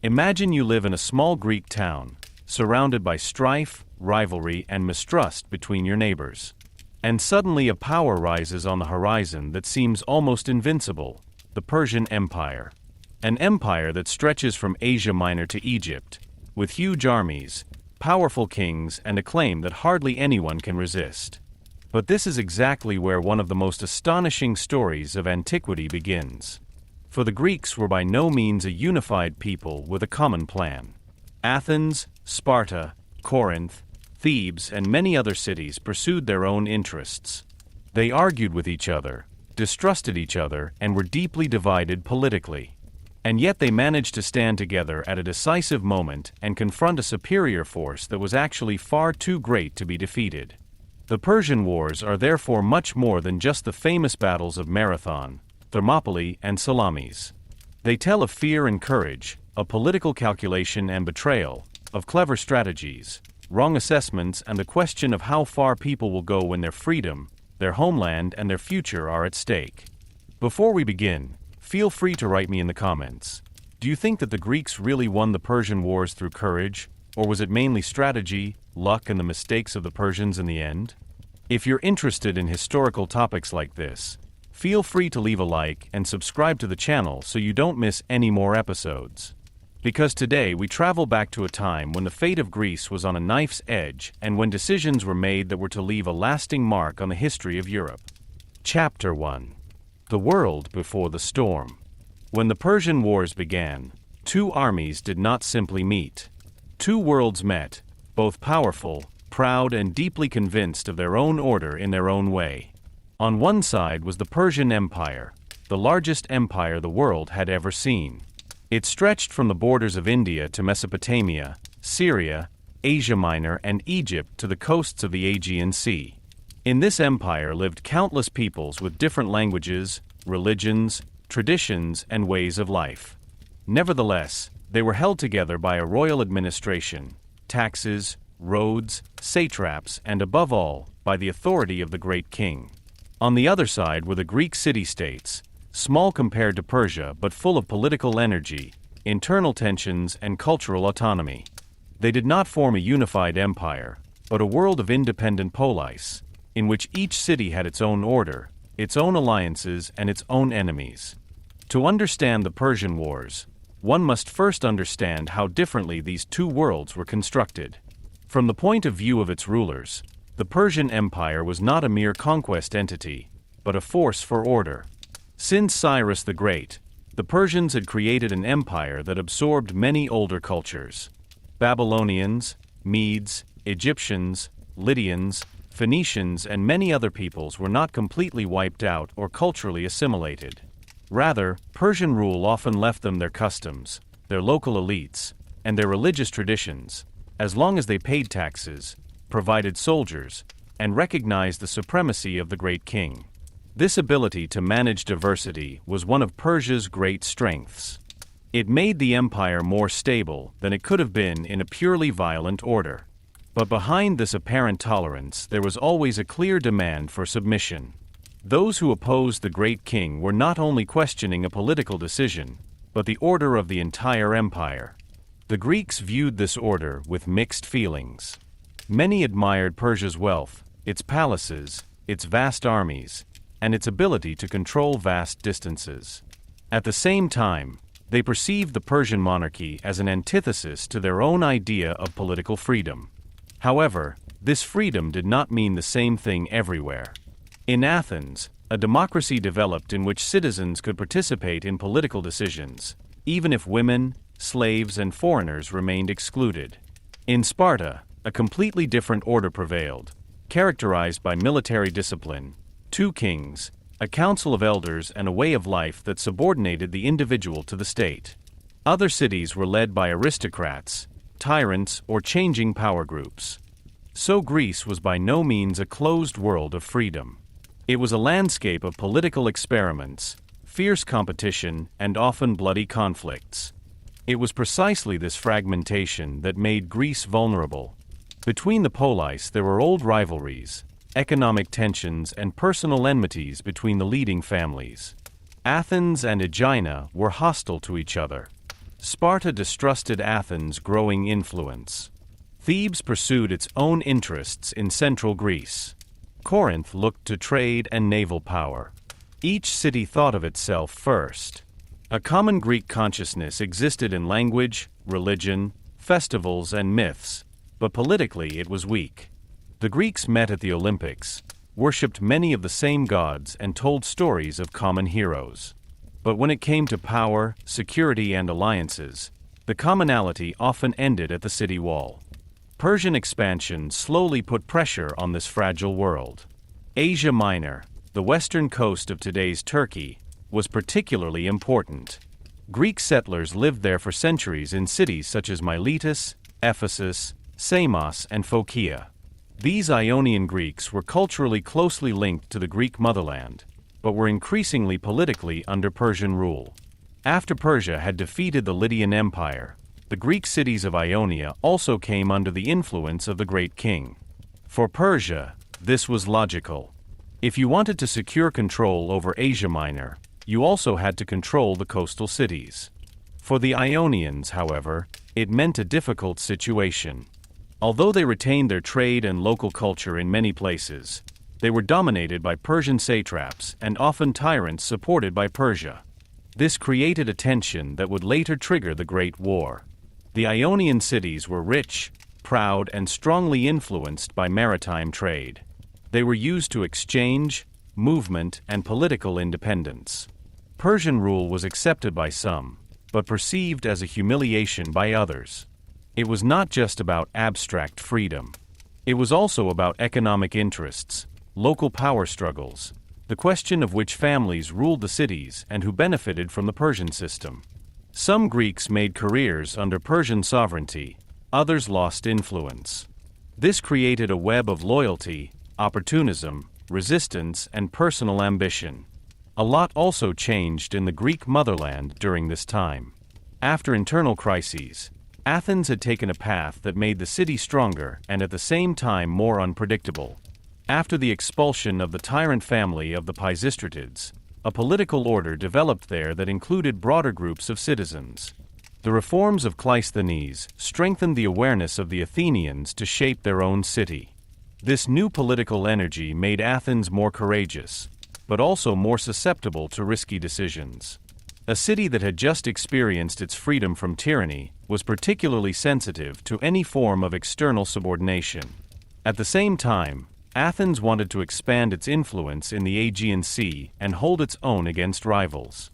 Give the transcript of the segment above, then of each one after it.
Imagine you live in a small Greek town, surrounded by strife, rivalry, and mistrust between your neighbors. And suddenly a power rises on the horizon that seems almost invincible: the Persian Empire. An empire that stretches from Asia Minor to Egypt, with huge armies, powerful kings, and a claim that hardly anyone can resist. But this is exactly where one of the most astonishing stories of antiquity begins. For the Greeks were by no means a unified people with a common plan. Athens, Sparta, Corinth, Thebes, and many other cities pursued their own interests. They argued with each other, distrusted each other, and were deeply divided politically. And yet they managed to stand together at a decisive moment and confront a superior force that was actually far too great to be defeated. The Persian Wars are therefore much more than just the famous battles of Marathon, Thermopylae, and Salamis. They tell of fear and courage, of political calculation and betrayal, of clever strategies, wrong assessments, and the question of how far people will go when their freedom, their homeland, and their future are at stake. Before we begin, feel free to write me in the comments. Do you think that the Greeks really won the Persian Wars through courage, or was it mainly strategy, luck, and the mistakes of the Persians in the end? If you're interested in historical topics like this, feel free to leave a like and subscribe to the channel so you don't miss any more episodes. Because today we travel back to a time when the fate of Greece was on a knife's edge and when decisions were made that were to leave a lasting mark on the history of Europe. Chapter 1. The World Before the Storm. When the Persian Wars began, two armies did not simply meet. Two worlds met, both powerful, proud, and deeply convinced of their own order in their own way. On one side was the Persian Empire, the largest empire the world had ever seen. It stretched from the borders of India to Mesopotamia, Syria, Asia Minor, and Egypt to the coasts of the Aegean Sea. In this empire lived countless peoples with different languages, religions, traditions, and ways of life. Nevertheless, they were held together by a royal administration, taxes, roads, satraps, and above all, by the authority of the great king. On the other side were the Greek city-states, small compared to Persia but full of political energy, internal tensions, and cultural autonomy. They did not form a unified empire, but a world of independent poleis, in which each city had its own order, its own alliances, and its own enemies. To understand the Persian Wars, one must first understand how differently these two worlds were constructed. From the point of view of its rulers, the Persian Empire was not a mere conquest entity, but a force for order. Since Cyrus the Great, the Persians had created an empire that absorbed many older cultures. Babylonians, Medes, Egyptians, Lydians, Phoenicians, and many other peoples were not completely wiped out or culturally assimilated. Rather, Persian rule often left them their customs, their local elites, and their religious traditions, as long as they paid taxes, provided soldiers, and recognized the supremacy of the great king. This ability to manage diversity was one of Persia's great strengths. It made the empire more stable than it could have been in a purely violent order. But behind this apparent tolerance there was always a clear demand for submission. Those who opposed the great king were not only questioning a political decision, but the order of the entire empire. The Greeks viewed this order with mixed feelings. Many admired Persia's wealth, its palaces, its vast armies, and its ability to control vast distances. At the same time, they perceived the Persian monarchy as an antithesis to their own idea of political freedom. However, this freedom did not mean the same thing everywhere. In Athens, a democracy developed in which citizens could participate in political decisions, even if women, slaves, and foreigners remained excluded. In Sparta, a completely different order prevailed, characterized by military discipline, two kings, a council of elders, and a way of life that subordinated the individual to the state. Other cities were led by aristocrats, tyrants, or changing power groups. So Greece was by no means a closed world of freedom. It was a landscape of political experiments, fierce competition, and often bloody conflicts. It was precisely this fragmentation that made Greece vulnerable. Between the poleis there were old rivalries, economic tensions, and personal enmities between the leading families. Athens and Aegina were hostile to each other. Sparta distrusted Athens' growing influence. Thebes pursued its own interests in central Greece. Corinth looked to trade and naval power. Each city thought of itself first. A common Greek consciousness existed in language, religion, festivals, and myths, but politically it was weak. The Greeks met at the Olympics, worshipped many of the same gods, and told stories of common heroes. But when it came to power, security, and alliances, the commonality often ended at the city wall. Persian expansion slowly put pressure on this fragile world. Asia Minor, the western coast of today's Turkey, was particularly important. Greek settlers lived there for centuries in cities such as Miletus, Ephesus, Samos, and Phocaea. These Ionian Greeks were culturally closely linked to the Greek motherland, but were increasingly politically under Persian rule. After Persia had defeated the Lydian Empire, the Greek cities of Ionia also came under the influence of the great king. For Persia, this was logical. If you wanted to secure control over Asia Minor, you also had to control the coastal cities. For the Ionians, however, it meant a difficult situation. Although they retained their trade and local culture in many places, they were dominated by Persian satraps and often tyrants supported by Persia. This created a tension that would later trigger the Great War. The Ionian cities were rich, proud, and strongly influenced by maritime trade. They were used to exchange, movement, and political independence. Persian rule was accepted by some, but perceived as a humiliation by others. It was not just about abstract freedom. It was also about economic interests, local power struggles, the question of which families ruled the cities and who benefited from the Persian system. Some Greeks made careers under Persian sovereignty, others lost influence. This created a web of loyalty, opportunism, resistance, and personal ambition. A lot also changed in the Greek motherland during this time. After internal crises, Athens had taken a path that made the city stronger and at the same time more unpredictable. After the expulsion of the tyrant family of the Pisistratids, a political order developed there that included broader groups of citizens. The reforms of Cleisthenes strengthened the awareness of the Athenians to shape their own city. This new political energy made Athens more courageous, but also more susceptible to risky decisions. A city that had just experienced its freedom from tyranny was particularly sensitive to any form of external subordination. At the same time, Athens wanted to expand its influence in the Aegean Sea and hold its own against rivals.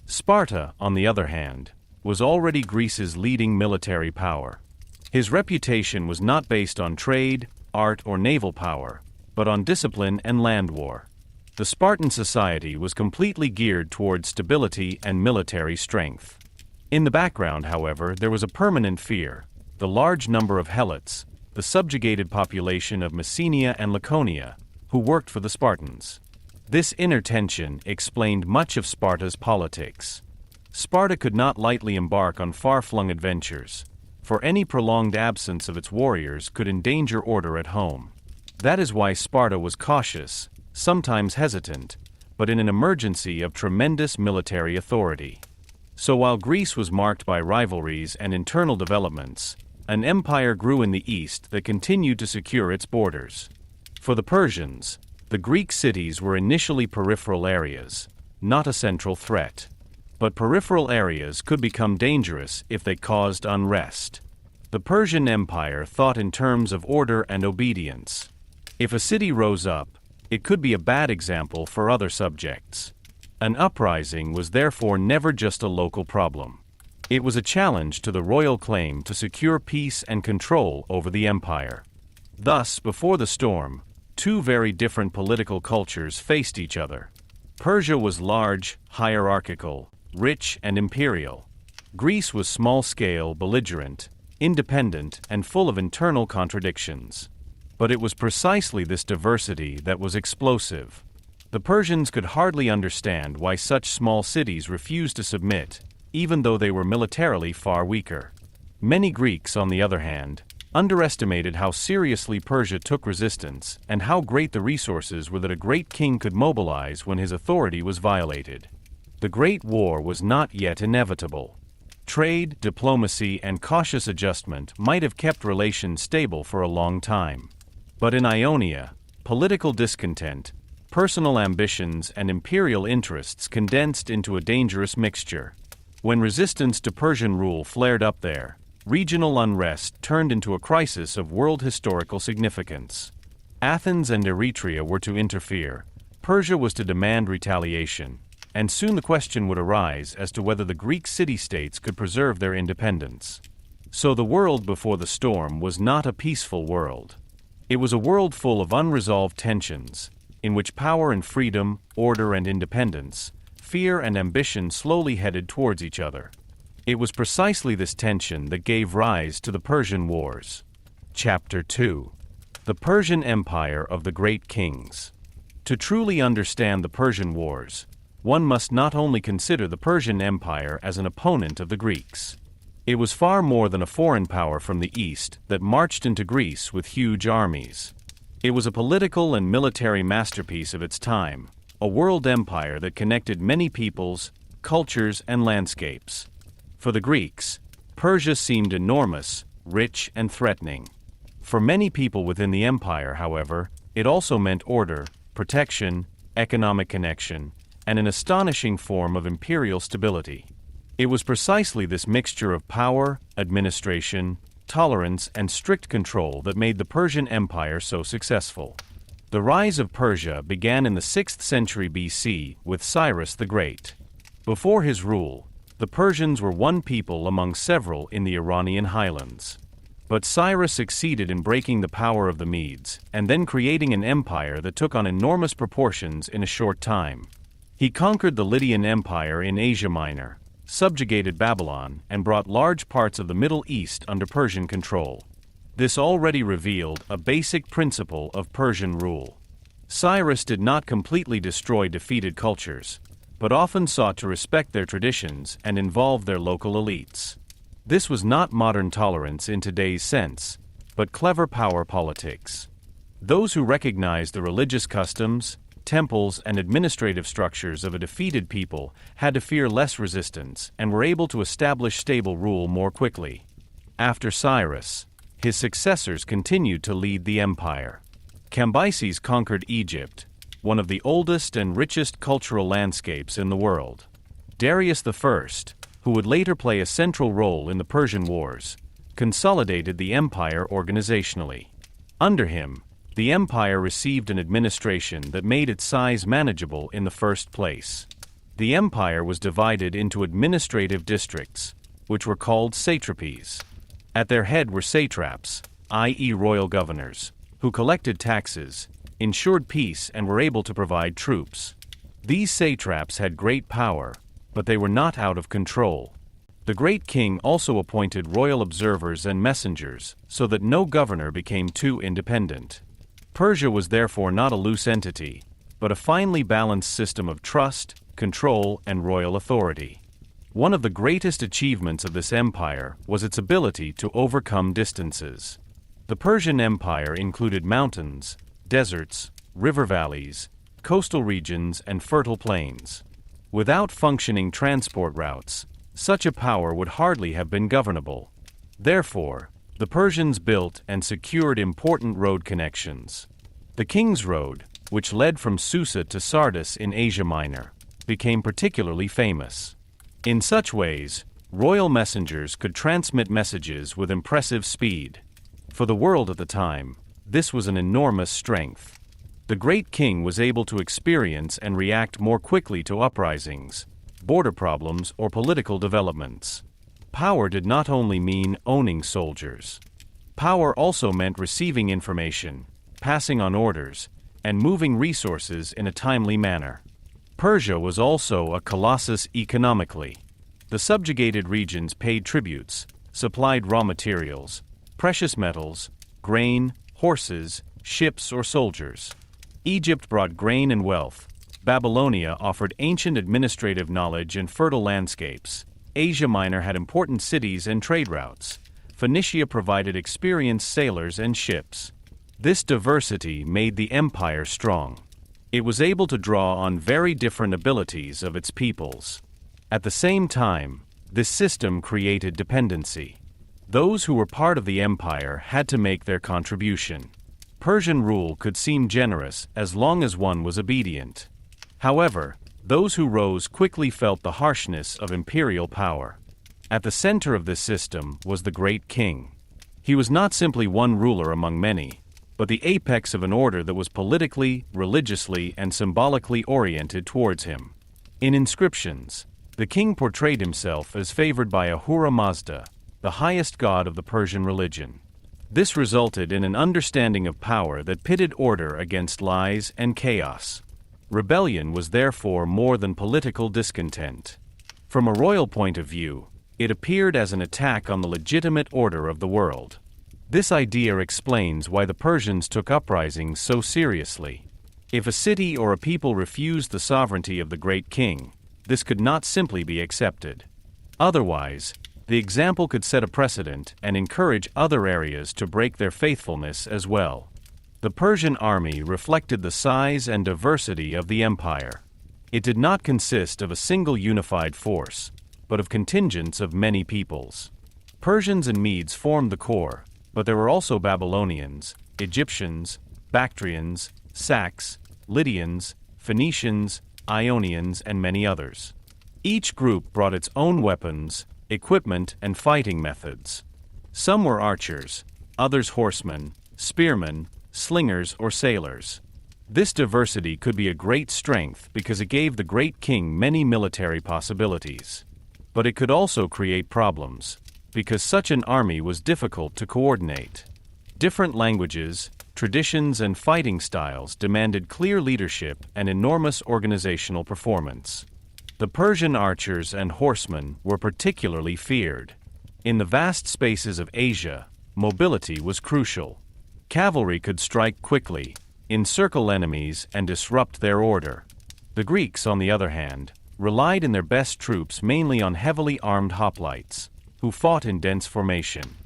Sparta, on the other hand, was already Greece's leading military power. His reputation was not based on trade, art, or naval power, but on discipline and land war. The Spartan society was completely geared toward stability and military strength. In the background, however, there was a permanent fear: the large number of helots, the subjugated population of Messenia and Laconia, who worked for the Spartans. This inner tension explained much of Sparta's politics. Sparta could not lightly embark on far-flung adventures, for any prolonged absence of its warriors could endanger order at home. That is why Sparta was cautious, sometimes hesitant, but in an emergency of tremendous military authority. So while Greece was marked by rivalries and internal developments, an empire grew in the east that continued to secure its borders. For the Persians, the Greek cities were initially peripheral areas, not a central threat. But peripheral areas could become dangerous if they caused unrest. The Persian Empire thought in terms of order and obedience. If a city rose up, it could be a bad example for other subjects. An uprising was therefore never just a local problem. It was a challenge to the royal claim to secure peace and control over the empire. Thus, before the storm, two very different political cultures faced each other. Persia was large, hierarchical, rich, and imperial. Greece was small-scale, belligerent, independent, and full of internal contradictions. But it was precisely this diversity that was explosive. The Persians could hardly understand why such small cities refused to submit, even though they were militarily far weaker. Many Greeks, on the other hand, underestimated how seriously Persia took resistance and how great the resources were that a great king could mobilize when his authority was violated. The Great War was not yet inevitable. Trade, diplomacy, and cautious adjustment might have kept relations stable for a long time. But in Ionia, political discontent, personal ambitions, and imperial interests condensed into a dangerous mixture. When resistance to Persian rule flared up there, regional unrest turned into a crisis of world historical significance. Athens and Eretria were to interfere, Persia was to demand retaliation, and soon the question would arise as to whether the Greek city-states could preserve their independence. So the world before the storm was not a peaceful world. It was a world full of unresolved tensions, in which power and freedom, order and independence, fear and ambition slowly headed towards each other. It was precisely this tension that gave rise to the Persian Wars. Chapter 2. The Persian Empire of the Great Kings. To truly understand the Persian Wars, one must not only consider the Persian Empire as an opponent of the Greeks. It was far more than a foreign power from the east that marched into Greece with huge armies. It was a political and military masterpiece of its time, a world empire that connected many peoples, cultures, and landscapes. For the Greeks, Persia seemed enormous, rich, and threatening. For many people within the empire, however, it also meant order, protection, economic connection, and an astonishing form of imperial stability. It was precisely this mixture of power, administration, tolerance, and strict control that made the Persian Empire so successful. The rise of Persia began in the 6th century BC with Cyrus the Great. Before his rule, the Persians were one people among several in the Iranian highlands. But Cyrus succeeded in breaking the power of the Medes, and then creating an empire that took on enormous proportions in a short time. He conquered the Lydian Empire in Asia Minor, subjugated Babylon, and brought large parts of the Middle East under Persian control. This already revealed a basic principle of Persian rule. Cyrus did not completely destroy defeated cultures, but often sought to respect their traditions and involve their local elites. This was not modern tolerance in today's sense, but clever power politics. Those who recognized the religious customs, temples, and administrative structures of a defeated people had to fear less resistance and were able to establish stable rule more quickly. After Cyrus, his successors continued to lead the empire. Cambyses conquered Egypt, one of the oldest and richest cultural landscapes in the world. Darius I, who would later play a central role in the Persian Wars, consolidated the empire organizationally. Under him, the empire received an administration that made its size manageable in the first place. The empire was divided into administrative districts, which were called satrapies. At their head were satraps, i.e. royal governors, who collected taxes, ensured peace, and were able to provide troops. These satraps had great power, but they were not out of control. The great king also appointed royal observers and messengers, so that no governor became too independent. Persia was therefore not a loose entity, but a finely balanced system of trust, control, and royal authority. One of the greatest achievements of this empire was its ability to overcome distances. The Persian Empire included mountains, deserts, river valleys, coastal regions, and fertile plains. Without functioning transport routes, such a power would hardly have been governable. Therefore, the Persians built and secured important road connections. The King's Road, which led from Susa to Sardis in Asia Minor, became particularly famous. In such ways, royal messengers could transmit messages with impressive speed. For the world at the time, this was an enormous strength. The great king was able to experience and react more quickly to uprisings, border problems, or political developments. Power did not only mean owning soldiers. Power also meant receiving information, passing on orders, and moving resources in a timely manner. Persia was also a colossus economically. The subjugated regions paid tributes, supplied raw materials, precious metals, grain, horses, ships, or soldiers. Egypt brought grain and wealth. Babylonia offered ancient administrative knowledge and fertile landscapes. Asia Minor had important cities and trade routes. Phoenicia provided experienced sailors and ships. This diversity made the empire strong. It was able to draw on very different abilities of its peoples. At the same time, This system created dependency. Those who were part of the empire had to make their contribution. Persian rule could seem generous as long as one was obedient. However, those who rose quickly felt the harshness of imperial power. At the center of this system was the great king. He was not simply one ruler among many, but the apex of an order that was politically, religiously, and symbolically oriented towards him. In inscriptions, the king portrayed himself as favored by Ahura Mazda, the highest god of the Persian religion. This resulted in an understanding of power that pitted order against lies and chaos. Rebellion was therefore more than political discontent. From a royal point of view, it appeared as an attack on the legitimate order of the world. This idea explains why the Persians took uprisings so seriously. If a city or a people refused the sovereignty of the great king, this could not simply be accepted. Otherwise, the example could set a precedent and encourage other areas to break their faithfulness as well. The Persian army reflected the size and diversity of the empire. It did not consist of a single unified force, but of contingents of many peoples. Persians and Medes formed the core, but there were also Babylonians, Egyptians, Bactrians, Sacs, Lydians, Phoenicians, Ionians, and many others. Each group brought its own weapons, equipment, and fighting methods. Some were archers, others horsemen, spearmen, slingers, or sailors. This diversity could be a great strength because it gave the great king many military possibilities. But it could also create problems, because such an army was difficult to coordinate. Different languages, traditions, and fighting styles demanded clear leadership and enormous organizational performance. The Persian archers and horsemen were particularly feared. In the vast spaces of Asia, mobility was crucial. Cavalry could strike quickly, encircle enemies, and disrupt their order. The Greeks, on the other hand, relied in their best troops mainly on heavily armed hoplites, who fought in dense formation.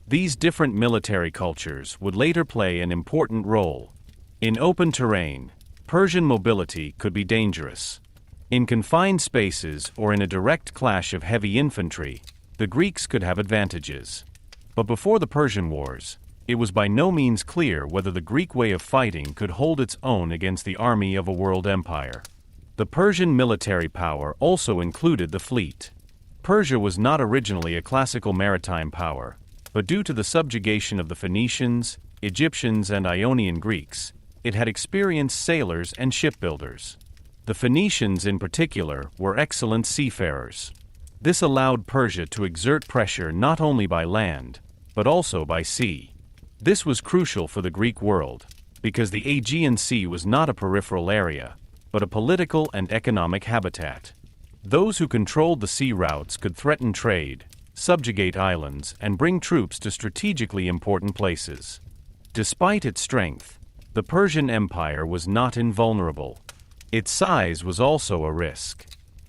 These different military cultures would later play an important role. In open terrain, Persian mobility could be dangerous. In confined spaces or in a direct clash of heavy infantry, the Greeks could have advantages. But before the Persian Wars, it was by no means clear whether the Greek way of fighting could hold its own against the army of a world empire. The Persian military power also included the fleet. Persia was not originally a classical maritime power, but due to the subjugation of the Phoenicians, Egyptians, and Ionian Greeks, it had experienced sailors and shipbuilders. The Phoenicians in particular were excellent seafarers. This allowed Persia to exert pressure not only by land, but also by sea. This was crucial for the Greek world, because the Aegean Sea was not a peripheral area, but a political and economic habitat. Those who controlled the sea routes could threaten trade, subjugate islands, and bring troops to strategically important places. Despite its strength, the Persian Empire was not invulnerable. Its size was also a risk.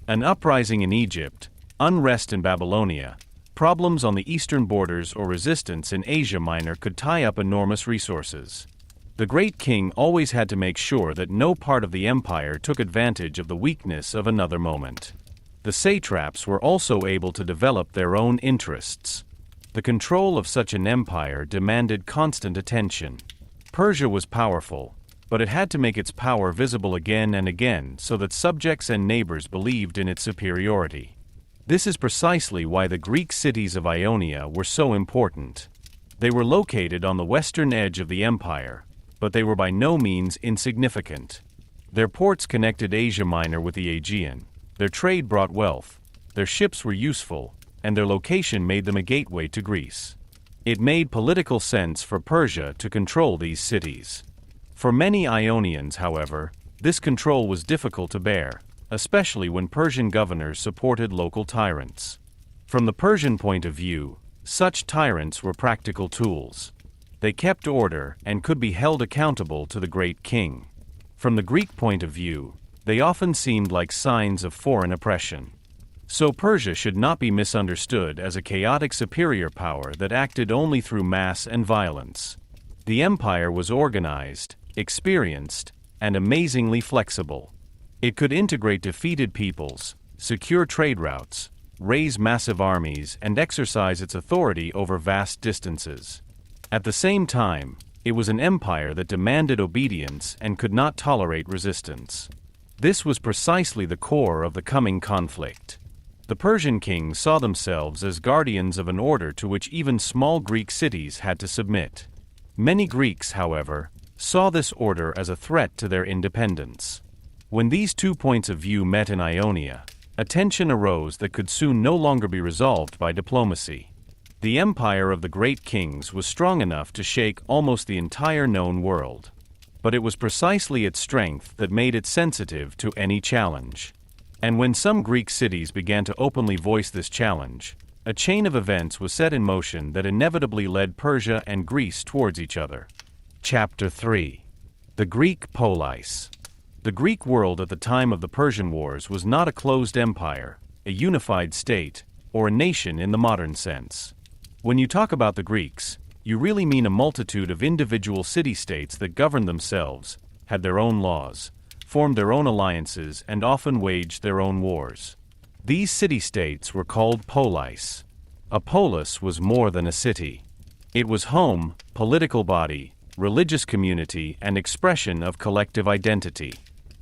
An uprising in Egypt, unrest in Babylonia, problems on the eastern borders, or resistance in Asia Minor could tie up enormous resources. The great king always had to make sure that no part of the empire took advantage of the weakness of another moment. The satraps were also able to develop their own interests. The control of such an empire demanded constant attention. Persia was powerful, but it had to make its power visible again and again so that subjects and neighbors believed in its superiority. This is precisely why the Greek cities of Ionia were so important. They were located on the western edge of the empire, but they were by no means insignificant. Their ports connected Asia Minor with the Aegean, their trade brought wealth, their ships were useful, and their location made them a gateway to Greece. It made political sense for Persia to control these cities. For many Ionians, however, this control was difficult to bear, especially when Persian governors supported local tyrants. From the Persian point of view, such tyrants were practical tools. They kept order and could be held accountable to the great king. From the Greek point of view, they often seemed like signs of foreign oppression. So Persia should not be misunderstood as a chaotic superior power that acted only through mass and violence. The empire was organized, experienced, and amazingly flexible. It could integrate defeated peoples, secure trade routes, raise massive armies, and exercise its authority over vast distances. At the same time, it was an empire that demanded obedience and could not tolerate resistance. This was precisely the core of the coming conflict. The Persian kings saw themselves as guardians of an order to which even small Greek cities had to submit. Many Greeks, however, saw this order as a threat to their independence. When these two points of view met in Ionia, a tension arose that could soon no longer be resolved by diplomacy. The empire of the great kings was strong enough to shake almost the entire known world. But it was precisely its strength that made it sensitive to any challenge. And when some Greek cities began to openly voice this challenge, a chain of events was set in motion that inevitably led Persia and Greece towards each other. Chapter 3. The Greek Poleis. The Greek world at the time of the Persian Wars was not a closed empire, a unified state, or a nation in the modern sense. When you talk about the Greeks, you really mean a multitude of individual city-states that governed themselves, had their own laws, formed their own alliances, and often waged their own wars. These city-states were called poleis. A polis was more than a city. It was home, political body, religious community, and expression of collective identity.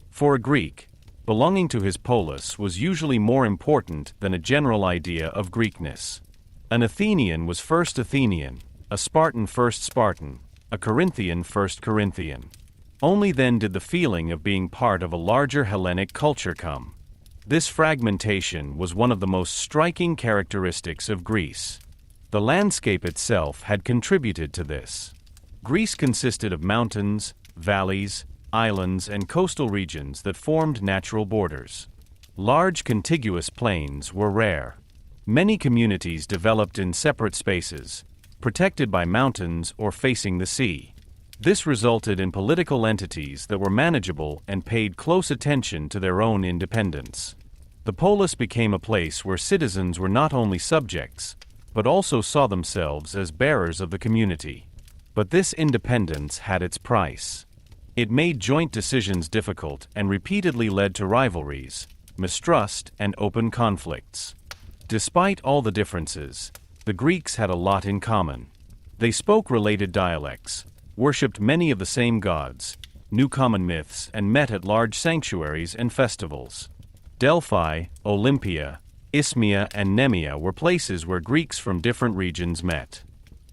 For a Greek, belonging to his polis was usually more important than a general idea of Greekness. An Athenian was first Athenian, a Spartan first Spartan, a Corinthian first Corinthian. Only then did the feeling of being part of a larger Hellenic culture come. This fragmentation was one of the most striking characteristics of Greece. The landscape itself had contributed to this. Greece consisted of mountains, valleys, islands, and coastal regions that formed natural borders. Large contiguous plains were rare. Many communities developed in separate spaces, protected by mountains or facing the sea. This resulted in political entities that were manageable and paid close attention to their own independence. The polis became a place where citizens were not only subjects, but also saw themselves as bearers of the community. But this independence had its price. It made joint decisions difficult and repeatedly led to rivalries, mistrust, and open conflicts. Despite all the differences, the Greeks had a lot in common. They spoke related dialects, worshipped many of the same gods, knew common myths, and met at large sanctuaries and festivals. Delphi, Olympia, Isthmia, and Nemea were places where Greeks from different regions met.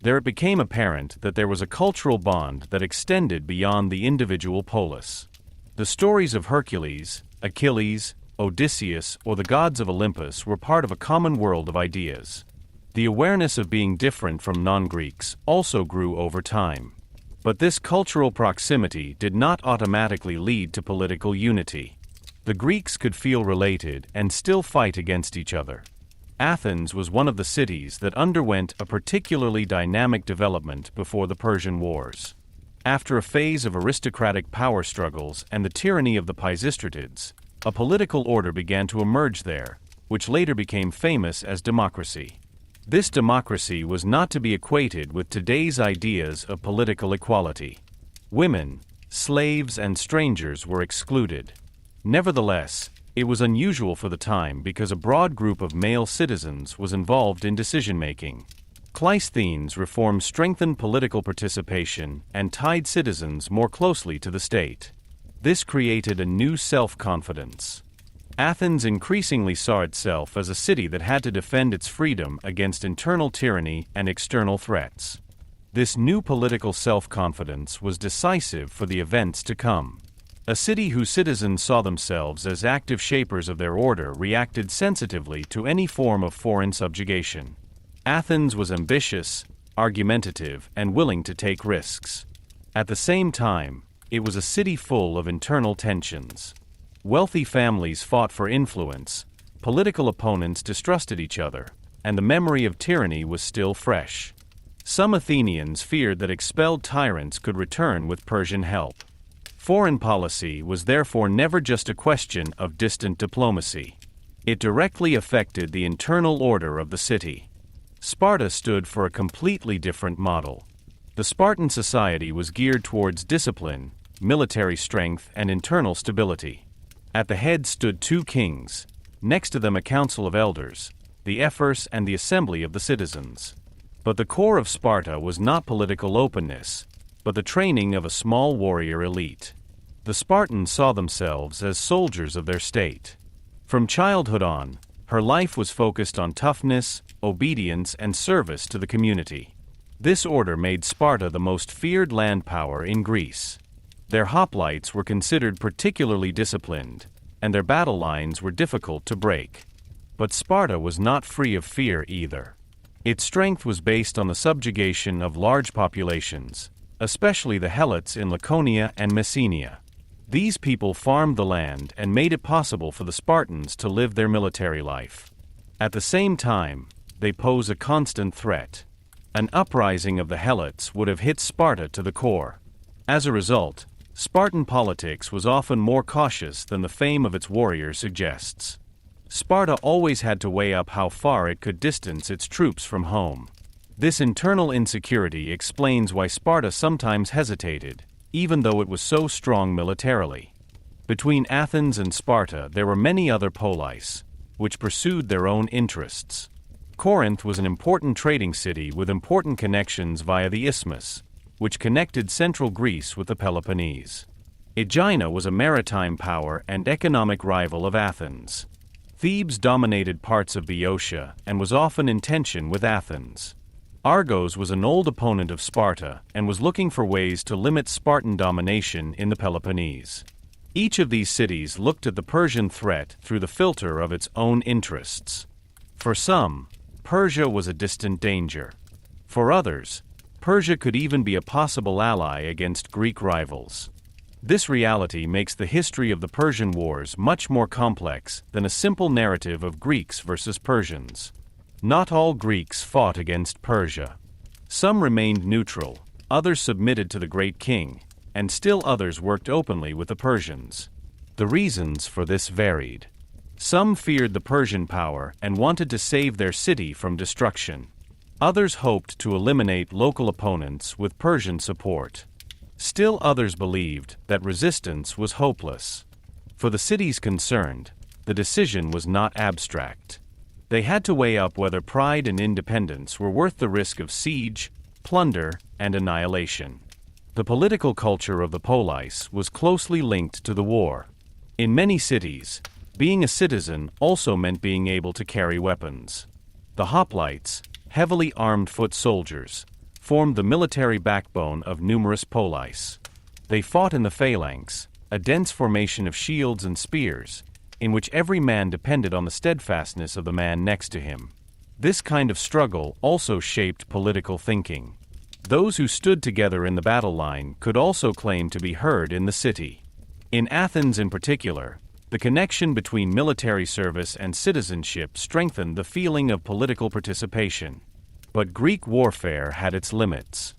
There it became apparent that there was a cultural bond that extended beyond the individual polis. The stories of Hercules, Achilles, Odysseus, or the gods of Olympus were part of a common world of ideas. The awareness of being different from non-Greeks also grew over time. But this cultural proximity did not automatically lead to political unity. The Greeks could feel related and still fight against each other. Athens was one of the cities that underwent a particularly dynamic development before the Persian Wars. After a phase of aristocratic power struggles and the tyranny of the Pisistratids, a political order began to emerge there, which later became famous as democracy. This democracy was not to be equated with today's ideas of political equality. Women, slaves, and strangers were excluded. Nevertheless, it was unusual for the time because a broad group of male citizens was involved in decision-making. Cleisthenes' reform strengthened political participation and tied citizens more closely to the state. This created a new self-confidence. Athens increasingly saw itself as a city that had to defend its freedom against internal tyranny and external threats. This new political self-confidence was decisive for the events to come. A city whose citizens saw themselves as active shapers of their order reacted sensitively to any form of foreign subjugation. Athens was ambitious, argumentative, and willing to take risks. At the same time, it was a city full of internal tensions. Wealthy families fought for influence, political opponents distrusted each other, and the memory of tyranny was still fresh. Some Athenians feared that expelled tyrants could return with Persian help. Foreign policy was therefore never just a question of distant diplomacy. It directly affected the internal order of the city. Sparta stood for a completely different model. The Spartan society was geared towards discipline, military strength, and internal stability. At the head stood two kings, next to them a council of elders, the ephors, and the assembly of the citizens. But the core of Sparta was not political openness, but the training of a small warrior elite. The Spartans saw themselves as soldiers of their state. From childhood on, her life was focused on toughness, obedience, and service to the community. This order made Sparta the most feared land power in Greece. Their hoplites were considered particularly disciplined, and their battle lines were difficult to break. But Sparta was not free of fear either. Its strength was based on the subjugation of large populations, especially the Helots in Laconia and Messenia. These people farmed the land and made it possible for the Spartans to live their military life. At the same time, they pose a constant threat. An uprising of the Helots would have hit Sparta to the core. As a result, Spartan politics was often more cautious than the fame of its warriors suggests. Sparta always had to weigh up how far it could distance its troops from home. This internal insecurity explains why Sparta sometimes hesitated, even though it was so strong militarily. Between Athens and Sparta there were many other poleis, which pursued their own interests. Corinth was an important trading city with important connections via the Isthmus, which connected central Greece with the Peloponnese. Aegina was a maritime power and economic rival of Athens. Thebes dominated parts of Boeotia and was often in tension with Athens. Argos was an old opponent of Sparta and was looking for ways to limit Spartan domination in the Peloponnese. Each of these cities looked at the Persian threat through the filter of its own interests. For some, Persia was a distant danger. For others, Persia could even be a possible ally against Greek rivals. This reality makes the history of the Persian Wars much more complex than a simple narrative of Greeks versus Persians. Not all Greeks fought against Persia. Some remained neutral, others submitted to the great king, and still others worked openly with the Persians. The reasons for this varied. Some feared the Persian power and wanted to save their city from destruction. Others hoped to eliminate local opponents with Persian support. Still others believed that resistance was hopeless. For the cities concerned, the decision was not abstract. They had to weigh up whether pride and independence were worth the risk of siege, plunder, and annihilation. The political culture of the poleis was closely linked to the war. In many cities, being a citizen also meant being able to carry weapons. The hoplites, heavily armed foot soldiers, formed the military backbone of numerous poleis. They fought in the phalanx, a dense formation of shields and spears, in which every man depended on the steadfastness of the man next to him. This kind of struggle also shaped political thinking. Those who stood together in the battle line could also claim to be heard in the city. In Athens in particular, the connection between military service and citizenship strengthened the feeling of political participation. But Greek warfare had its limits.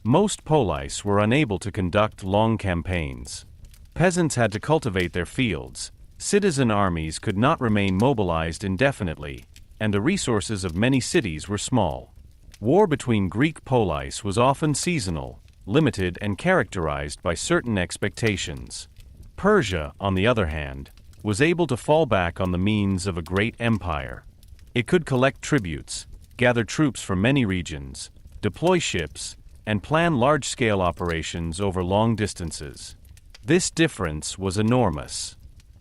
Most poleis were unable to conduct long campaigns. Peasants had to cultivate their fields, citizen armies could not remain mobilized indefinitely, and the resources of many cities were small. War between Greek poleis was often seasonal, limited, and characterized by certain expectations. Persia, on the other hand, was able to fall back on the means of a great empire. It could collect tributes, gather troops from many regions, deploy ships, and plan large-scale operations over long distances. This difference was enormous.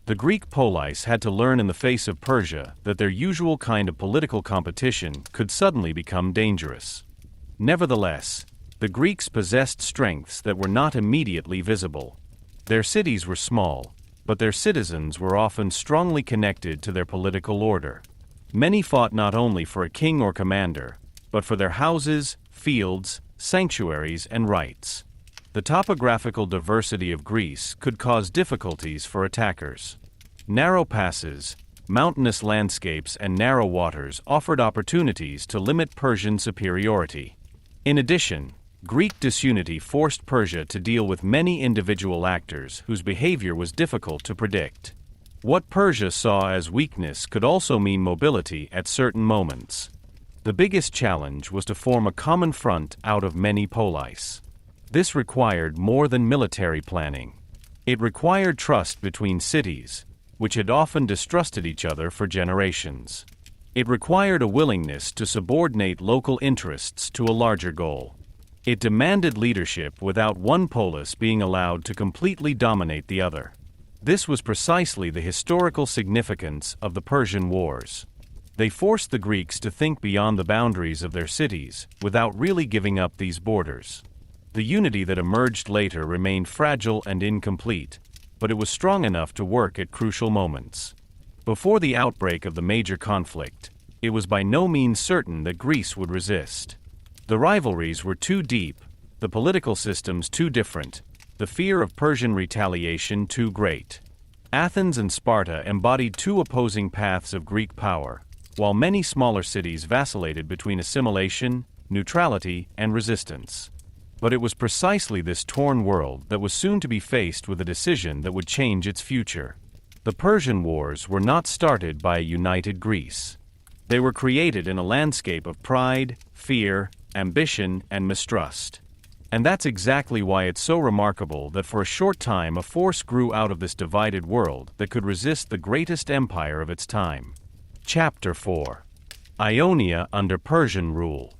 The Greek poleis had to learn in the face of Persia that their usual kind of political competition could suddenly become dangerous. Nevertheless, the Greeks possessed strengths that were not immediately visible. Their cities were small, but their citizens were often strongly connected to their political order. Many fought not only for a king or commander, but for their houses, fields, sanctuaries, and rights. The topographical diversity of Greece could cause difficulties for attackers. Narrow passes, mountainous landscapes, and narrow waters offered opportunities to limit Persian superiority. In addition, Greek disunity forced Persia to deal with many individual actors whose behavior was difficult to predict. What Persia saw as weakness could also mean mobility at certain moments. The biggest challenge was to form a common front out of many poleis. This required more than military planning. It required trust between cities, which had often distrusted each other for generations. It required a willingness to subordinate local interests to a larger goal. It demanded leadership without one polis being allowed to completely dominate the other. This was precisely the historical significance of the Persian Wars. They forced the Greeks to think beyond the boundaries of their cities without really giving up these borders. The unity that emerged later remained fragile and incomplete, but it was strong enough to work at crucial moments. Before the outbreak of the major conflict, it was by no means certain that Greece would resist. The rivalries were too deep, the political systems too different, the fear of Persian retaliation too great. Athens and Sparta embodied two opposing paths of Greek power, while many smaller cities vacillated between assimilation, neutrality, and resistance. But it was precisely this torn world that was soon to be faced with a decision that would change its future. The Persian Wars were not started by a united Greece. They were created in a landscape of pride, fear, ambition, and mistrust. And that's exactly why it's so remarkable that for a short time a force grew out of this divided world that could resist the greatest empire of its time. Chapter 4. Ionia under Persian rule.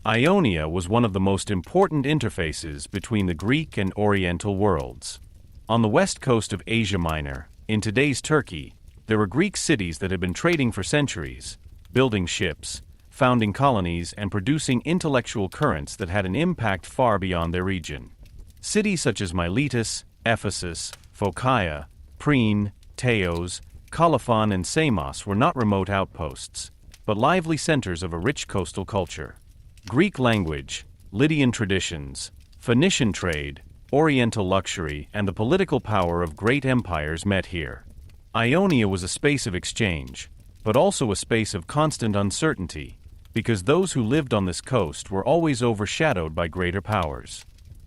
Ionia was one of the most important interfaces between the Greek and Oriental worlds. On the west coast of Asia Minor, in today's Turkey, there were Greek cities that had been trading for centuries, building ships, founding colonies, and producing intellectual currents that had an impact far beyond their region. Cities such as Miletus, Ephesus, Phocaea, Priene, Teos, Colophon, and Samos were not remote outposts, but lively centers of a rich coastal culture. Greek language, Lydian traditions, Phoenician trade, Oriental luxury, and the political power of great empires met here. Ionia was a space of exchange, but also a space of constant uncertainty, because those who lived on this coast were always overshadowed by greater powers.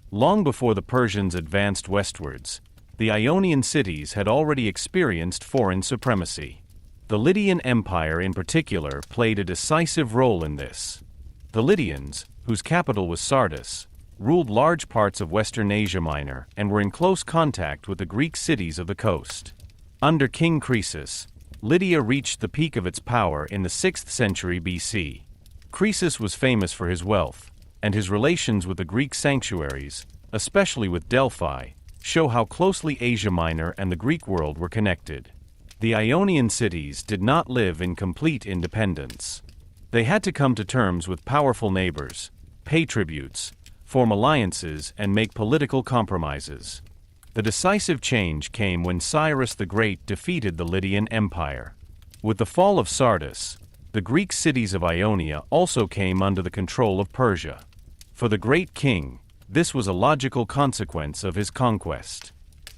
Long before the Persians advanced westwards, the Ionian cities had already experienced foreign supremacy. The Lydian Empire in particular played a decisive role in this. The Lydians, whose capital was Sardis, ruled large parts of Western Asia Minor and were in close contact with the Greek cities of the coast. Under King Croesus, Lydia reached the peak of its power in the 6th century BC. Croesus was famous for his wealth, and his relations with the Greek sanctuaries, especially with Delphi, show how closely Asia Minor and the Greek world were connected. The Ionian cities did not live in complete independence. They had to come to terms with powerful neighbors, pay tributes, form alliances, and make political compromises. The decisive change came when Cyrus the Great defeated the Lydian Empire. With the fall of Sardis, the Greek cities of Ionia also came under the control of Persia. For the great king, this was a logical consequence of his conquest.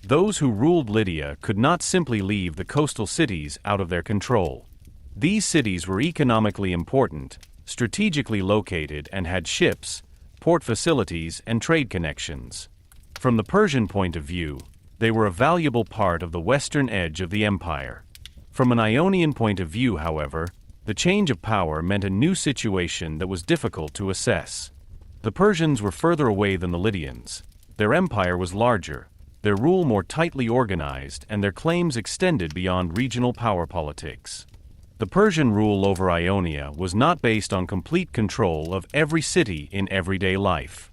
Those who ruled Lydia could not simply leave the coastal cities out of their control. These cities were economically important, strategically located, and had ships, port facilities, and trade connections. From the Persian point of view, they were a valuable part of the western edge of the empire. From an Ionian point of view, however, the change of power meant a new situation that was difficult to assess. The Persians were further away than the Lydians. Their empire was larger, their rule more tightly organized, and their claims extended beyond regional power politics. The Persian rule over Ionia was not based on complete control of every city in everyday life.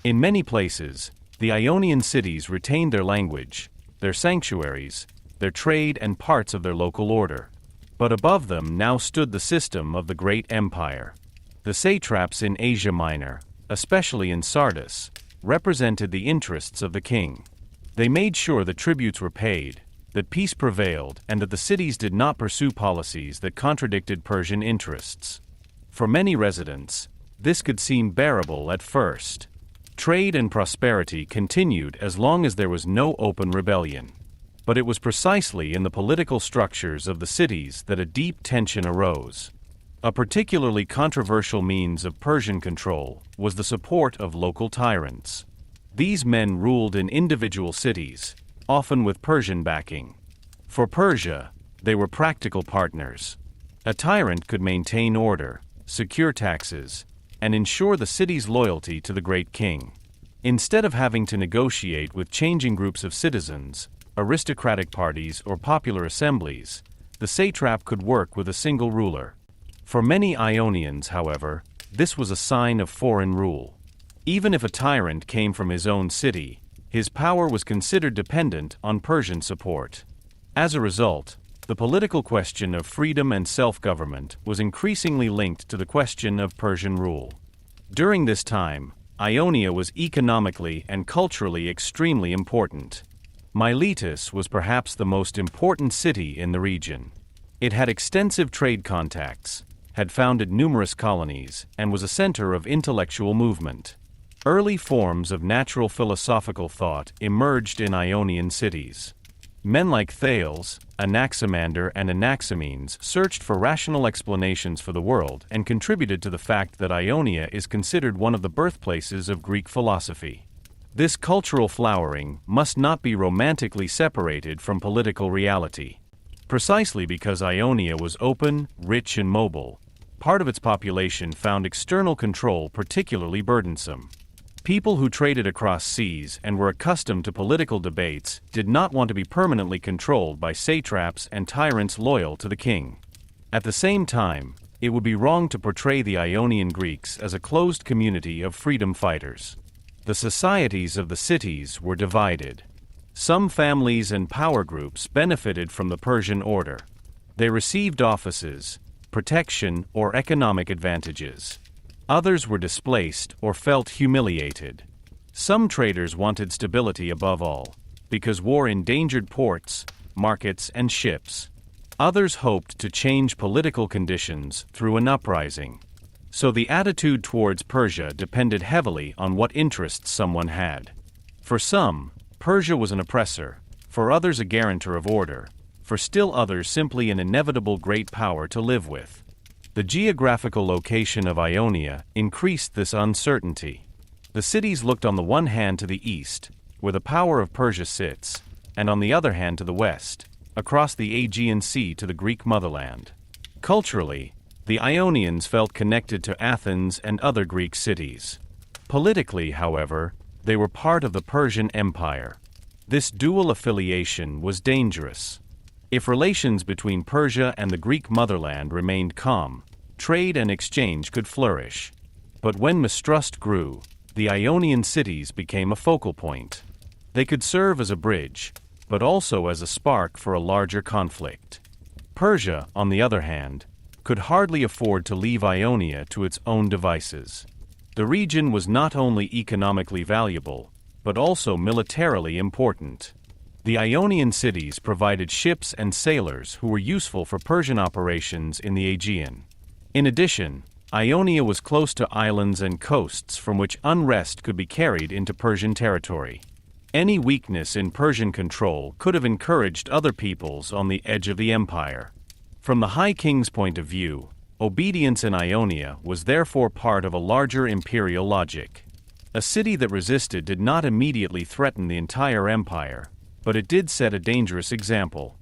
In many places, the Ionian cities retained their language, their sanctuaries, their trade, and parts of their local order. But above them now stood the system of the great empire. The satraps in Asia Minor, especially in Sardis, represented the interests of the king. They made sure that tributes were paid, that peace prevailed, and that the cities did not pursue policies that contradicted Persian interests. For many residents, this could seem bearable at first. Trade and prosperity continued as long as there was no open rebellion. But it was precisely in the political structures of the cities that a deep tension arose. A particularly controversial means of Persian control was the support of local tyrants. These men ruled in individual cities, often with Persian backing. For Persia, they were practical partners. A tyrant could maintain order, secure taxes, and ensure the city's loyalty to the great king. Instead of having to negotiate with changing groups of citizens, aristocratic parties, or popular assemblies, the satrap could work with a single ruler. For many Ionians, however, this was a sign of foreign rule. Even if a tyrant came from his own city, his power was considered dependent on Persian support. As a result, the political question of freedom and self-government was increasingly linked to the question of Persian rule. During this time, Ionia was economically and culturally extremely important. Miletus was perhaps the most important city in the region. It had extensive trade contacts, had founded numerous colonies, and was a center of intellectual movement. Early forms of natural philosophical thought emerged in Ionian cities. Men like Thales, Anaximander, and Anaximenes searched for rational explanations for the world and contributed to the fact that Ionia is considered one of the birthplaces of Greek philosophy. This cultural flowering must not be romantically separated from political reality. Precisely because Ionia was open, rich, and mobile, part of its population found external control particularly burdensome. People who traded across seas and were accustomed to political debates did not want to be permanently controlled by satraps and tyrants loyal to the king. At the same time, it would be wrong to portray the Ionian Greeks as a closed community of freedom fighters. The societies of the cities were divided. Some families and power groups benefited from the Persian order. They received offices, protection, or economic advantages. Others were displaced or felt humiliated. Some traders wanted stability above all, because war endangered ports, markets, and ships. Others hoped to change political conditions through an uprising. So the attitude towards Persia depended heavily on what interests someone had. For some, Persia was an oppressor, for others a guarantor of order, for still others simply an inevitable great power to live with. The geographical location of Ionia increased this uncertainty. The cities looked on the one hand to the east, where the power of Persia sits, and on the other hand to the west, across the Aegean Sea to the Greek motherland. Culturally, the Ionians felt connected to Athens and other Greek cities. Politically, however, they were part of the Persian Empire. This dual affiliation was dangerous. If relations between Persia and the Greek motherland remained calm, trade and exchange could flourish. But when mistrust grew, the Ionian cities became a focal point. They could serve as a bridge, but also as a spark for a larger conflict. Persia, on the other hand, could hardly afford to leave Ionia to its own devices. The region was not only economically valuable, but also militarily important. The Ionian cities provided ships and sailors who were useful for Persian operations in the Aegean. In addition, Ionia was close to islands and coasts from which unrest could be carried into Persian territory. Any weakness in Persian control could have encouraged other peoples on the edge of the empire. From the High King's point of view, obedience in Ionia was therefore part of a larger imperial logic. A city that resisted did not immediately threaten the entire empire, but it did set a dangerous example.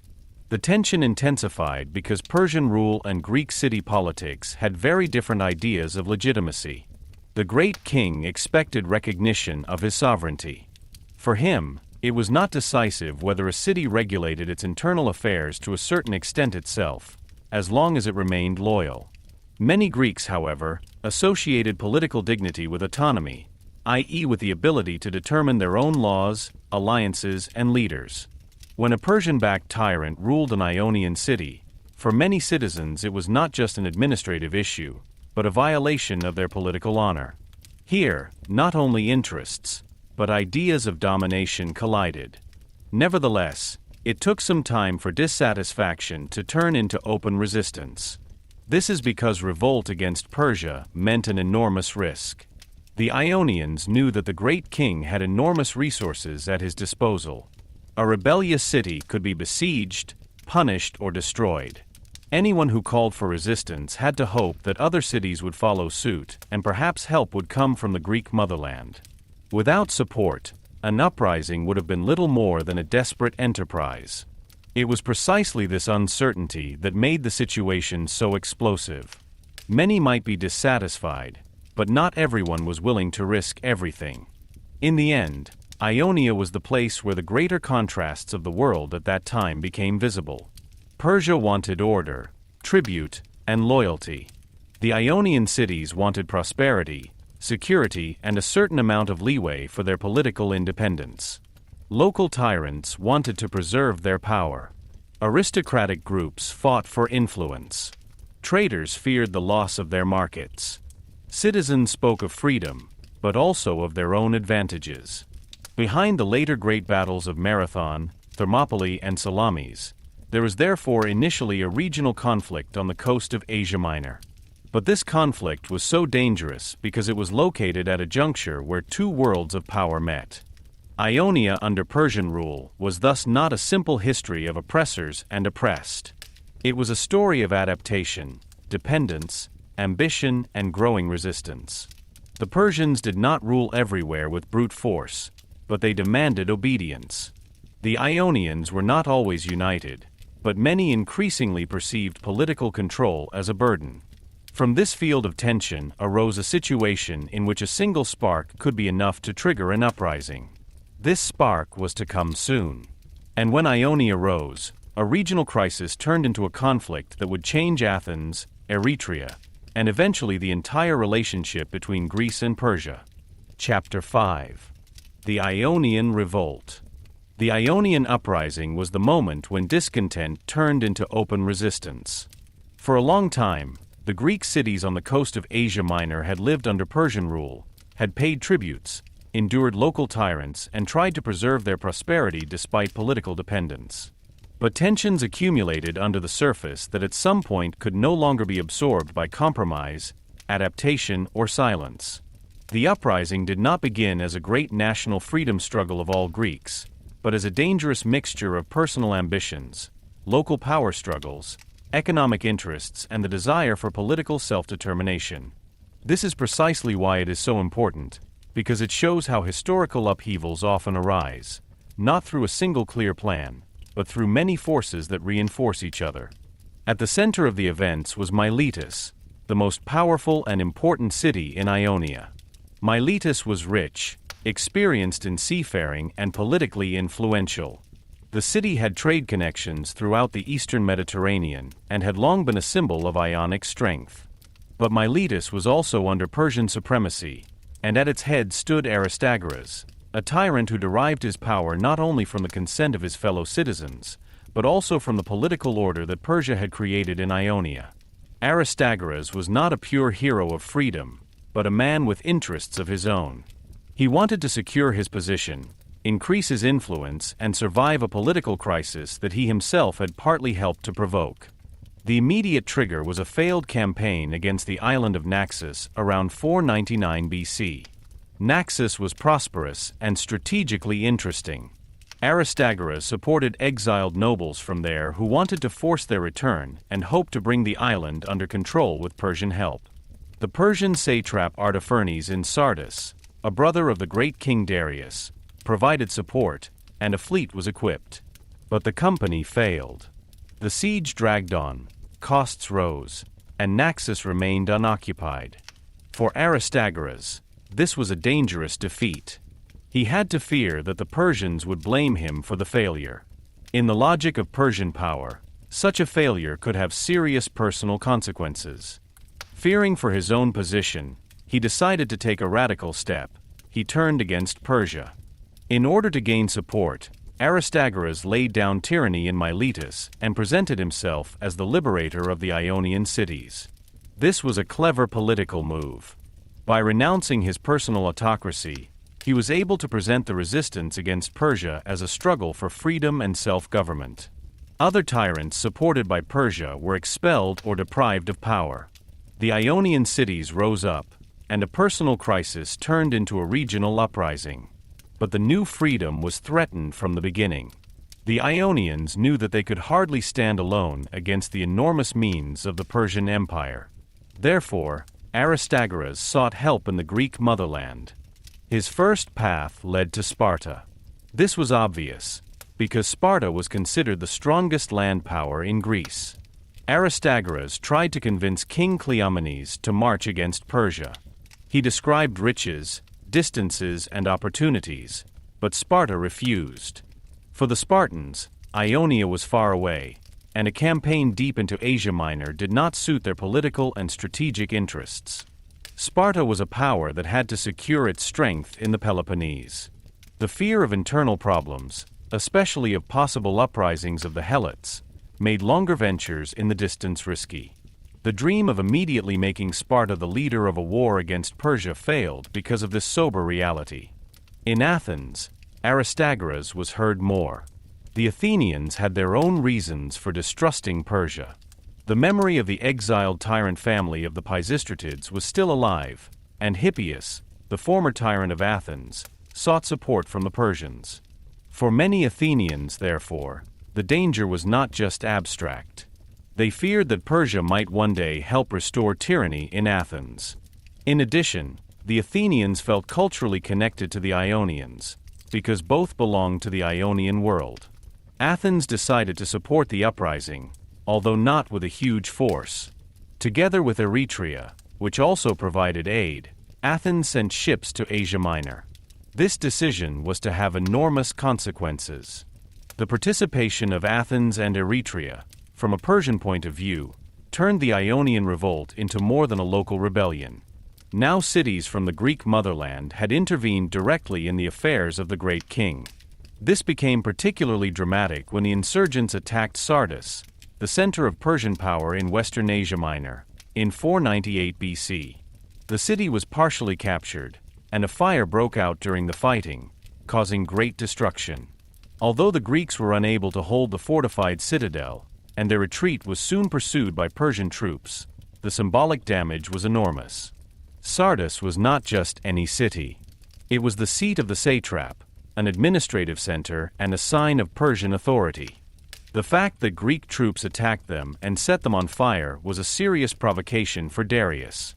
The tension intensified because Persian rule and Greek city politics had very different ideas of legitimacy. The great king expected recognition of his sovereignty. For him, it was not decisive whether a city regulated its internal affairs to a certain extent itself, as long as it remained loyal. Many Greeks, however, associated political dignity with autonomy, i.e., with the ability to determine their own laws, alliances, and leaders. When a Persian-backed tyrant ruled an Ionian city, for many citizens it was not just an administrative issue, but a violation of their political honor. Here, not only interests, but ideas of domination collided. Nevertheless, it took some time for dissatisfaction to turn into open resistance. This is because revolt against Persia meant an enormous risk. The Ionians knew that the great king had enormous resources at his disposal. A rebellious city could be besieged, punished, or destroyed. Anyone who called for resistance had to hope that other cities would follow suit, and perhaps help would come from the Greek motherland. Without support, an uprising would have been little more than a desperate enterprise. It was precisely this uncertainty that made the situation so explosive. Many might be dissatisfied, but not everyone was willing to risk everything. In the end, Ionia was the place where the greater contrasts of the world at that time became visible. Persia wanted order, tribute, and loyalty. The Ionian cities wanted prosperity, security, and a certain amount of leeway for their political independence. Local tyrants wanted to preserve their power. Aristocratic groups fought for influence. Traders feared the loss of their markets. Citizens spoke of freedom, but also of their own advantages. Behind the later great battles of Marathon, Thermopylae, and Salamis, there was therefore initially a regional conflict on the coast of Asia Minor. But this conflict was so dangerous because it was located at a juncture where two worlds of power met. Ionia under Persian rule was thus not a simple history of oppressors and oppressed. It was a story of adaptation, dependence, ambition, and growing resistance. The Persians did not rule everywhere with brute force, but they demanded obedience. The Ionians were not always united, but many increasingly perceived political control as a burden. From this field of tension arose a situation in which a single spark could be enough to trigger an uprising. This spark was to come soon. And when Ionia rose, a regional crisis turned into a conflict that would change Athens, Eretria, and eventually the entire relationship between Greece and Persia. Chapter 5. The Ionian Revolt. The Ionian uprising was the moment when discontent turned into open resistance. For a long time, the Greek cities on the coast of Asia Minor had lived under Persian rule, had paid tributes, endured local tyrants, and tried to preserve their prosperity despite political dependence. But tensions accumulated under the surface that at some point could no longer be absorbed by compromise, adaptation, or silence. The uprising did not begin as a great national freedom struggle of all Greeks, but as a dangerous mixture of personal ambitions, local power struggles, economic interests, and the desire for political self-determination. This is precisely why it is so important, because it shows how historical upheavals often arise, not through a single clear plan, but through many forces that reinforce each other. At the center of the events was Miletus, the most powerful and important city in Ionia. Miletus was rich, experienced in seafaring, and politically influential. The city had trade connections throughout the eastern Mediterranean and had long been a symbol of Ionic strength. But Miletus was also under Persian supremacy, and at its head stood Aristagoras, a tyrant who derived his power not only from the consent of his fellow citizens, but also from the political order that Persia had created in Ionia. Aristagoras was not a pure hero of freedom, but a man with interests of his own. He wanted to secure his position, increase his influence, and survive a political crisis that he himself had partly helped to provoke. The immediate trigger was a failed campaign against the island of Naxos around 499 BC. Naxos was prosperous and strategically interesting. Aristagoras supported exiled nobles from there who wanted to force their return and hoped to bring the island under control with Persian help. The Persian satrap Artaphernes in Sardis, a brother of the great king Darius, provided support, and a fleet was equipped. But the company failed. The siege dragged on, costs rose, and Naxos remained unoccupied. For Aristagoras, this was a dangerous defeat. He had to fear that the Persians would blame him for the failure. In the logic of Persian power, such a failure could have serious personal consequences. Fearing for his own position, he decided to take a radical step. He turned against Persia. In order to gain support, Aristagoras laid down tyranny in Miletus and presented himself as the liberator of the Ionian cities. This was a clever political move. By renouncing his personal autocracy, he was able to present the resistance against Persia as a struggle for freedom and self-government. Other tyrants supported by Persia were expelled or deprived of power. The Ionian cities rose up, and a personal crisis turned into a regional uprising. But the new freedom was threatened from the beginning. The Ionians knew that they could hardly stand alone against the enormous means of the Persian Empire. Therefore, Aristagoras sought help in the Greek motherland. His first path led to Sparta. This was obvious, because Sparta was considered the strongest land power in Greece. Aristagoras tried to convince King Cleomenes to march against Persia. He described riches, distances, and opportunities, but Sparta refused. For the Spartans, Ionia was far away, and a campaign deep into Asia Minor did not suit their political and strategic interests. Sparta was a power that had to secure its strength in the Peloponnese. The fear of internal problems, especially of possible uprisings of the Helots, made longer ventures in the distance risky. The dream of immediately making Sparta the leader of a war against Persia failed because of this sober reality. In Athens, Aristagoras was heard more. The Athenians had their own reasons for distrusting Persia. The memory of the exiled tyrant family of the Pisistratids was still alive, and Hippias, the former tyrant of Athens, sought support from the Persians. For many Athenians, therefore, the danger was not just abstract. They feared that Persia might one day help restore tyranny in Athens. In addition, the Athenians felt culturally connected to the Ionians, because both belonged to the Ionian world. Athens decided to support the uprising, although not with a huge force. Together with Eretria, which also provided aid, Athens sent ships to Asia Minor. This decision was to have enormous consequences. The participation of Athens and Eretria, from a Persian point of view, turned the Ionian Revolt into more than a local rebellion. Now cities from the Greek motherland had intervened directly in the affairs of the great king. This became particularly dramatic when the insurgents attacked Sardis, the center of Persian power in western Asia Minor, in 498 BC. The city was partially captured, and a fire broke out during the fighting, causing great destruction. Although the Greeks were unable to hold the fortified citadel, and their retreat was soon pursued by Persian troops, the symbolic damage was enormous. Sardis was not just any city. It was the seat of the satrap, an administrative center and a sign of Persian authority. The fact that Greek troops attacked them and set them on fire was a serious provocation for Darius.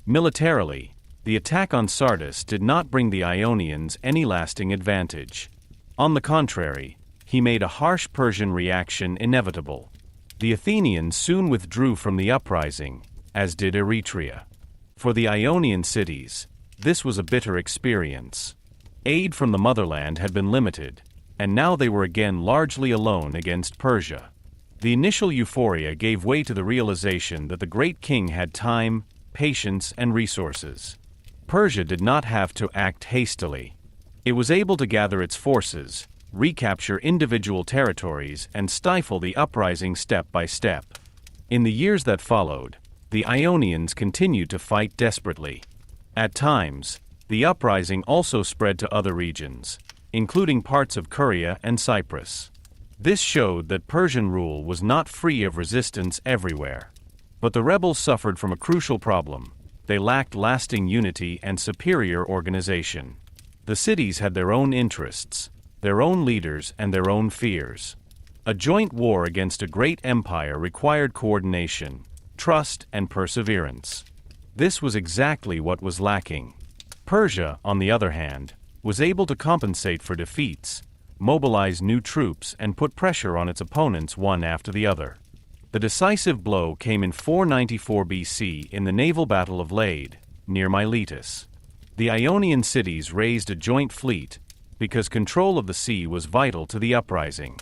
Militarily, the attack on Sardis did not bring the Ionians any lasting advantage. On the contrary, he made a harsh Persian reaction inevitable. The Athenians soon withdrew from the uprising, as did Eretria. For the Ionian cities, this was a bitter experience. Aid from the motherland had been limited, and now they were again largely alone against Persia. The initial euphoria gave way to the realization that the great king had time, patience, and resources. Persia did not have to act hastily. It was able to gather its forces, recapture individual territories, and stifle the uprising step by step. In the years that followed, the Ionians continued to fight desperately. At times, the uprising also spread to other regions, including parts of Caria and Cyprus. This showed that Persian rule was not free of resistance everywhere. But the rebels suffered from a crucial problem. They lacked lasting unity and superior organization. The cities had their own interests, their own leaders, and their own fears. A joint war against a great empire required coordination, trust, and perseverance. This was exactly what was lacking. Persia, on the other hand, was able to compensate for defeats, mobilize new troops, and put pressure on its opponents one after the other. The decisive blow came in 494 BC in the naval battle of Lade, near Miletus. The Ionian cities raised a joint fleet, because control of the sea was vital to the uprising.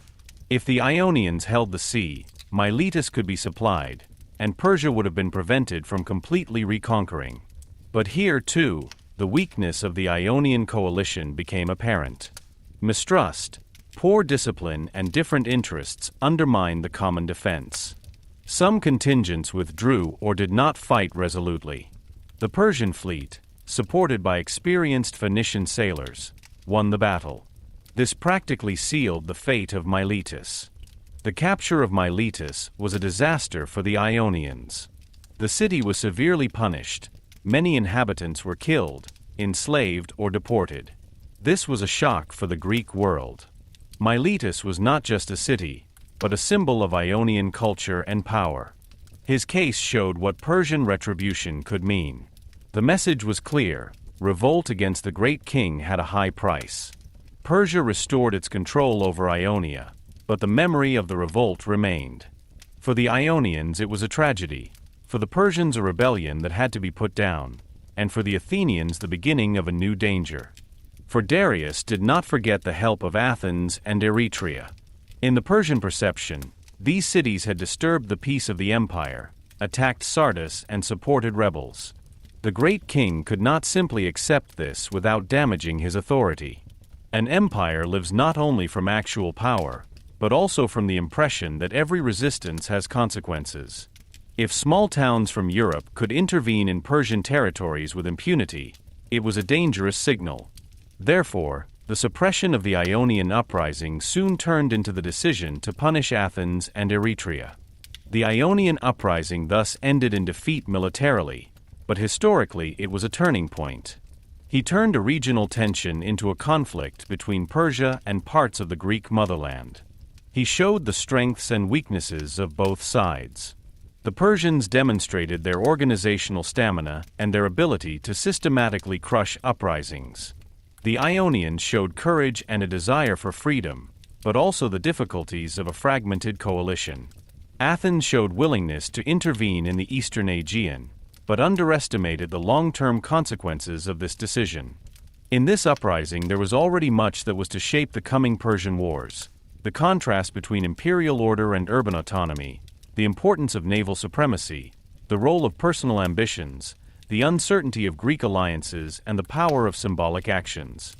If the Ionians held the sea, Miletus could be supplied, and Persia would have been prevented from completely reconquering. But here, too, the weakness of the Ionian coalition became apparent. Mistrust, poor discipline, and different interests undermined the common defense. Some contingents withdrew or did not fight resolutely. The Persian fleet, supported by experienced Phoenician sailors, won the battle. This practically sealed the fate of Miletus. The capture of Miletus was a disaster for the Ionians. The city was severely punished. Many inhabitants were killed, enslaved, or deported. This was a shock for the Greek world. Miletus was not just a city, but a symbol of Ionian culture and power. His case showed what Persian retribution could mean. The message was clear: revolt against the great king had a high price. Persia restored its control over Ionia, but the memory of the revolt remained. For the Ionians it was a tragedy, for the Persians a rebellion that had to be put down, and for the Athenians the beginning of a new danger. For Darius did not forget the help of Athens and Eretria. In the Persian perception, These cities had disturbed the peace of the empire, attacked Sardis and supported rebels. The great king could not simply accept this without damaging his authority. An empire lives not only from actual power, but also from the impression that every resistance has consequences. If small towns from Europe could intervene in Persian territories with impunity, it was a dangerous signal. Therefore, the suppression of the Ionian uprising soon turned into the decision to punish Athens and Eretria. The Ionian uprising thus ended in defeat militarily, but historically it was a turning point. He turned a regional tension into a conflict between Persia and parts of the Greek motherland. He showed the strengths and weaknesses of both sides. The Persians demonstrated their organizational stamina and their ability to systematically crush uprisings. The Ionians showed courage and a desire for freedom, but also the difficulties of a fragmented coalition. Athens showed willingness to intervene in the eastern Aegean, but underestimated the long-term consequences of this decision. In this uprising there was already much that was to shape the coming Persian Wars: the contrast between imperial order and urban autonomy, the importance of naval supremacy, the role of personal ambitions, the uncertainty of Greek alliances, and the power of symbolic actions.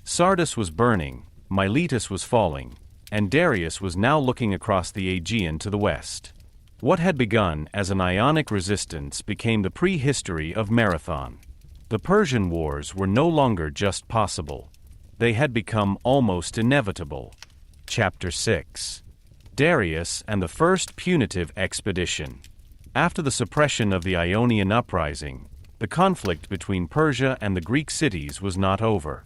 Sardis was burning, Miletus was falling, and Darius was now looking across the Aegean to the west. What had begun as an Ionic resistance became the prehistory of Marathon. The Persian Wars were no longer just possible. They had become almost inevitable. Chapter 6. Darius and the First Punitive Expedition. After the suppression of the Ionian uprising, the conflict between Persia and the Greek cities was not over.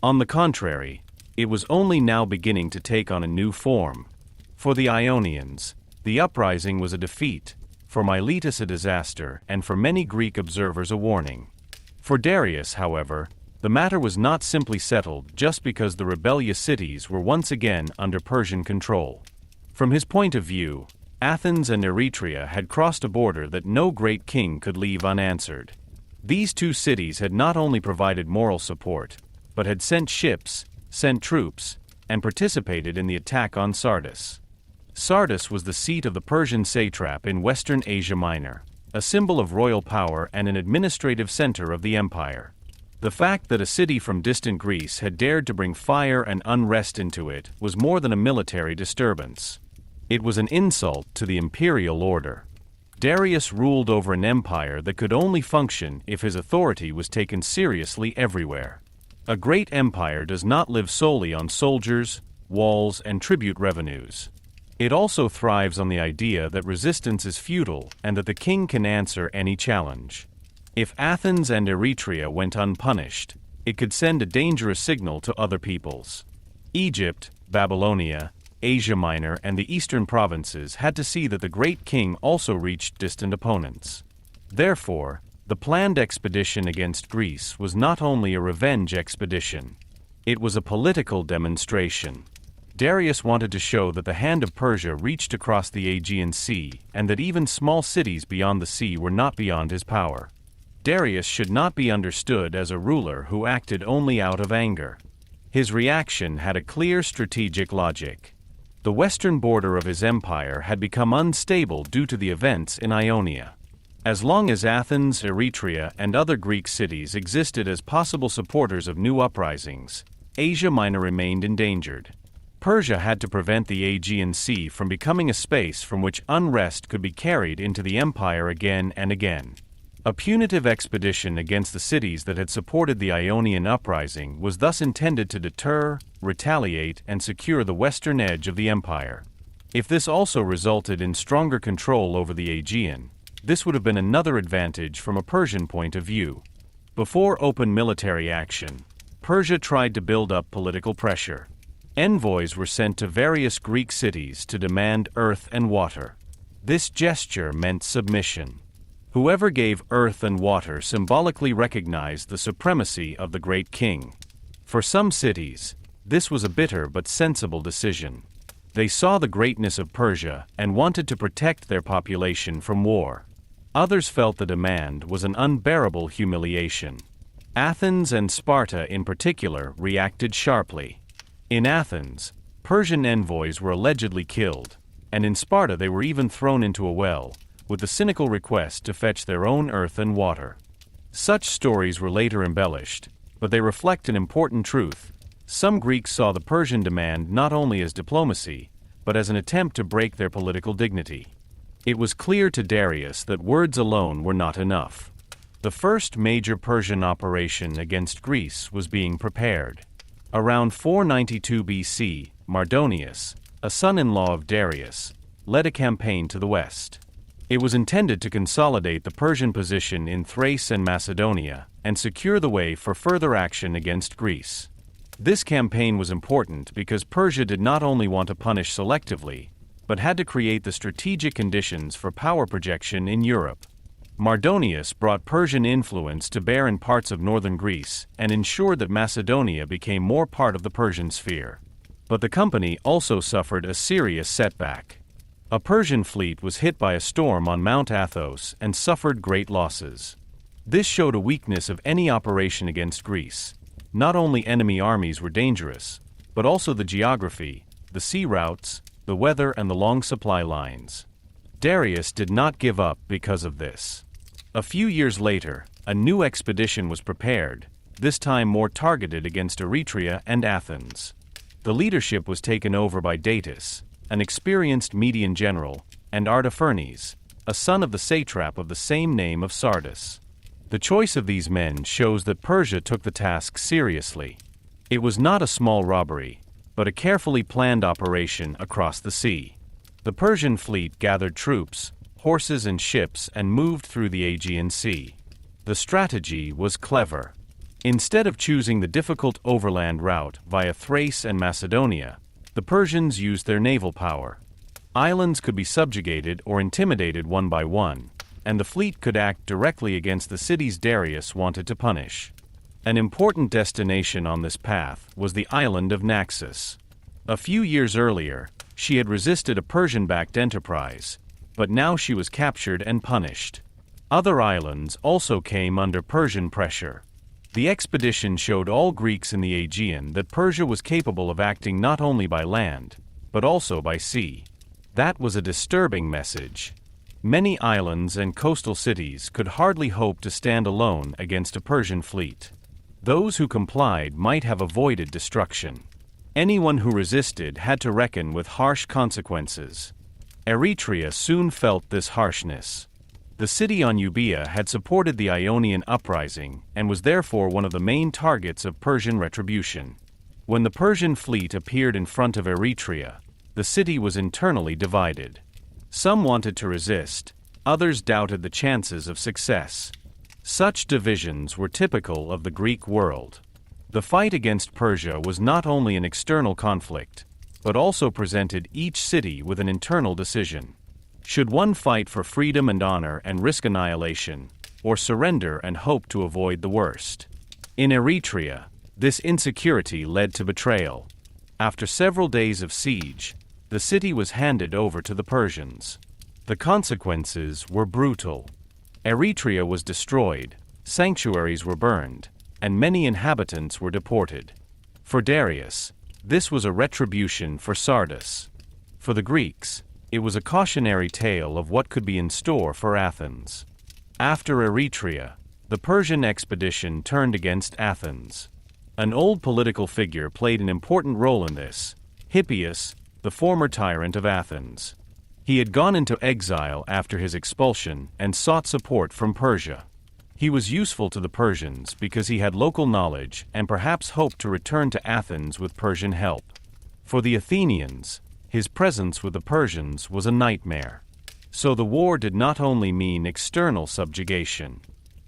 On the contrary, it was only now beginning to take on a new form. For the Ionians, the uprising was a defeat, for Miletus a disaster, and for many Greek observers a warning. For Darius, however, the matter was not simply settled just because the rebellious cities were once again under Persian control. From his point of view, Athens and Eretria had crossed a border that no great king could leave unanswered. These two cities had not only provided moral support, but had sent ships, sent troops, and participated in the attack on Sardis. Sardis was the seat of the Persian satrap in western Asia Minor, a symbol of royal power and an administrative center of the empire. The fact that a city from distant Greece had dared to bring fire and unrest into it was more than a military disturbance. It was an insult to the imperial order. Darius ruled over an empire that could only function if his authority was taken seriously everywhere. A great empire does not live solely on soldiers, walls, and tribute revenues. It also thrives on the idea that resistance is futile and that the king can answer any challenge. If Athens and Eretria went unpunished, it could send a dangerous signal to other peoples. Egypt, Babylonia, Asia Minor, and the eastern provinces had to see that the great king also reached distant opponents. Therefore, the planned expedition against Greece was not only a revenge expedition. It was a political demonstration. Darius wanted to show that the hand of Persia reached across the Aegean Sea and that even small cities beyond the sea were not beyond his power. Darius should not be understood as a ruler who acted only out of anger. His reaction had a clear strategic logic. The western border of his empire had become unstable due to the events in Ionia. As long as Athens, Eretria, and other Greek cities existed as possible supporters of new uprisings, Asia Minor remained endangered. Persia had to prevent the Aegean Sea from becoming a space from which unrest could be carried into the empire again and again. A punitive expedition against the cities that had supported the Ionian uprising was thus intended to deter, retaliate, and secure the western edge of the empire. If this also resulted in stronger control over the Aegean, this would have been another advantage from a Persian point of view. Before open military action, Persia tried to build up political pressure. Envoys were sent to various Greek cities to demand earth and water. This gesture meant submission. Whoever gave earth and water symbolically recognized the supremacy of the great king. For some cities, this was a bitter but sensible decision. They saw the greatness of Persia and wanted to protect their population from war. Others felt the demand was an unbearable humiliation. Athens and Sparta in particular reacted sharply. In Athens, Persian envoys were allegedly killed, and in Sparta they were even thrown into a well, with the cynical request to fetch their own earth and water. Such stories were later embellished, but they reflect an important truth. Some Greeks saw the Persian demand not only as diplomacy, but as an attempt to break their political dignity. It was clear to Darius that words alone were not enough. The first major Persian operation against Greece was being prepared. Around 492 BC, Mardonius, a son-in-law of Darius, led a campaign to the west. It was intended to consolidate the Persian position in Thrace and Macedonia and secure the way for further action against Greece. This campaign was important because Persia did not only want to punish selectively, but had to create the strategic conditions for power projection in Europe. Mardonius brought Persian influence to bear in parts of northern Greece and ensured that Macedonia became more part of the Persian sphere. But the company also suffered a serious setback. A Persian fleet was hit by a storm on Mount Athos and suffered great losses. This showed a weakness of any operation against Greece. Not only enemy armies were dangerous, but also the geography, the sea routes, the weather, and the long supply lines. Darius did not give up because of this. A few years later, a new expedition was prepared, this time more targeted against Eretria and Athens. The leadership was taken over by Datis, an experienced Median general, and Artaphernes, a son of the satrap of the same name of Sardis. The choice of these men shows that Persia took the task seriously. It was not a small robbery, but a carefully planned operation across the sea. The Persian fleet gathered troops, horses and ships and moved through the Aegean Sea. The strategy was clever. Instead of choosing the difficult overland route via Thrace and Macedonia, the Persians used their naval power. Islands could be subjugated or intimidated one by one, and the fleet could act directly against the cities Darius wanted to punish. An important destination on this path was the island of Naxos. A few years earlier, she had resisted a Persian-backed enterprise, but now she was captured and punished. Other islands also came under Persian pressure. The expedition showed all Greeks in the Aegean that Persia was capable of acting not only by land, but also by sea. That was a disturbing message. Many islands and coastal cities could hardly hope to stand alone against a Persian fleet. Those who complied might have avoided destruction. Anyone who resisted had to reckon with harsh consequences. Eretria soon felt this harshness. The city on Euboea had supported the Ionian uprising and was therefore one of the main targets of Persian retribution. When the Persian fleet appeared in front of Eretria, the city was internally divided. Some wanted to resist, others doubted the chances of success. Such divisions were typical of the Greek world. The fight against Persia was not only an external conflict, but also presented each city with an internal decision. Should one fight for freedom and honor and risk annihilation, or surrender and hope to avoid the worst? In Eretria, this insecurity led to betrayal. After several days of siege, the city was handed over to the Persians. The consequences were brutal. Eretria was destroyed, sanctuaries were burned, and many inhabitants were deported. For Darius, this was a retribution for Sardis. For the Greeks, it was a cautionary tale of what could be in store for Athens. After Eretria, the Persian expedition turned against Athens. An old political figure played an important role in this, Hippias, the former tyrant of Athens. He had gone into exile after his expulsion and sought support from Persia. He was useful to the Persians because he had local knowledge and perhaps hoped to return to Athens with Persian help. For the Athenians, his presence with the Persians was a nightmare. So the war did not only mean external subjugation.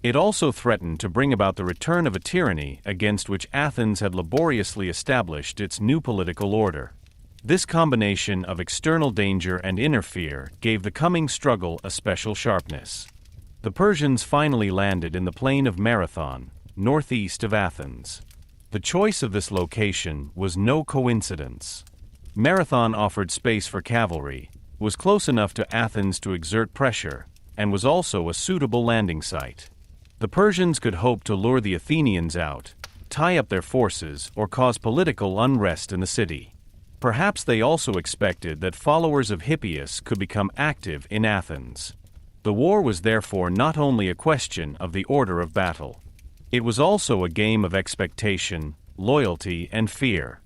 It also threatened to bring about the return of a tyranny against which Athens had laboriously established its new political order. This combination of external danger and inner fear gave the coming struggle a special sharpness. The Persians finally landed in the plain of Marathon, northeast of Athens. The choice of this location was no coincidence. Marathon offered space for cavalry, was close enough to Athens to exert pressure, and was also a suitable landing site. The Persians could hope to lure the Athenians out, tie up their forces, or cause political unrest in the city. Perhaps they also expected that followers of Hippias could become active in Athens. The war was therefore not only a question of the order of battle. It was also a game of expectation, loyalty, and fear.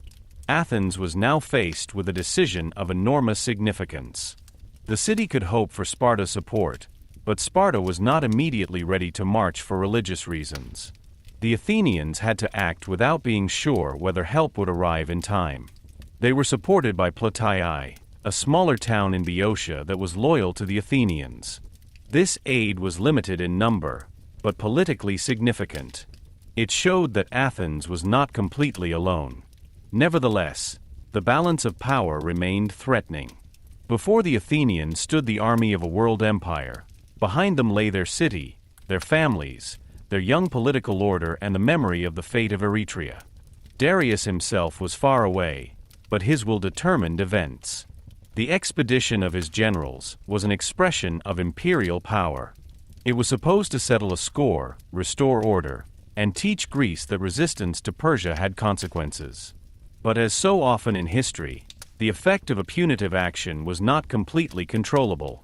Athens was now faced with a decision of enormous significance. The city could hope for Sparta's support, but Sparta was not immediately ready to march for religious reasons. The Athenians had to act without being sure whether help would arrive in time. They were supported by Plataiai, a smaller town in Boeotia that was loyal to the Athenians. This aid was limited in number, but politically significant. It showed that Athens was not completely alone. Nevertheless, the balance of power remained threatening. Before the Athenians stood the army of a world empire. Behind them lay their city, their families, their young political order, and the memory of the fate of Eretria. Darius himself was far away, but his will determined events. The expedition of his generals was an expression of imperial power. It was supposed to settle a score, restore order, and teach Greece that resistance to Persia had consequences. But as so often in history, the effect of a punitive action was not completely controllable.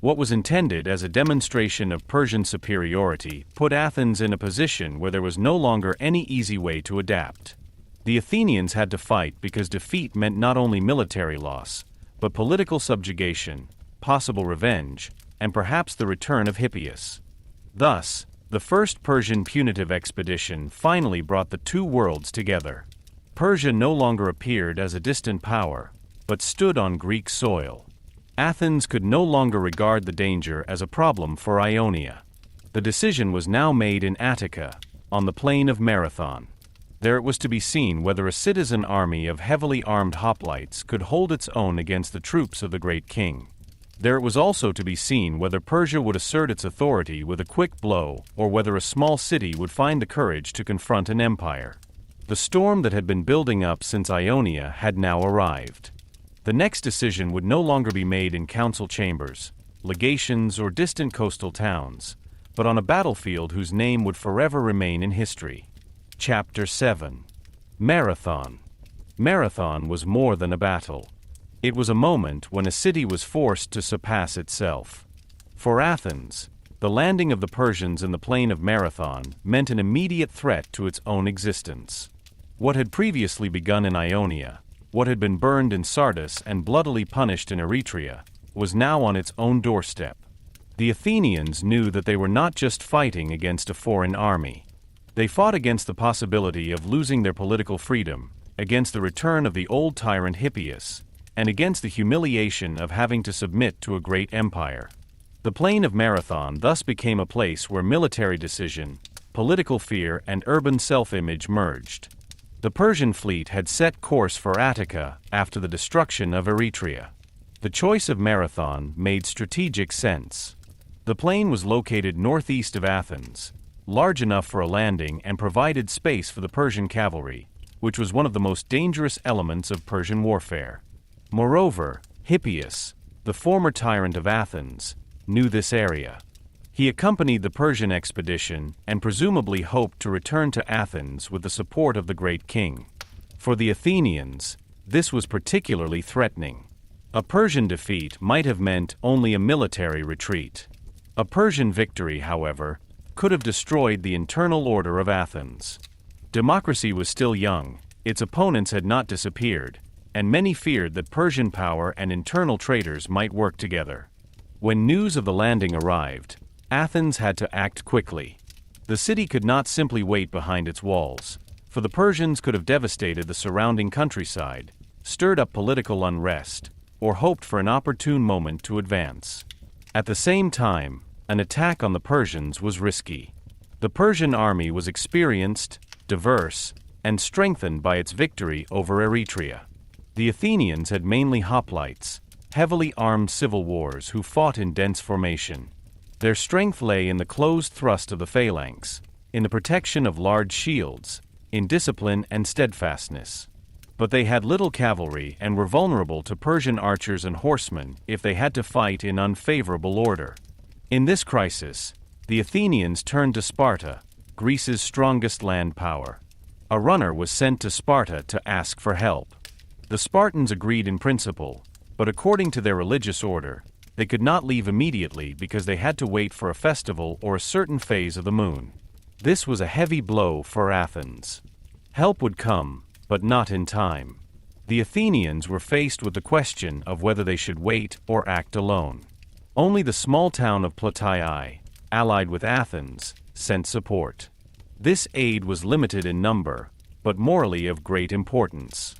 What was intended as a demonstration of Persian superiority put Athens in a position where there was no longer any easy way to adapt. The Athenians had to fight because defeat meant not only military loss, but political subjugation, possible revenge, and perhaps the return of Hippias. Thus, the first Persian punitive expedition finally brought the two worlds together. Persia no longer appeared as a distant power, but stood on Greek soil. Athens could no longer regard the danger as a problem for Ionia. The decision was now made in Attica, on the plain of Marathon. There it was to be seen whether a citizen army of heavily armed hoplites could hold its own against the troops of the great king. There it was also to be seen whether Persia would assert its authority with a quick blow, or whether a small city would find the courage to confront an empire. The storm that had been building up since Ionia had now arrived. The next decision would no longer be made in council chambers, legations, or distant coastal towns, but on a battlefield whose name would forever remain in history. Chapter 7. Marathon. Marathon was more than a battle. It was a moment when a city was forced to surpass itself. For Athens, the landing of the Persians in the plain of Marathon meant an immediate threat to its own existence. What had previously begun in Ionia, what had been burned in Sardis and bloodily punished in Eretria, was now on its own doorstep. The Athenians knew that they were not just fighting against a foreign army. They fought against the possibility of losing their political freedom, against the return of the old tyrant Hippias, and against the humiliation of having to submit to a great empire. The plain of Marathon thus became a place where military decision, political fear, and urban self-image merged. The Persian fleet had set course for Attica after the destruction of Eretria. The choice of Marathon made strategic sense. The plain was located northeast of Athens, large enough for a landing and provided space for the Persian cavalry, which was one of the most dangerous elements of Persian warfare. Moreover, Hippias, the former tyrant of Athens, knew this area. He accompanied the Persian expedition and presumably hoped to return to Athens with the support of the great king. For the Athenians, this was particularly threatening. A Persian defeat might have meant only a military retreat. A Persian victory, however, could have destroyed the internal order of Athens. Democracy was still young, its opponents had not disappeared, and many feared that Persian power and internal traitors might work together. When news of the landing arrived, Athens had to act quickly. The city could not simply wait behind its walls, for the Persians could have devastated the surrounding countryside, stirred up political unrest, or hoped for an opportune moment to advance. At the same time, an attack on the Persians was risky. The Persian army was experienced, diverse, and strengthened by its victory over Eretria. The Athenians had mainly hoplites, heavily armed civil warriors who fought in dense formation. Their strength lay in the closed thrust of the phalanx, in the protection of large shields, in discipline and steadfastness. But they had little cavalry and were vulnerable to Persian archers and horsemen if they had to fight in unfavorable order. In this crisis, the Athenians turned to Sparta, Greece's strongest land power. A runner was sent to Sparta to ask for help. The Spartans agreed in principle, but according to their religious order, they could not leave immediately because they had to wait for a festival or a certain phase of the moon. This was a heavy blow for Athens. Help would come, but not in time. The Athenians were faced with the question of whether they should wait or act alone. Only the small town of Plataiai, allied with Athens, sent support. This aid was limited in number, but morally of great importance.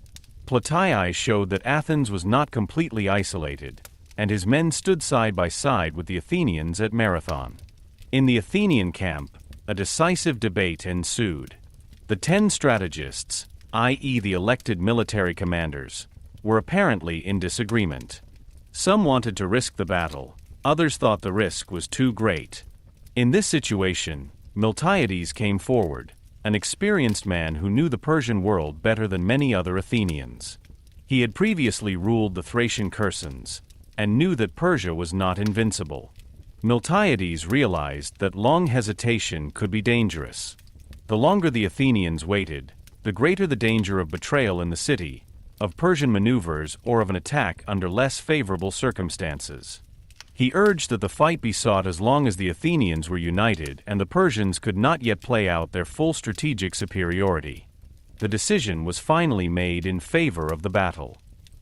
Plataiai showed that Athens was not completely isolated, and his men stood side by side with the Athenians at Marathon. In the Athenian camp, a decisive debate ensued. The 10 strategists, i.e. the elected military commanders, were apparently in disagreement. Some wanted to risk the battle, others thought the risk was too great. In this situation, Miltiades came forward, an experienced man who knew the Persian world better than many other Athenians. He had previously ruled the Thracian Chersons, and knew that Persia was not invincible. Miltiades realized that long hesitation could be dangerous. The longer the Athenians waited, the greater the danger of betrayal in the city, of Persian maneuvers or of an attack under less favorable circumstances. He urged that the fight be sought as long as the Athenians were united and the Persians could not yet play out their full strategic superiority. The decision was finally made in favor of the battle.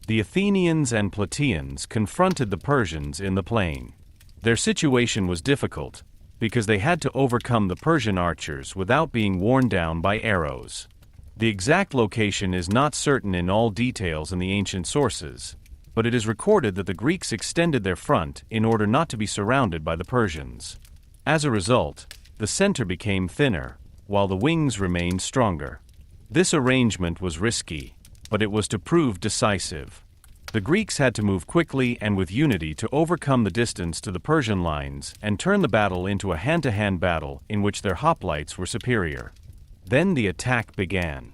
The Athenians and Plataeans confronted the Persians in the plain. Their situation was difficult, because they had to overcome the Persian archers without being worn down by arrows. The exact location is not certain in all details in the ancient sources, but it is recorded that the Greeks extended their front in order not to be surrounded by the Persians. As a result, the center became thinner, while the wings remained stronger. This arrangement was risky, but it was to prove decisive. The Greeks had to move quickly and with unity to overcome the distance to the Persian lines and turn the battle into a hand-to-hand battle in which their hoplites were superior. Then the attack began.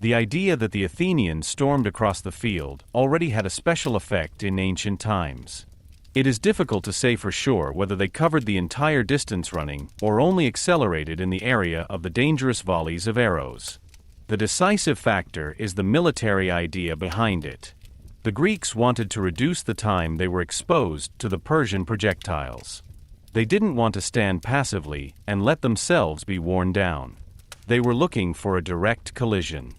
The idea that the Athenians stormed across the field already had a special effect in ancient times. It is difficult to say for sure whether they covered the entire distance running or only accelerated in the area of the dangerous volleys of arrows. The decisive factor is the military idea behind it. The Greeks wanted to reduce the time they were exposed to the Persian projectiles. They didn't want to stand passively and let themselves be worn down. They were looking for a direct collision.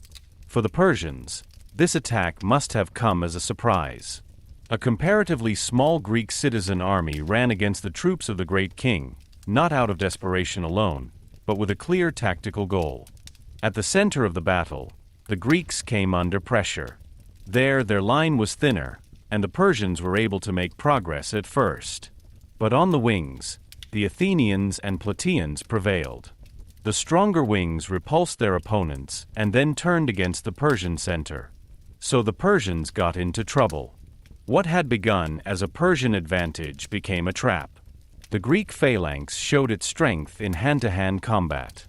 For the Persians, this attack must have come as a surprise. A comparatively small Greek citizen army ran against the troops of the great king, not out of desperation alone, but with a clear tactical goal. At the center of the battle, the Greeks came under pressure. There, their line was thinner, and the Persians were able to make progress at first. But on the wings, the Athenians and Plataeans prevailed. The stronger wings repulsed their opponents and then turned against the Persian center. So the Persians got into trouble. What had begun as a Persian advantage became a trap. The Greek phalanx showed its strength in hand-to-hand combat.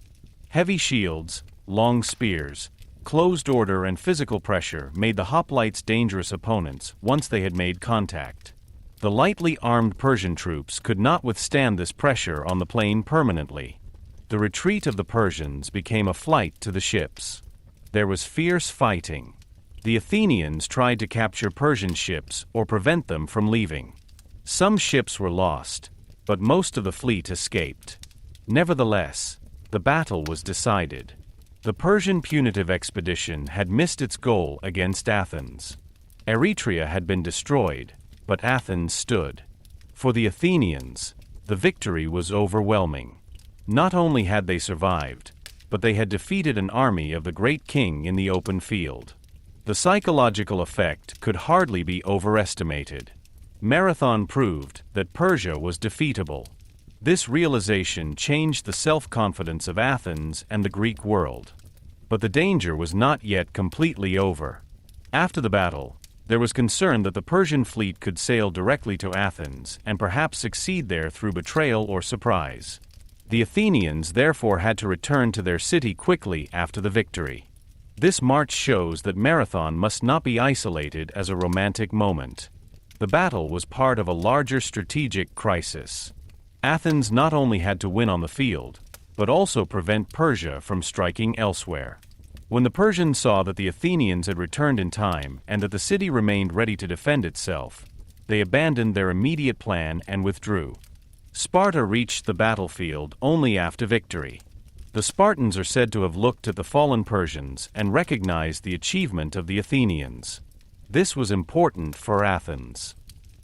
Heavy shields, long spears, closed order and physical pressure made the hoplites dangerous opponents once they had made contact. The lightly armed Persian troops could not withstand this pressure on the plain permanently. The retreat of the Persians became a flight to the ships. There was fierce fighting. The Athenians tried to capture Persian ships or prevent them from leaving. Some ships were lost, but most of the fleet escaped. Nevertheless, the battle was decided. The Persian punitive expedition had missed its goal against Athens. Eretria had been destroyed, but Athens stood. For the Athenians, the victory was overwhelming. Not only had they survived, but they had defeated an army of the great king in the open field. The psychological effect could hardly be overestimated. Marathon proved that Persia was defeatable. This realization changed the self-confidence of Athens and the Greek world. But the danger was not yet completely over. After the battle, there was concern that the Persian fleet could sail directly to Athens and perhaps succeed there through betrayal or surprise. The Athenians therefore had to return to their city quickly after the victory. This march shows that Marathon must not be isolated as a romantic moment. The battle was part of a larger strategic crisis. Athens not only had to win on the field, but also prevent Persia from striking elsewhere. When the Persians saw that the Athenians had returned in time and that the city remained ready to defend itself, they abandoned their immediate plan and withdrew. Sparta reached the battlefield only after victory. The Spartans are said to have looked at the fallen Persians and recognized the achievement of the Athenians. This was important for Athens.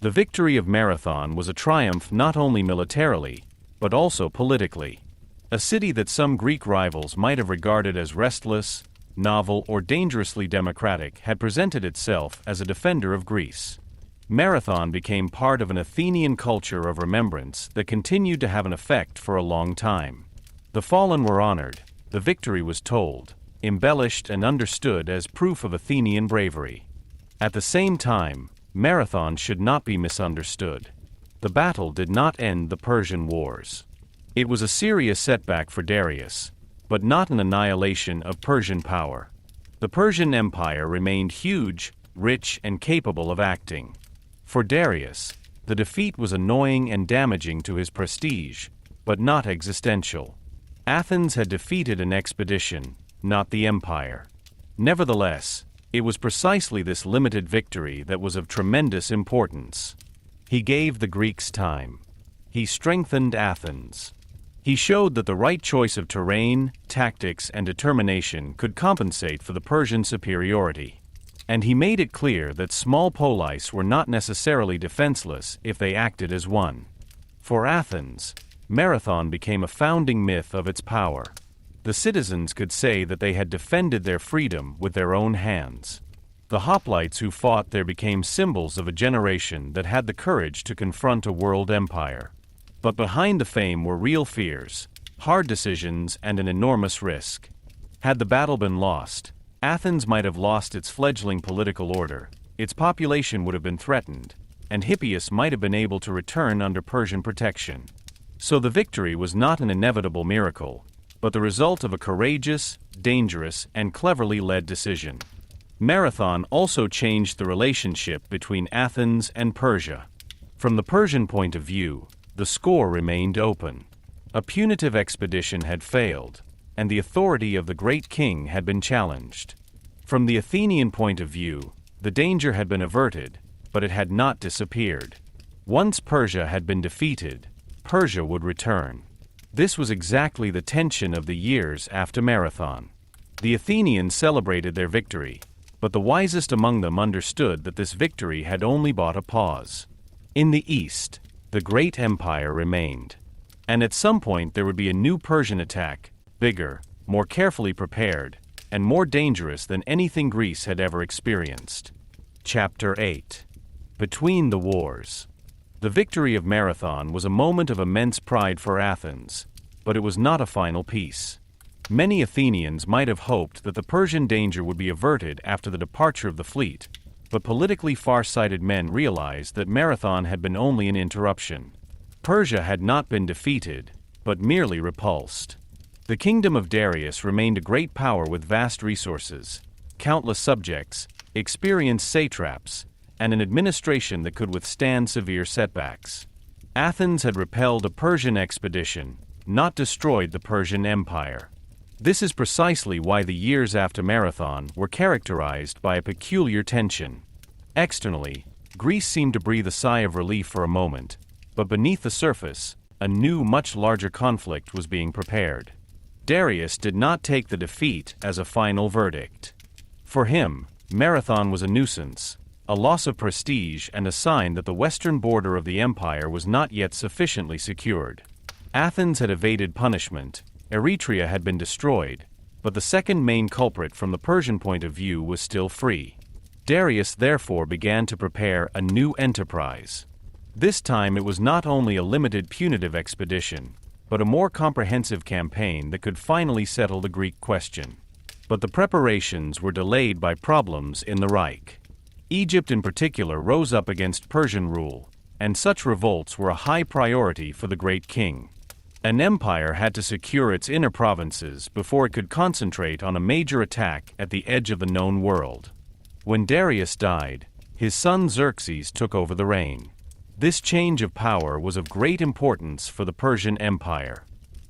The victory of Marathon was a triumph not only militarily, but also politically. A city that some Greek rivals might have regarded as restless, novel, or dangerously democratic had presented itself as a defender of Greece. Marathon became part of an Athenian culture of remembrance that continued to have an effect for a long time. The fallen were honored, the victory was told, embellished and understood as proof of Athenian bravery. At the same time, Marathon should not be misunderstood. The battle did not end the Persian Wars. It was a serious setback for Darius, but not an annihilation of Persian power. The Persian Empire remained huge, rich, and capable of acting. For Darius, the defeat was annoying and damaging to his prestige, but not existential. Athens had defeated an expedition, not the empire. Nevertheless, it was precisely this limited victory that was of tremendous importance. He gave the Greeks time. He strengthened Athens. He showed that the right choice of terrain, tactics, and determination could compensate for the Persian superiority. And he made it clear that small poleis were not necessarily defenseless if they acted as one. For Athens, Marathon became a founding myth of its power. The citizens could say that they had defended their freedom with their own hands. The hoplites who fought there became symbols of a generation that had the courage to confront a world empire. But behind the fame were real fears, hard decisions, and an enormous risk. Had the battle been lost, Athens might have lost its fledgling political order, its population would have been threatened, and Hippias might have been able to return under Persian protection. So the victory was not an inevitable miracle, but the result of a courageous, dangerous, and cleverly led decision. Marathon also changed the relationship between Athens and Persia. From the Persian point of view, the score remained open. A punitive expedition had failed, and the authority of the great king had been challenged. From the Athenian point of view, the danger had been averted, but it had not disappeared. Once Persia had been defeated, Persia would return. This was exactly the tension of the years after Marathon. The Athenians celebrated their victory, but the wisest among them understood that this victory had only bought a pause. In the east, the great empire remained. And at some point there would be a new Persian attack, bigger, more carefully prepared, and more dangerous than anything Greece had ever experienced. Chapter 8. Between the Wars. The victory of Marathon was a moment of immense pride for Athens, but it was not a final peace. Many Athenians might have hoped that the Persian danger would be averted after the departure of the fleet, but politically far-sighted men realized that Marathon had been only an interruption. Persia had not been defeated, but merely repulsed. The kingdom of Darius remained a great power with vast resources, countless subjects, experienced satraps, and an administration that could withstand severe setbacks. Athens had repelled a Persian expedition, not destroyed the Persian Empire. This is precisely why the years after Marathon were characterized by a peculiar tension. Externally, Greece seemed to breathe a sigh of relief for a moment, but beneath the surface, a new, much larger conflict was being prepared. Darius did not take the defeat as a final verdict. For him, Marathon was a nuisance, a loss of prestige, and a sign that the western border of the empire was not yet sufficiently secured. Athens had evaded punishment, Eretria had been destroyed, but the second main culprit from the Persian point of view was still free. Darius therefore began to prepare a new enterprise. This time it was not only a limited punitive expedition, but a more comprehensive campaign that could finally settle the Greek question. But the preparations were delayed by problems in the Reich. Egypt in particular rose up against Persian rule, and such revolts were a high priority for the great king. An empire had to secure its inner provinces before it could concentrate on a major attack at the edge of the known world. When Darius died, his son Xerxes took over the reign. This change of power was of great importance for the Persian Empire.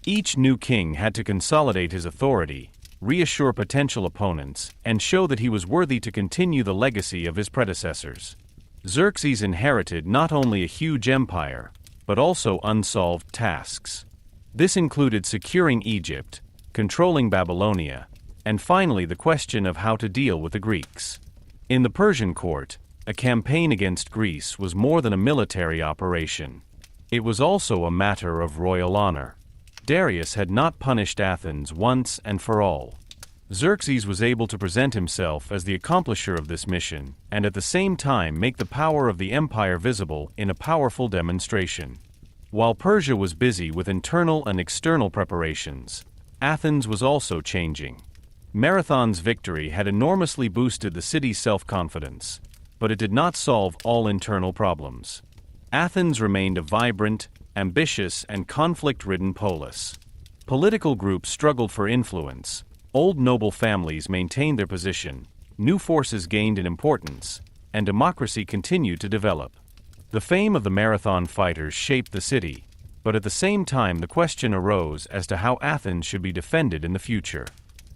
Each new king had to consolidate his authority, reassure potential opponents, and show that he was worthy to continue the legacy of his predecessors. Xerxes inherited not only a huge empire, but also unsolved tasks. This included securing Egypt, controlling Babylonia, and finally the question of how to deal with the Greeks. In the Persian court, a campaign against Greece was more than a military operation. It was also a matter of royal honor. Darius had not punished Athens once and for all. Xerxes was able to present himself as the accomplisher of this mission, and at the same time make the power of the empire visible in a powerful demonstration. While Persia was busy with internal and external preparations, Athens was also changing. Marathon's victory had enormously boosted the city's self-confidence, but it did not solve all internal problems. Athens remained a vibrant, ambitious, and conflict-ridden polis. Political groups struggled for influence. Old noble families maintained their position, new forces gained in importance, and democracy continued to develop. The fame of the Marathon fighters shaped the city, but at the same time the question arose as to how Athens should be defended in the future.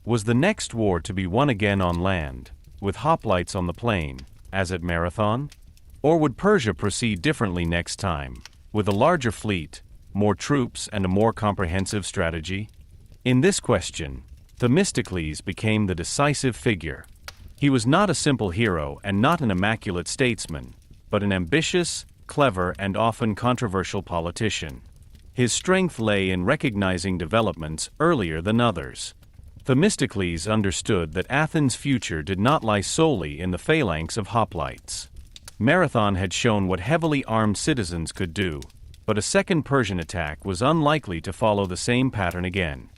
Was the next war to be won again on land, with hoplites on the plain, as at Marathon? Or would Persia proceed differently next time, with a larger fleet, more troops, and a more comprehensive strategy? In this question, Themistocles became the decisive figure. He was not a simple hero and not an immaculate statesman, but an ambitious, clever, and often controversial politician. His strength lay in recognizing developments earlier than others. Themistocles understood that Athens' future did not lie solely in the phalanx of hoplites. Marathon had shown what heavily armed citizens could do, but a second Persian attack was unlikely to follow the same pattern again.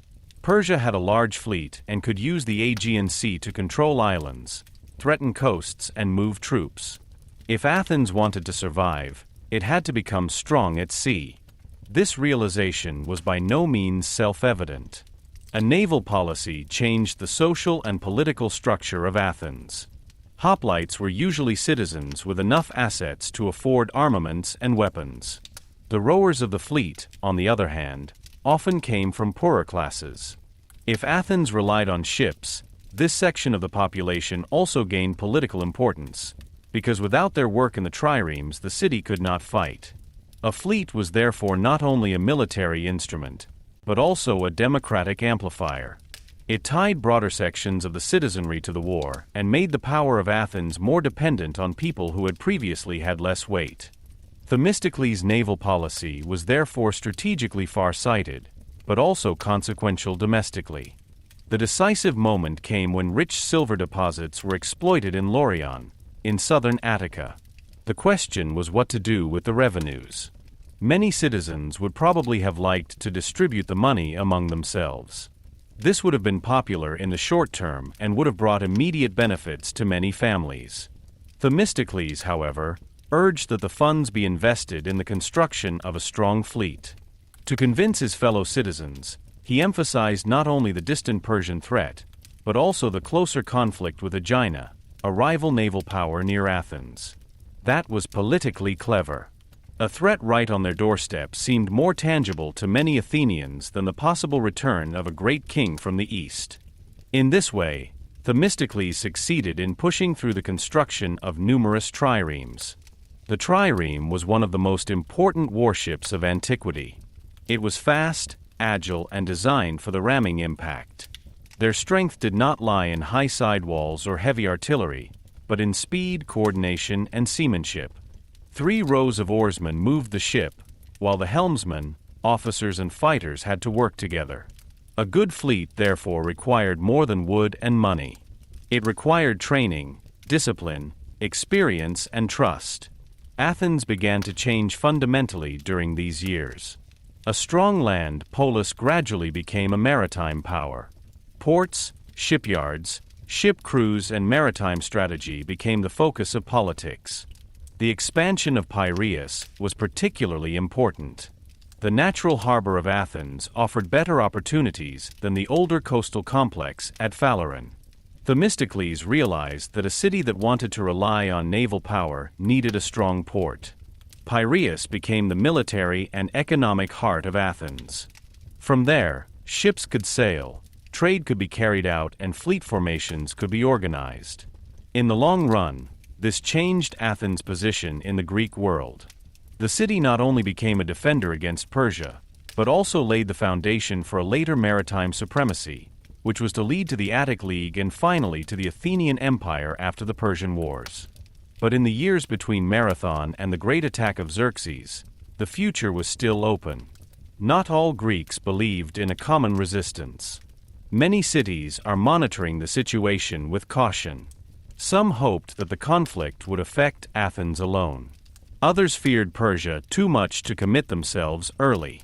Persia had a large fleet and could use the Aegean Sea to control islands, threaten coasts, and move troops. If Athens wanted to survive, it had to become strong at sea. This realization was by no means self-evident. A naval policy changed the social and political structure of Athens. Hoplites were usually citizens with enough assets to afford armaments and weapons. The rowers of the fleet, on the other hand, often came from poorer classes. If Athens relied on ships, this section of the population also gained political importance, because without their work in the triremes the city could not fight. A fleet was therefore not only a military instrument, but also a democratic amplifier. It tied broader sections of the citizenry to the war and made the power of Athens more dependent on people who had previously had less weight. Themistocles' naval policy was therefore strategically far-sighted, but also consequential domestically. The decisive moment came when rich silver deposits were exploited in Laurion, in southern Attica. The question was what to do with the revenues. Many citizens would probably have liked to distribute the money among themselves. This would have been popular in the short term and would have brought immediate benefits to many families. Themistocles, however, urged that the funds be invested in the construction of a strong fleet. To convince his fellow citizens, he emphasized not only the distant Persian threat, but also the closer conflict with Aegina, a rival naval power near Athens. That was politically clever. A threat right on their doorstep seemed more tangible to many Athenians than the possible return of a great king from the east. In this way, Themistocles succeeded in pushing through the construction of numerous triremes. The trireme was one of the most important warships of antiquity. It was fast, agile, and designed for the ramming impact. Their strength did not lie in high sidewalls or heavy artillery, but in speed, coordination, and seamanship. 3 rows of oarsmen moved the ship, while the helmsmen, officers, and fighters had to work together. A good fleet, therefore, required more than wood and money. It required training, discipline, experience, and trust. Athens began to change fundamentally during these years. A strong land polis gradually became a maritime power. Ports, shipyards, ship crews, and maritime strategy became the focus of politics. The expansion of Piraeus was particularly important. The natural harbor of Athens offered better opportunities than the older coastal complex at Phaleron. Themistocles realized that a city that wanted to rely on naval power needed a strong port. Piraeus became the military and economic heart of Athens. From there, ships could sail, trade could be carried out and fleet formations could be organized. In the long run, this changed Athens' position in the Greek world. The city not only became a defender against Persia, but also laid the foundation for a later maritime supremacy, which was to lead to the Attic League and finally to the Athenian Empire after the Persian Wars. But in the years between Marathon and the great attack of Xerxes, the future was still open. Not all Greeks believed in a common resistance. Many cities are monitoring the situation with caution. Some hoped that the conflict would affect Athens alone. Others feared Persia too much to commit themselves early.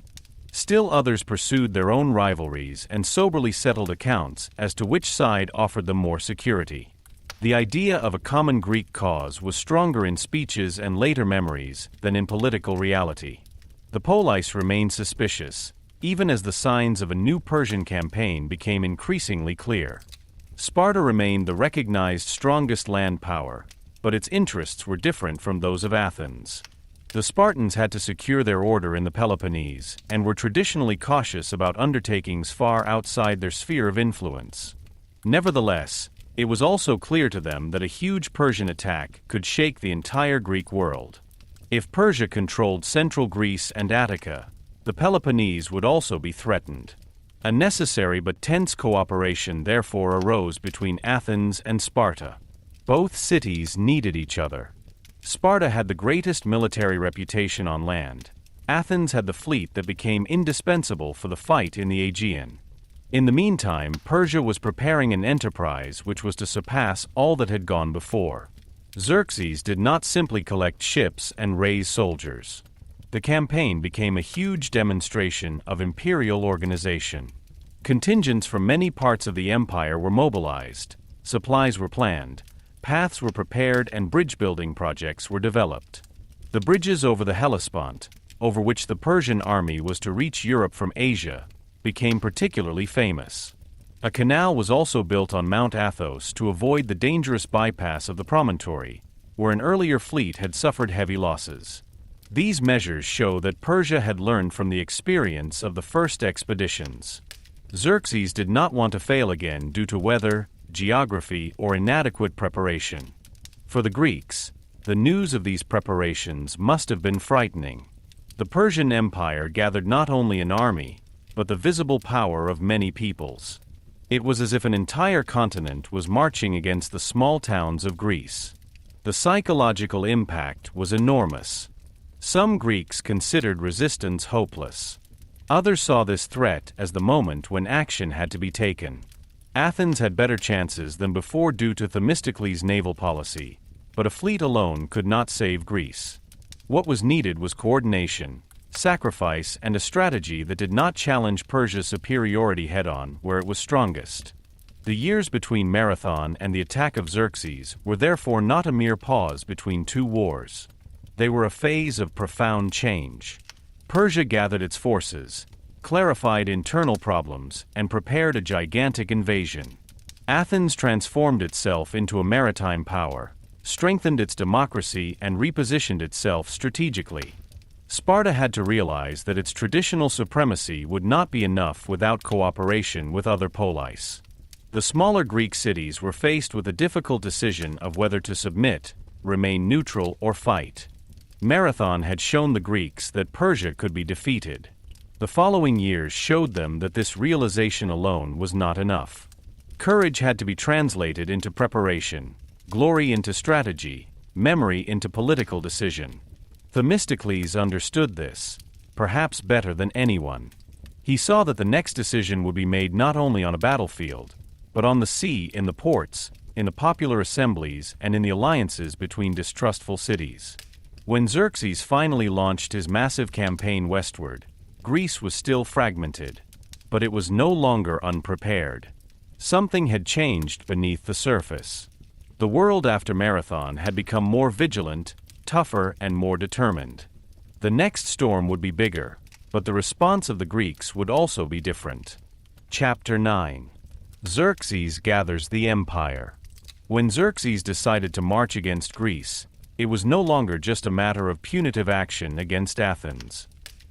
Still others pursued their own rivalries and soberly settled accounts as to which side offered them more security. The idea of a common Greek cause was stronger in speeches and later memories than in political reality. The poleis remained suspicious, even as the signs of a new Persian campaign became increasingly clear. Sparta remained the recognized strongest land power, but its interests were different from those of Athens. The Spartans had to secure their order in the Peloponnese and were traditionally cautious about undertakings far outside their sphere of influence. Nevertheless, it was also clear to them that a huge Persian attack could shake the entire Greek world. If Persia controlled central Greece and Attica, the Peloponnese would also be threatened. A necessary but tense cooperation therefore arose between Athens and Sparta. Both cities needed each other. Sparta had the greatest military reputation on land. Athens had the fleet that became indispensable for the fight in the Aegean. In the meantime, Persia was preparing an enterprise which was to surpass all that had gone before. Xerxes did not simply collect ships and raise soldiers. The campaign became a huge demonstration of imperial organization. Contingents from many parts of the empire were mobilized, supplies were planned, paths were prepared and bridge-building projects were developed. The bridges over the Hellespont, over which the Persian army was to reach Europe from Asia, became particularly famous. A canal was also built on Mount Athos to avoid the dangerous bypass of the promontory, where an earlier fleet had suffered heavy losses. These measures show that Persia had learned from the experience of the first expeditions. Xerxes did not want to fail again due to weather, geography, or inadequate preparation. For the Greeks, the news of these preparations must have been frightening. The Persian Empire gathered not only an army, but the visible power of many peoples. It was as if an entire continent was marching against the small towns of Greece. The psychological impact was enormous. Some Greeks considered resistance hopeless. Others saw this threat as the moment when action had to be taken. Athens had better chances than before due to Themistocles' naval policy, but a fleet alone could not save Greece. What was needed was coordination, sacrifice, and a strategy that did not challenge Persia's superiority head-on where it was strongest. The years between Marathon and the attack of Xerxes were therefore not a mere pause between two wars. They were a phase of profound change. Persia gathered its forces, clarified internal problems, and prepared a gigantic invasion. Athens transformed itself into a maritime power, strengthened its democracy, and repositioned itself strategically. Sparta had to realize that its traditional supremacy would not be enough without cooperation with other poleis. The smaller Greek cities were faced with a difficult decision of whether to submit, remain neutral, or fight. Marathon had shown the Greeks that Persia could be defeated. The following years showed them that this realization alone was not enough. Courage had to be translated into preparation, glory into strategy, memory into political decision. Themistocles understood this, perhaps better than anyone. He saw that the next decision would be made not only on a battlefield, but on the sea, in the ports, in the popular assemblies, and in the alliances between distrustful cities. When Xerxes finally launched his massive campaign westward, Greece was still fragmented, but it was no longer unprepared. Something had changed beneath the surface. The world after Marathon had become more vigilant, tougher, and more determined. The next storm would be bigger, but the response of the Greeks would also be different. Chapter 9. Xerxes gathers the empire. When Xerxes decided to march against Greece, it was no longer just a matter of punitive action against Athens.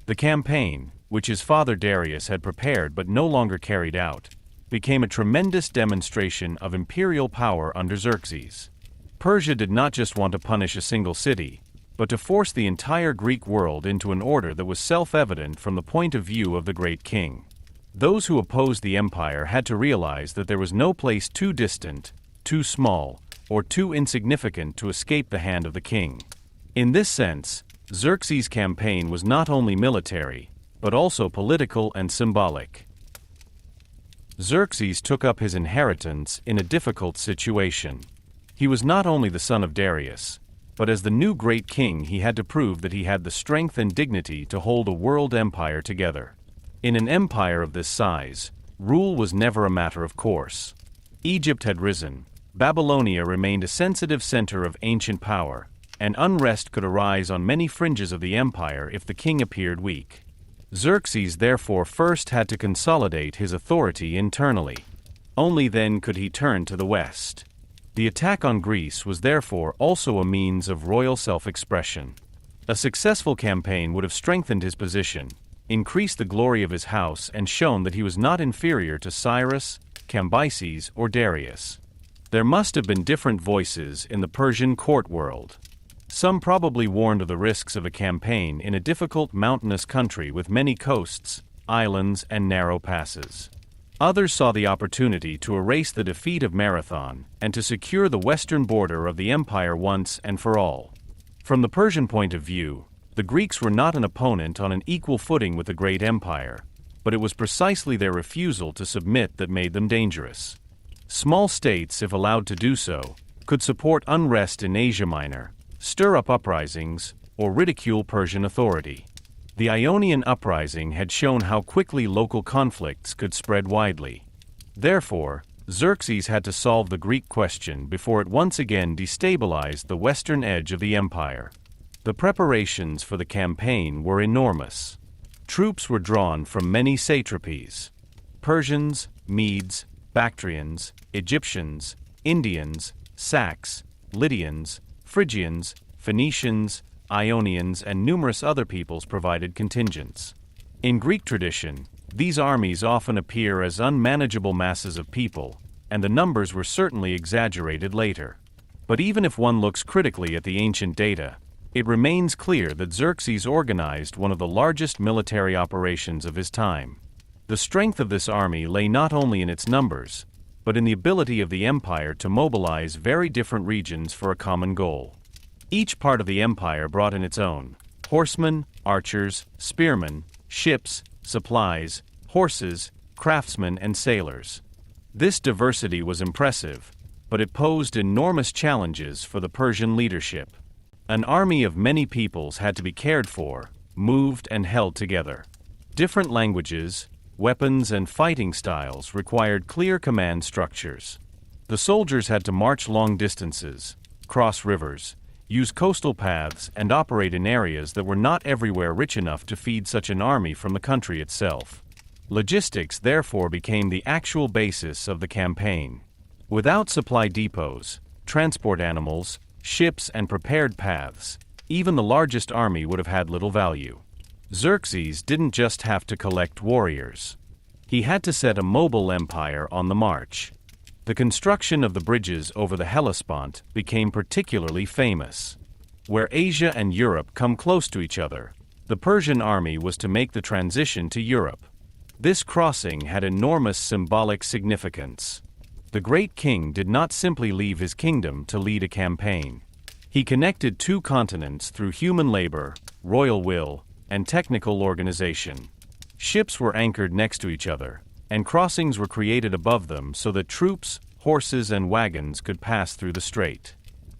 The campaign, which his father Darius had prepared but no longer carried out, became a tremendous demonstration of imperial power under Xerxes. Persia did not just want to punish a single city, but to force the entire Greek world into an order that was self-evident from the point of view of the great king. Those who opposed the empire had to realize that there was no place too distant, too small, or too insignificant to escape the hand of the king. In this sense, Xerxes' campaign was not only military, but also political and symbolic. Xerxes took up his inheritance in a difficult situation. He was not only the son of Darius, but as the new great king he had to prove that he had the strength and dignity to hold a world empire together. In an empire of this size, rule was never a matter of course. Egypt had risen, Babylonia remained a sensitive center of ancient power, and unrest could arise on many fringes of the empire if the king appeared weak. Xerxes therefore first had to consolidate his authority internally. Only then could he turn to the west. The attack on Greece was therefore also a means of royal self-expression. A successful campaign would have strengthened his position, increased the glory of his house, and shown that he was not inferior to Cyrus, Cambyses, or Darius. There must have been different voices in the Persian court world. Some probably warned of the risks of a campaign in a difficult mountainous country with many coasts, islands, and narrow passes. Others saw the opportunity to erase the defeat of Marathon and to secure the western border of the empire once and for all. From the Persian point of view, the Greeks were not an opponent on an equal footing with the great empire, but it was precisely their refusal to submit that made them dangerous. Small states, if allowed to do so, could support unrest in Asia Minor, stir up uprisings, or ridicule Persian authority. The Ionian uprising had shown how quickly local conflicts could spread widely. Therefore, Xerxes had to solve the Greek question before it once again destabilized the western edge of the empire. The preparations for the campaign were enormous. Troops were drawn from many satrapies: Persians, Medes, Bactrians, Egyptians, Indians, Sacs, Lydians, Phrygians, Phoenicians, Ionians, and numerous other peoples provided contingents. In Greek tradition, these armies often appear as unmanageable masses of people, and the numbers were certainly exaggerated later. But even if one looks critically at the ancient data, it remains clear that Xerxes organized one of the largest military operations of his time. The strength of this army lay not only in its numbers, but in the ability of the empire to mobilize very different regions for a common goal. Each part of the empire brought in its own: horsemen, archers, spearmen, ships, supplies, horses, craftsmen, and sailors. This diversity was impressive, but it posed enormous challenges for the Persian leadership. An army of many peoples had to be cared for, moved, and held together. Different languages, weapons, and fighting styles required clear command structures. The soldiers had to march long distances, cross rivers, use coastal paths, and operate in areas that were not everywhere rich enough to feed such an army from the country itself. Logistics therefore became the actual basis of the campaign. Without supply depots, transport animals, ships, and prepared paths, even the largest army would have had little value. Xerxes didn't just have to collect warriors. He had to set a mobile empire on the march. The construction of the bridges over the Hellespont became particularly famous. Where Asia and Europe come close to each other, the Persian army was to make the transition to Europe. This crossing had enormous symbolic significance. The great king did not simply leave his kingdom to lead a campaign. He connected two continents through human labor, royal will, and technical organization. Ships were anchored next to each other, and crossings were created above them so that troops, horses, and wagons could pass through the strait.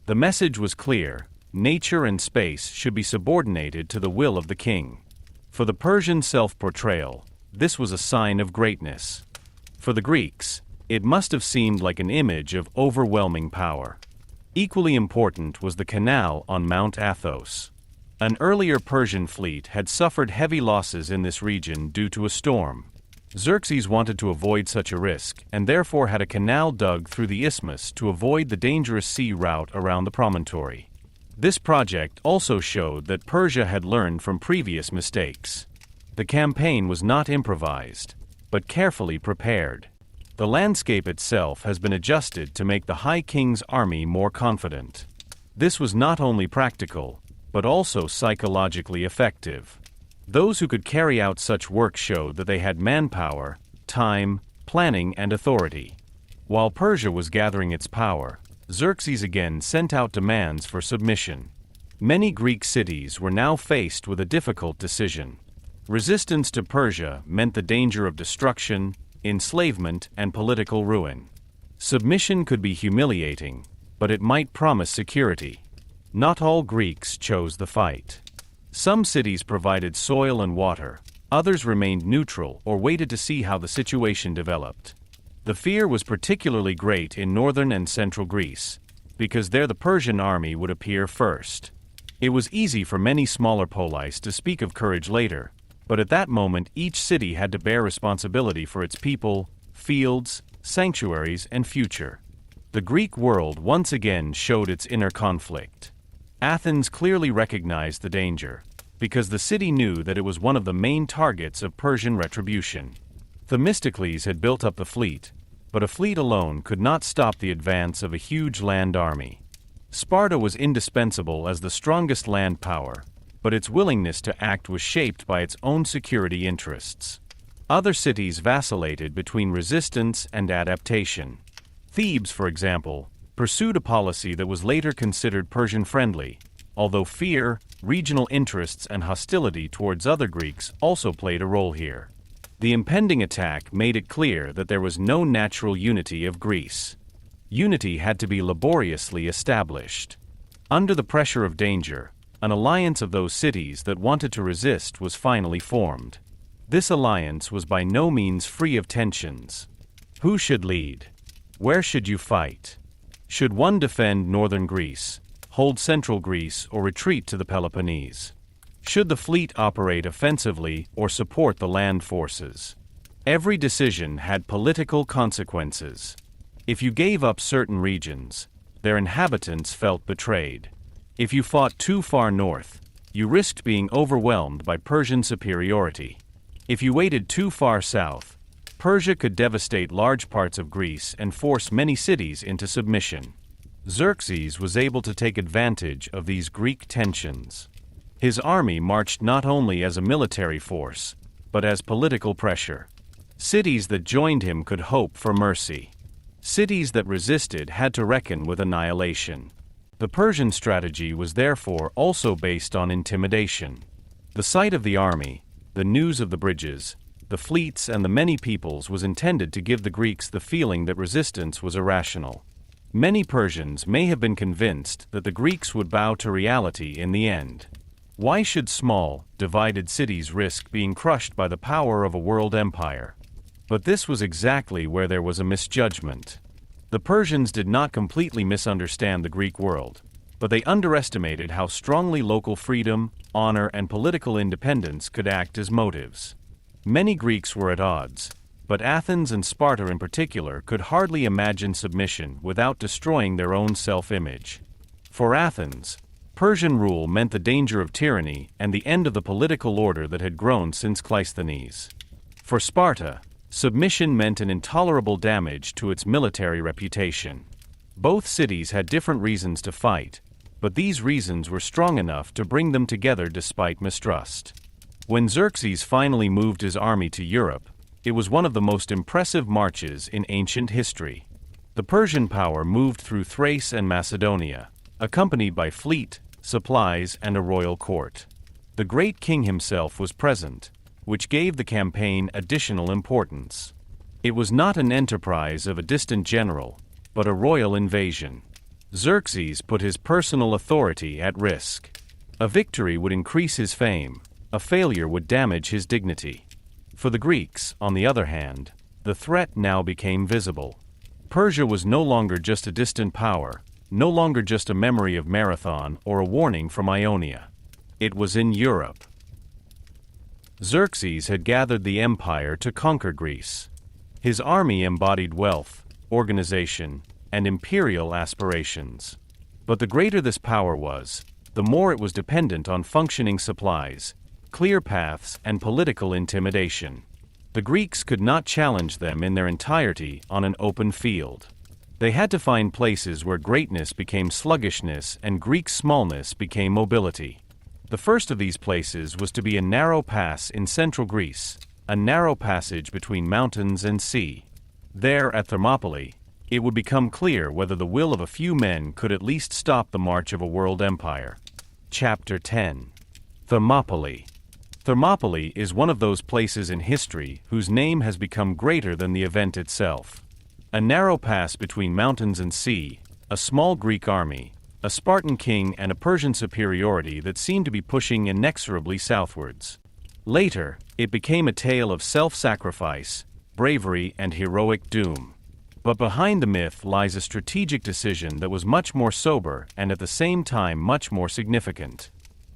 The message was clear: nature and space should be subordinated to the will of the king. For the Persian self-portrayal, this was a sign of greatness. For the Greeks, it must have seemed like an image of overwhelming power. Equally important was the canal on Mount Athos. An earlier Persian fleet had suffered heavy losses in this region due to a storm. Xerxes wanted to avoid such a risk and therefore had a canal dug through the isthmus to avoid the dangerous sea route around the promontory. This project also showed that Persia had learned from previous mistakes. The campaign was not improvised, but carefully prepared. The landscape itself has been adjusted to make the High King's army more confident. This was not only practical, but also psychologically effective. Those who could carry out such work showed that they had manpower, time, planning, and authority. While Persia was gathering its power, Xerxes again sent out demands for submission. Many Greek cities were now faced with a difficult decision. Resistance to Persia meant the danger of destruction, enslavement, and political ruin. Submission could be humiliating, but it might promise security. Not all Greeks chose the fight. Some cities provided soil and water, others remained neutral or waited to see how the situation developed. The fear was particularly great in northern and central Greece, because there the Persian army would appear first. It was easy for many smaller poleis to speak of courage later, but at that moment each city had to bear responsibility for its people, fields, sanctuaries, and future. The Greek world once again showed its inner conflict. Athens clearly recognized the danger, because the city knew that it was one of the main targets of Persian retribution. Themistocles had built up the fleet, but a fleet alone could not stop the advance of a huge land army. Sparta was indispensable as the strongest land power, but its willingness to act was shaped by its own security interests. Other cities vacillated between resistance and adaptation. Thebes, for example, pursued a policy that was later considered Persian-friendly, although fear, regional interests, and hostility towards other Greeks also played a role here. The impending attack made it clear that there was no natural unity of Greece. Unity had to be laboriously established. Under the pressure of danger, an alliance of those cities that wanted to resist was finally formed. This alliance was by no means free of tensions. Who should lead? Where should you fight? Should one defend northern Greece, hold central Greece, or retreat to the Peloponnese? Should the fleet operate offensively or support the land forces? Every decision had political consequences. If you gave up certain regions, their inhabitants felt betrayed. If you fought too far north, you risked being overwhelmed by Persian superiority. If you waited too far south, Persia could devastate large parts of Greece and force many cities into submission. Xerxes was able to take advantage of these Greek tensions. His army marched not only as a military force, but as political pressure. Cities that joined him could hope for mercy. Cities that resisted had to reckon with annihilation. The Persian strategy was therefore also based on intimidation. The sight of the army, the news of the bridges, the fleets, and the many peoples was intended to give the Greeks the feeling that resistance was irrational. Many Persians may have been convinced that the Greeks would bow to reality in the end. Why should small, divided cities risk being crushed by the power of a world empire? But this was exactly where there was a misjudgment. The Persians did not completely misunderstand the Greek world, but they underestimated how strongly local freedom, honor, and political independence could act as motives. Many Greeks were at odds, but Athens and Sparta in particular could hardly imagine submission without destroying their own self-image. For Athens, Persian rule meant the danger of tyranny and the end of the political order that had grown since Cleisthenes. For Sparta, submission meant an intolerable damage to its military reputation. Both cities had different reasons to fight, but these reasons were strong enough to bring them together despite mistrust. When Xerxes finally moved his army to Europe, it was one of the most impressive marches in ancient history. The Persian power moved through Thrace and Macedonia, accompanied by fleet, supplies, and a royal court. The great king himself was present, which gave the campaign additional importance. It was not an enterprise of a distant general, but a royal invasion. Xerxes put his personal authority at risk. A victory would increase his fame, a failure would damage his dignity. For the Greeks, on the other hand, the threat now became visible. Persia was no longer just a distant power, no longer just a memory of Marathon or a warning from Ionia. It was in Europe. Xerxes had gathered the empire to conquer Greece. His army embodied wealth, organization, and imperial aspirations. But the greater this power was, the more it was dependent on functioning supplies, clear paths, and political intimidation. The Greeks could not challenge them in their entirety on an open field. They had to find places where greatness became sluggishness and Greek smallness became mobility. The first of these places was to be a narrow pass in central Greece, a narrow passage between mountains and sea. There, at Thermopylae, it would become clear whether the will of a few men could at least stop the march of a world empire. Chapter 10. Thermopylae. Thermopylae is one of those places in history whose name has become greater than the event itself. A narrow pass between mountains and sea, a small Greek army, a Spartan king and a Persian superiority that seemed to be pushing inexorably southwards. Later, it became a tale of self-sacrifice, bravery, and heroic doom. But behind the myth lies a strategic decision that was much more sober and at the same time much more significant.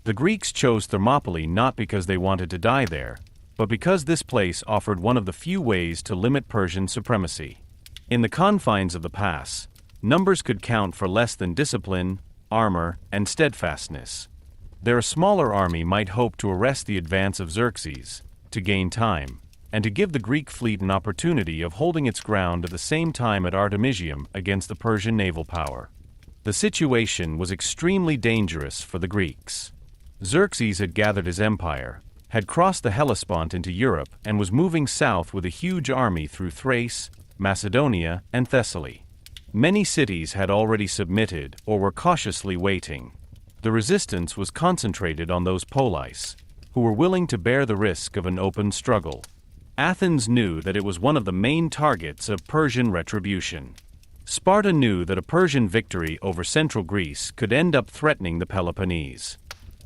The Greeks chose Thermopylae not because they wanted to die there, but because this place offered one of the few ways to limit Persian supremacy. In the confines of the pass, numbers could count for less than discipline, armor, and steadfastness. Their smaller army might hope to arrest the advance of Xerxes, to gain time, and to give the Greek fleet an opportunity of holding its ground at the same time at Artemisium against the Persian naval power. The situation was extremely dangerous for the Greeks. Xerxes had gathered his empire, had crossed the Hellespont into Europe, and was moving south with a huge army through Thrace, Macedonia, and Thessaly. Many cities had already submitted or were cautiously waiting. The resistance was concentrated on those poleis, who were willing to bear the risk of an open struggle. Athens knew that it was one of the main targets of Persian retribution. Sparta knew that a Persian victory over central Greece could end up threatening the Peloponnese.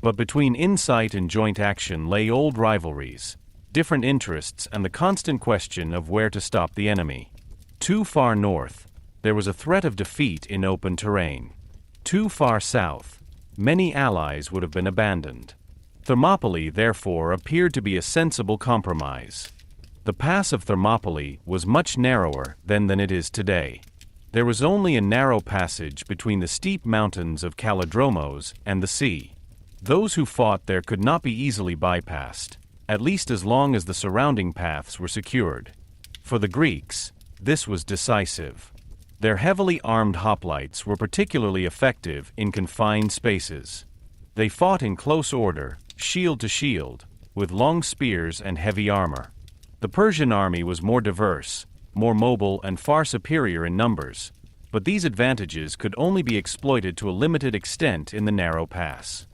But between insight and joint action lay old rivalries, different interests, and the constant question of where to stop the enemy. Too far north, there was a threat of defeat in open terrain. Too far south, many allies would have been abandoned. Thermopylae, therefore, appeared to be a sensible compromise. The pass of Thermopylae was much narrower then than it is today. There was only a narrow passage between the steep mountains of Kallidromos and the sea. Those who fought there could not be easily bypassed, at least as long as the surrounding paths were secured. For the Greeks, this was decisive. Their heavily armed hoplites were particularly effective in confined spaces. They fought in close order, shield to shield, with long spears and heavy armor. The Persian army was more diverse, more mobile, and far superior in numbers, but these advantages could only be exploited to a limited extent in the narrow pass.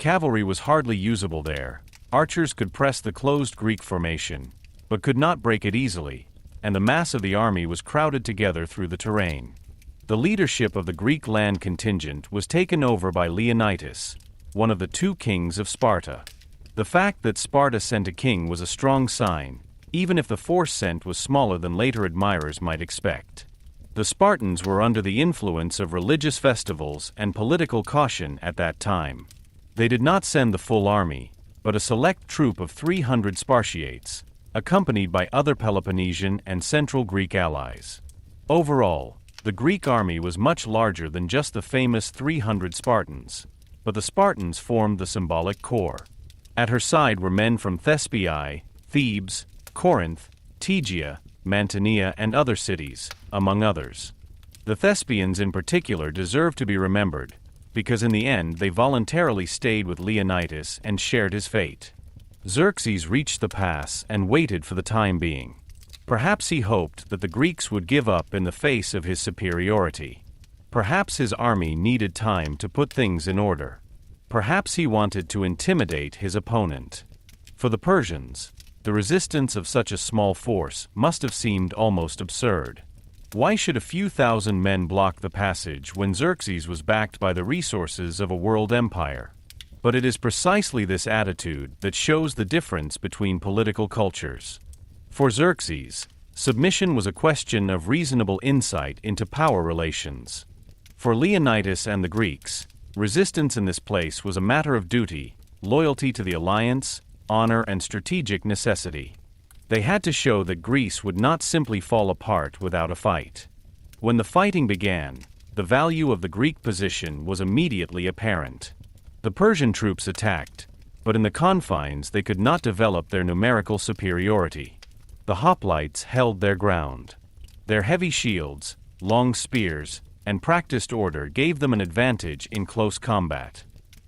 Cavalry was hardly usable there. Archers could press the closed Greek formation, but could not break it easily, and the mass of the army was crowded together through the terrain. The leadership of the Greek land contingent was taken over by Leonidas, one of the two kings of Sparta. The fact that Sparta sent a king was a strong sign, even if the force sent was smaller than later admirers might expect. The Spartans were under the influence of religious festivals and political caution at that time. They did not send the full army, but a select troop of 300 Spartiates, accompanied by other Peloponnesian and Central Greek allies. Overall, the Greek army was much larger than just the famous 300 Spartans, but the Spartans formed the symbolic core. At her side were men from Thespiae, Thebes, Corinth, Tegea, Mantinea, and other cities, among others. The Thespians in particular deserve to be remembered, because in the end they voluntarily stayed with Leonidas and shared his fate. Xerxes reached the pass and waited for the time being. Perhaps he hoped that the Greeks would give up in the face of his superiority. Perhaps his army needed time to put things in order. Perhaps he wanted to intimidate his opponent. For the Persians, the resistance of such a small force must have seemed almost absurd. Why should a few thousand men block the passage when Xerxes was backed by the resources of a world empire? But it is precisely this attitude that shows the difference between political cultures. For Xerxes, submission was a question of reasonable insight into power relations. For Leonidas and the Greeks, resistance in this place was a matter of duty, loyalty to the alliance, honor, and strategic necessity. They had to show that Greece would not simply fall apart without a fight. When the fighting began, the value of the Greek position was immediately apparent. The Persian troops attacked, but in the confines they could not develop their numerical superiority. The hoplites held their ground. Their heavy shields, long spears, and practiced order gave them an advantage in close combat.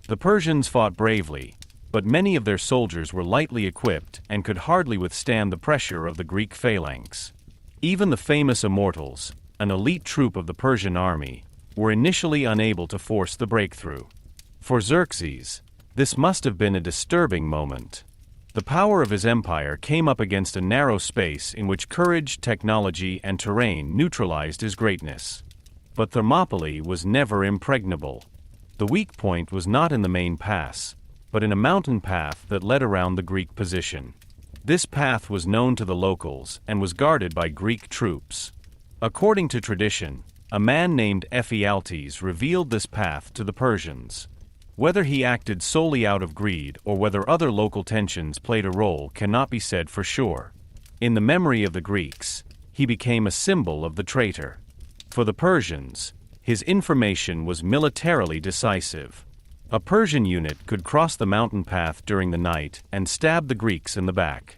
The Persians fought bravely, but many of their soldiers were lightly equipped and could hardly withstand the pressure of the Greek phalanx. Even the famous Immortals, an elite troop of the Persian army, were initially unable to force the breakthrough. For Xerxes, this must have been a disturbing moment. The power of his empire came up against a narrow space in which courage, technology, and terrain neutralized his greatness. But Thermopylae was never impregnable. The weak point was not in the main pass, but in a mountain path that led around the Greek position. This path was known to the locals and was guarded by Greek troops. According to tradition, a man named Ephialtes revealed this path to the Persians. Whether he acted solely out of greed or whether other local tensions played a role cannot be said for sure. In the memory of the Greeks, he became a symbol of the traitor. For the Persians, his information was militarily decisive. A Persian unit could cross the mountain path during the night and stab the Greeks in the back.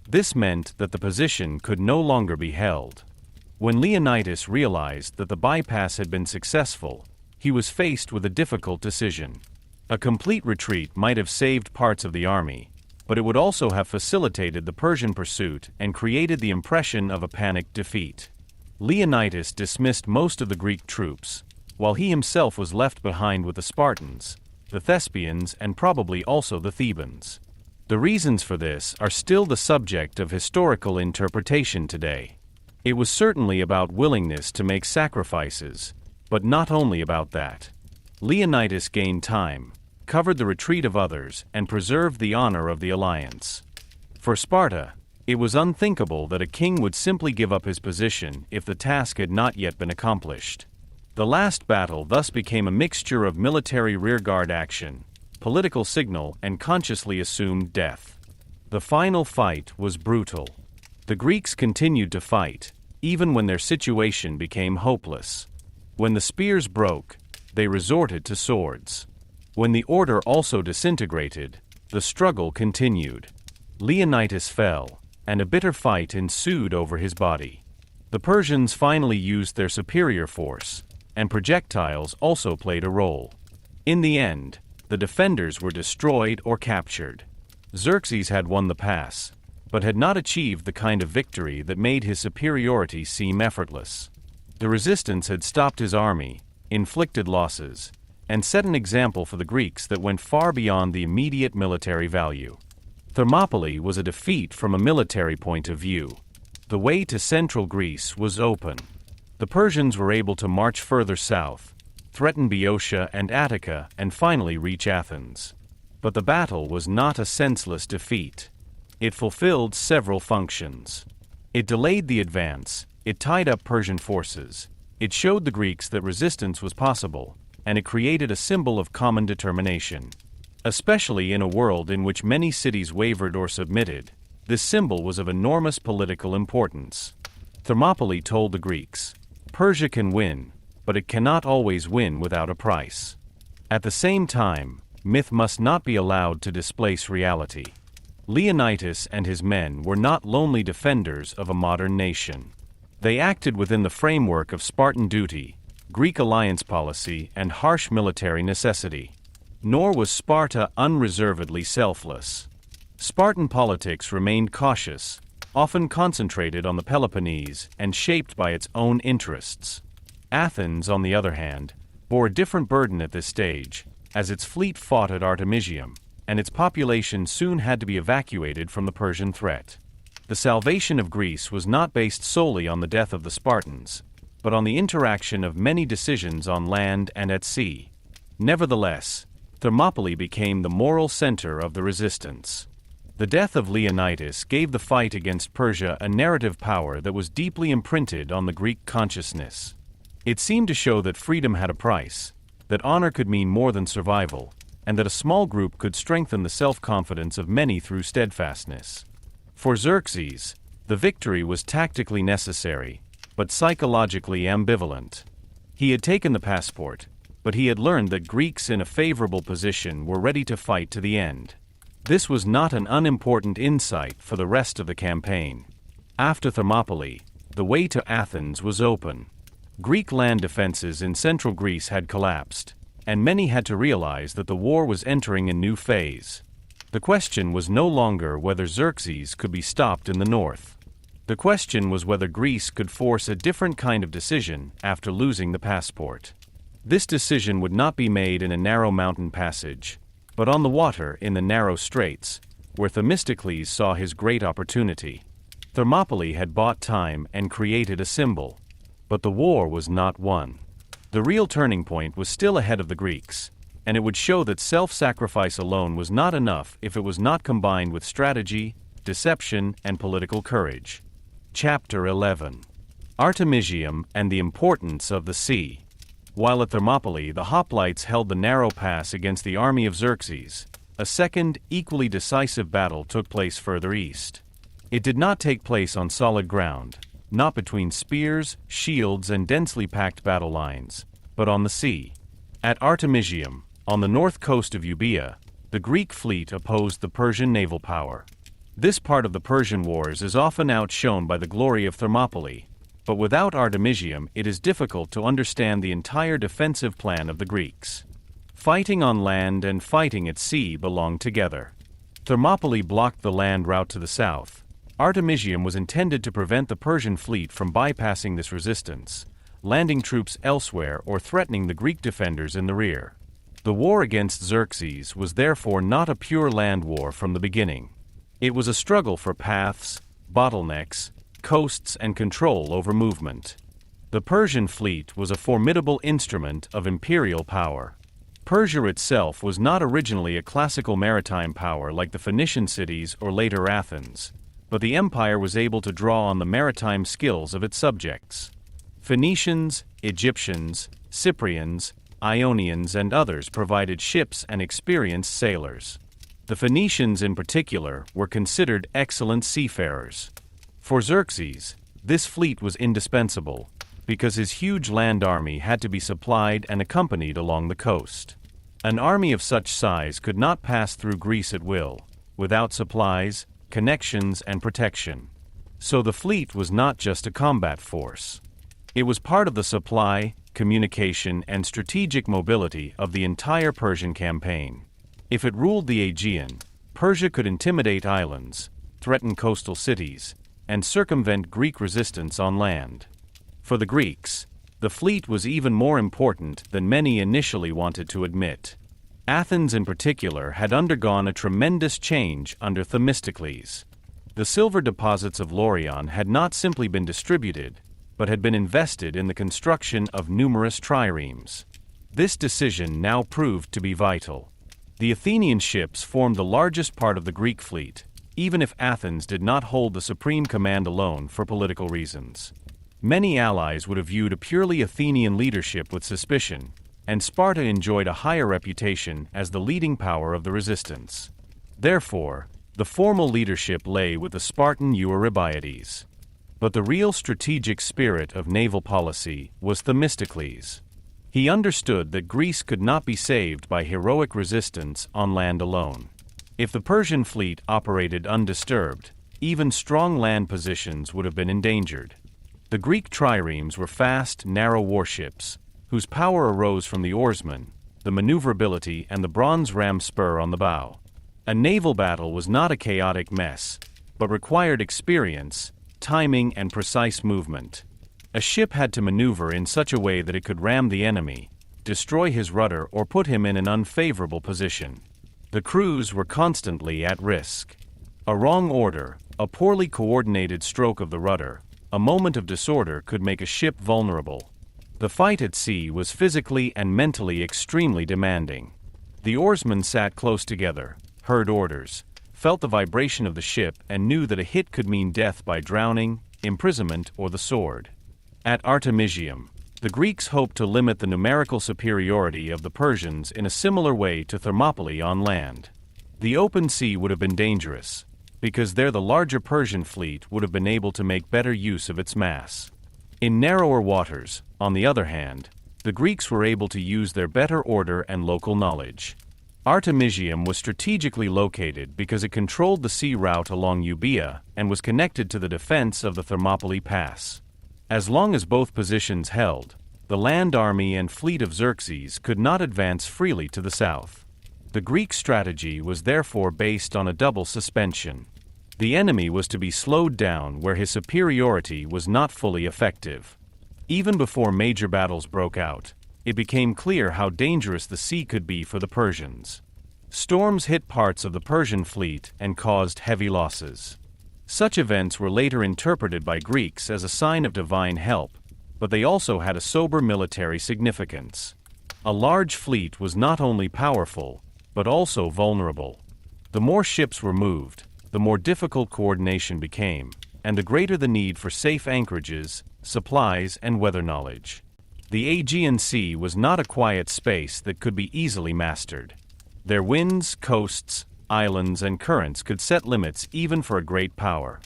This meant that the position could no longer be held. When Leonidas realized that the bypass had been successful, he was faced with a difficult decision. A complete retreat might have saved parts of the army, but it would also have facilitated the Persian pursuit and created the impression of a panicked defeat. Leonidas dismissed most of the Greek troops, while he himself was left behind with the Spartans, the Thespians, and probably also the Thebans. The reasons for this are still the subject of historical interpretation today. It was certainly about willingness to make sacrifices, but not only about that. Leonidas gained time, covered the retreat of others, and preserved the honor of the alliance. For Sparta, it was unthinkable that a king would simply give up his position if the task had not yet been accomplished. The last battle thus became a mixture of military rearguard action, political signal, and consciously assumed death. The final fight was brutal. The Greeks continued to fight, even when their situation became hopeless. When the spears broke, they resorted to swords. When the order also disintegrated, the struggle continued. Leonidas fell, and a bitter fight ensued over his body. The Persians finally used their superior force, and projectiles also played a role. In the end, the defenders were destroyed or captured. Xerxes had won the pass, but had not achieved the kind of victory that made his superiority seem effortless. The resistance had stopped his army, inflicted losses, and set an example for the Greeks that went far beyond the immediate military value. Thermopylae was a defeat from a military point of view. The way to central Greece was open. The Persians were able to march further south, threaten Boeotia and Attica, and finally reach Athens. But the battle was not a senseless defeat. It fulfilled several functions. It delayed the advance, it tied up Persian forces, it showed the Greeks that resistance was possible, and it created a symbol of common determination. Especially in a world in which many cities wavered or submitted, this symbol was of enormous political importance. Thermopylae told the Greeks, Persia can win, but it cannot always win without a price. At the same time, myth must not be allowed to displace reality. Leonidas and his men were not lonely defenders of a modern nation. They acted within the framework of Spartan duty, Greek alliance policy, and harsh military necessity. Nor was Sparta unreservedly selfless. Spartan politics remained cautious, often concentrated on the Peloponnese and shaped by its own interests. Athens, on the other hand, bore a different burden at this stage, as its fleet fought at Artemisium, and its population soon had to be evacuated from the Persian threat. The salvation of Greece was not based solely on the death of the Spartans, but on the interaction of many decisions on land and at sea. Nevertheless, Thermopylae became the moral center of the resistance. The death of Leonidas gave the fight against Persia a narrative power that was deeply imprinted on the Greek consciousness. It seemed to show that freedom had a price, that honor could mean more than survival, and that a small group could strengthen the self-confidence of many through steadfastness. For Xerxes, the victory was tactically necessary, but psychologically ambivalent. He had taken the passport, but he had learned that Greeks in a favorable position were ready to fight to the end. This was not an unimportant insight for the rest of the campaign. After Thermopylae, the way to Athens was open. Greek land defenses in central Greece had collapsed, and many had to realize that the war was entering a new phase. The question was no longer whether Xerxes could be stopped in the north. The question was whether Greece could force a different kind of decision after losing the passport. This decision would not be made in a narrow mountain passage, but on the water in the narrow straits, where Themistocles saw his great opportunity. Thermopylae had bought time and created a symbol. But the war was not won. The real turning point was still ahead of the Greeks, and it would show that self-sacrifice alone was not enough if it was not combined with strategy, deception, and political courage. Chapter 11. Artemisium and the Importance of the Sea. While at Thermopylae the hoplites held the narrow pass against the army of Xerxes, a second, equally decisive battle took place further east. It did not take place on solid ground, not between spears, shields, and densely packed battle lines, but on the sea. At Artemisium, on the north coast of Euboea, the Greek fleet opposed the Persian naval power. This part of the Persian Wars is often outshone by the glory of Thermopylae, but without Artemisium it is difficult to understand the entire defensive plan of the Greeks. Fighting on land and fighting at sea belonged together. Thermopylae blocked the land route to the south. Artemisium was intended to prevent the Persian fleet from bypassing this resistance, landing troops elsewhere or threatening the Greek defenders in the rear. The war against Xerxes was therefore not a pure land war from the beginning. It was a struggle for paths, bottlenecks, coasts, and control over movement. The Persian fleet was a formidable instrument of imperial power. Persia itself was not originally a classical maritime power like the Phoenician cities or later Athens, but the empire was able to draw on the maritime skills of its subjects. Phoenicians, Egyptians, Cyprians, Ionians, and others provided ships and experienced sailors. The Phoenicians in particular were considered excellent seafarers. For Xerxes, this fleet was indispensable, because his huge land army had to be supplied and accompanied along the coast. An army of such size could not pass through Greece at will, without supplies, connections, and protection. So the fleet was not just a combat force. It was part of the supply, communication, and strategic mobility of the entire Persian campaign. If it ruled the Aegean, Persia could intimidate islands, threaten coastal cities, and circumvent Greek resistance on land. For the Greeks, the fleet was even more important than many initially wanted to admit. Athens in particular had undergone a tremendous change under Themistocles. The silver deposits of Laurion had not simply been distributed, but had been invested in the construction of numerous triremes. This decision now proved to be vital. The Athenian ships formed the largest part of the Greek fleet, even if Athens did not hold the supreme command alone for political reasons. Many allies would have viewed a purely Athenian leadership with suspicion, and Sparta enjoyed a higher reputation as the leading power of the resistance. Therefore, the formal leadership lay with the Spartan Eurybiades. But the real strategic spirit of naval policy was Themistocles. He understood that Greece could not be saved by heroic resistance on land alone. If the Persian fleet operated undisturbed, even strong land positions would have been endangered. The Greek triremes were fast, narrow warships, whose power arose from the oarsmen, the maneuverability, and the bronze ram spur on the bow. A naval battle was not a chaotic mess, but required experience, timing, and precise movement. A ship had to maneuver in such a way that it could ram the enemy, destroy his rudder, or put him in an unfavorable position. The crews were constantly at risk. A wrong order, a poorly coordinated stroke of the rudder, a moment of disorder could make a ship vulnerable. The fight at sea was physically and mentally extremely demanding. The oarsmen sat close together, heard orders, felt the vibration of the ship, and knew that a hit could mean death by drowning, imprisonment, or the sword. At Artemisium, the Greeks hoped to limit the numerical superiority of the Persians in a similar way to Thermopylae on land. The open sea would have been dangerous, because there the larger Persian fleet would have been able to make better use of its mass. In narrower waters, on the other hand, the Greeks were able to use their better order and local knowledge. Artemisium was strategically located because it controlled the sea route along Euboea and was connected to the defense of the Thermopylae Pass. As long as both positions held, the land army and fleet of Xerxes could not advance freely to the south. The Greek strategy was therefore based on a double suspension. The enemy was to be slowed down where his superiority was not fully effective. Even before major battles broke out, it became clear how dangerous the sea could be for the Persians. Storms hit parts of the Persian fleet and caused heavy losses. Such events were later interpreted by Greeks as a sign of divine help, but they also had a sober military significance. A large fleet was not only powerful, but also vulnerable. The more ships were moved, the more difficult coordination became, and the greater the need for safe anchorages, supplies, and weather knowledge. The Aegean Sea was not a quiet space that could be easily mastered. Their winds, coasts, islands, and currents could set limits even for a great power.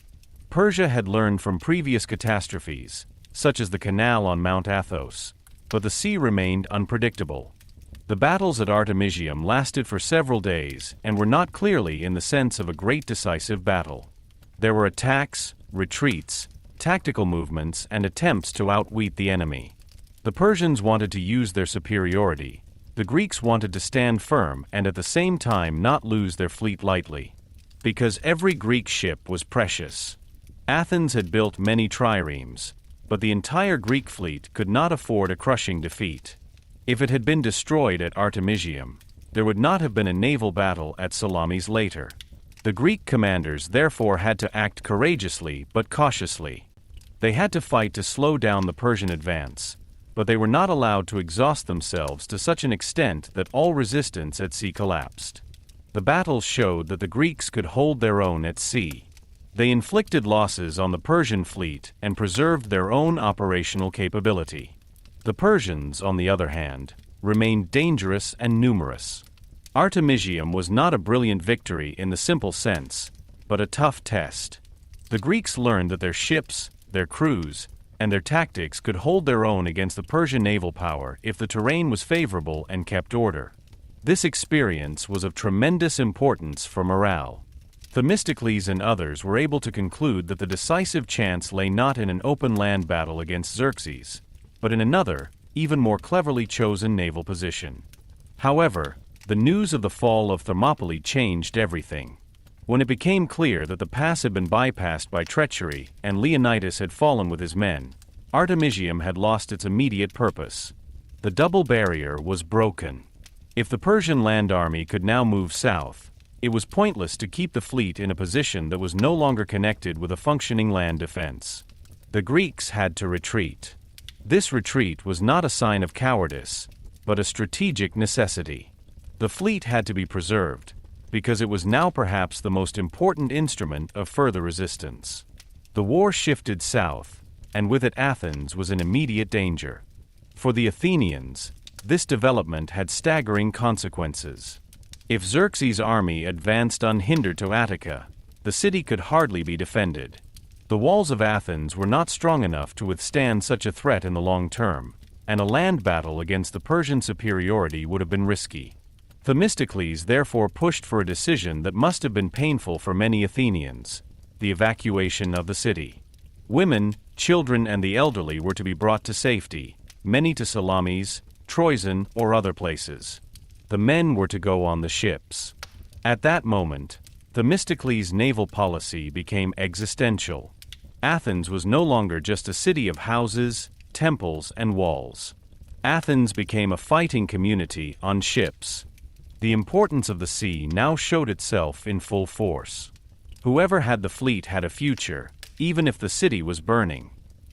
Persia had learned from previous catastrophes, such as the canal on Mount Athos, but the sea remained unpredictable. The battles at Artemisium lasted for several days and were not clearly in the sense of a great decisive battle. There were attacks, retreats, tactical movements, and attempts to outwit the enemy. The Persians wanted to use their superiority. The Greeks wanted to stand firm and at the same time not lose their fleet lightly. Because every Greek ship was precious. Athens had built many triremes, but the entire Greek fleet could not afford a crushing defeat. If it had been destroyed at Artemisium, there would not have been a naval battle at Salamis later. The Greek commanders therefore had to act courageously but cautiously. They had to fight to slow down the Persian advance, but they were not allowed to exhaust themselves to such an extent that all resistance at sea collapsed. The battles showed that the Greeks could hold their own at sea. They inflicted losses on the Persian fleet and preserved their own operational capability. The Persians, on the other hand, remained dangerous and numerous. Artemisium was not a brilliant victory in the simple sense, but a tough test. The Greeks learned that their ships, their crews, and their tactics could hold their own against the Persian naval power if the terrain was favorable and kept order. This experience was of tremendous importance for morale. Themistocles and others were able to conclude that the decisive chance lay not in an open land battle against Xerxes, but in another, even more cleverly chosen naval position. However, the news of the fall of Thermopylae changed everything. When it became clear that the pass had been bypassed by treachery and Leonidas had fallen with his men, Artemisium had lost its immediate purpose. The double barrier was broken. If the Persian land army could now move south, it was pointless to keep the fleet in a position that was no longer connected with a functioning land defense. The Greeks had to retreat. This retreat was not a sign of cowardice, but a strategic necessity. The fleet had to be preserved, because it was now perhaps the most important instrument of further resistance. The war shifted south, and with it Athens was in immediate danger. For the Athenians, this development had staggering consequences. If Xerxes' army advanced unhindered to Attica, the city could hardly be defended. The walls of Athens were not strong enough to withstand such a threat in the long term, and a land battle against the Persian superiority would have been risky. Themistocles therefore pushed for a decision that must have been painful for many Athenians: the evacuation of the city. Women, children, and the elderly were to be brought to safety, many to Salamis, Troezen, or other places. The men were to go on the ships. At that moment, Themistocles' naval policy became existential. Athens was no longer just a city of houses, temples, and walls. Athens became a fighting community on ships. The importance of the sea now showed itself in full force. Whoever had the fleet had a future, even if the city was burning.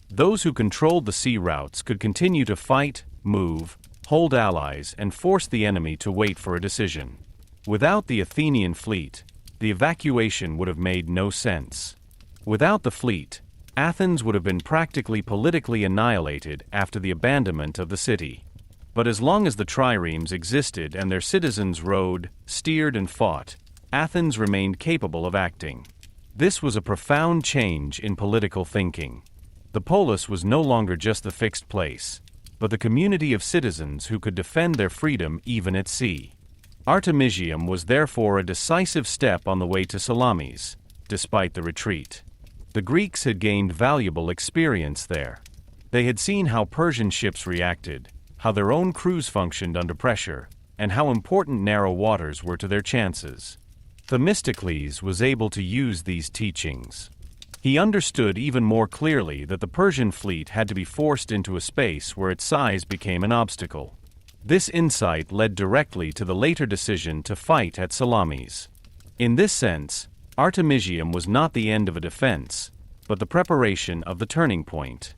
Those who controlled the sea routes could continue to fight, move, hold allies, and force the enemy to wait for a decision. Without the Athenian fleet, the evacuation would have made no sense. Without the fleet, Athens would have been practically politically annihilated after the abandonment of the city. But as long as the triremes existed and their citizens rowed, steered, and fought, Athens remained capable of acting. This was a profound change in political thinking. The polis was no longer just the fixed place, but the community of citizens who could defend their freedom even at sea. Artemisium was therefore a decisive step on the way to Salamis, despite the retreat. The Greeks had gained valuable experience there. They had seen how Persian ships reacted, how their own crews functioned under pressure, and how important narrow waters were to their chances. Themistocles was able to use these teachings. He understood even more clearly that the Persian fleet had to be forced into a space where its size became an obstacle. This insight led directly to the later decision to fight at Salamis. In this sense, Artemisium was not the end of a defense, but the preparation of the turning point.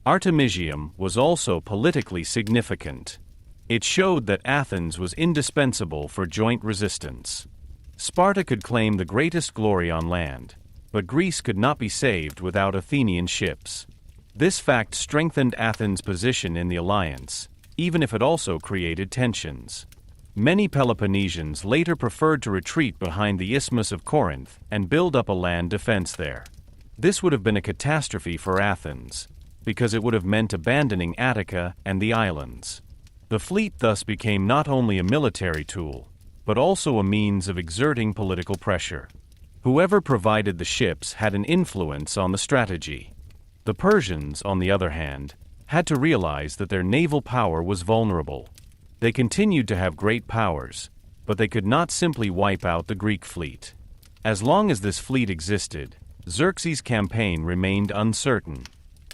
Artemisium was also politically significant. It showed that Athens was indispensable for joint resistance. Sparta could claim the greatest glory on land, but Greece could not be saved without Athenian ships. This fact strengthened Athens' position in the alliance, even if it also created tensions. Many Peloponnesians later preferred to retreat behind the Isthmus of Corinth and build up a land defense there. This would have been a catastrophe for Athens, because it would have meant abandoning Attica and the islands. The fleet thus became not only a military tool, but also a means of exerting political pressure. Whoever provided the ships had an influence on the strategy. The Persians, on the other hand, had to realize that their naval power was vulnerable. They continued to have great powers, but they could not simply wipe out the Greek fleet. As long as this fleet existed, Xerxes' campaign remained uncertain.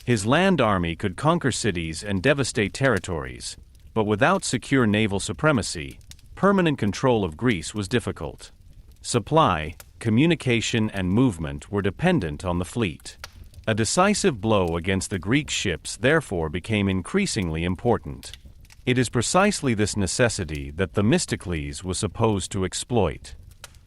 His land army could conquer cities and devastate territories, but without secure naval supremacy, permanent control of Greece was difficult. Supply, communication, and movement were dependent on the fleet. A decisive blow against the Greek ships therefore became increasingly important. It is precisely this necessity that Themistocles was supposed to exploit.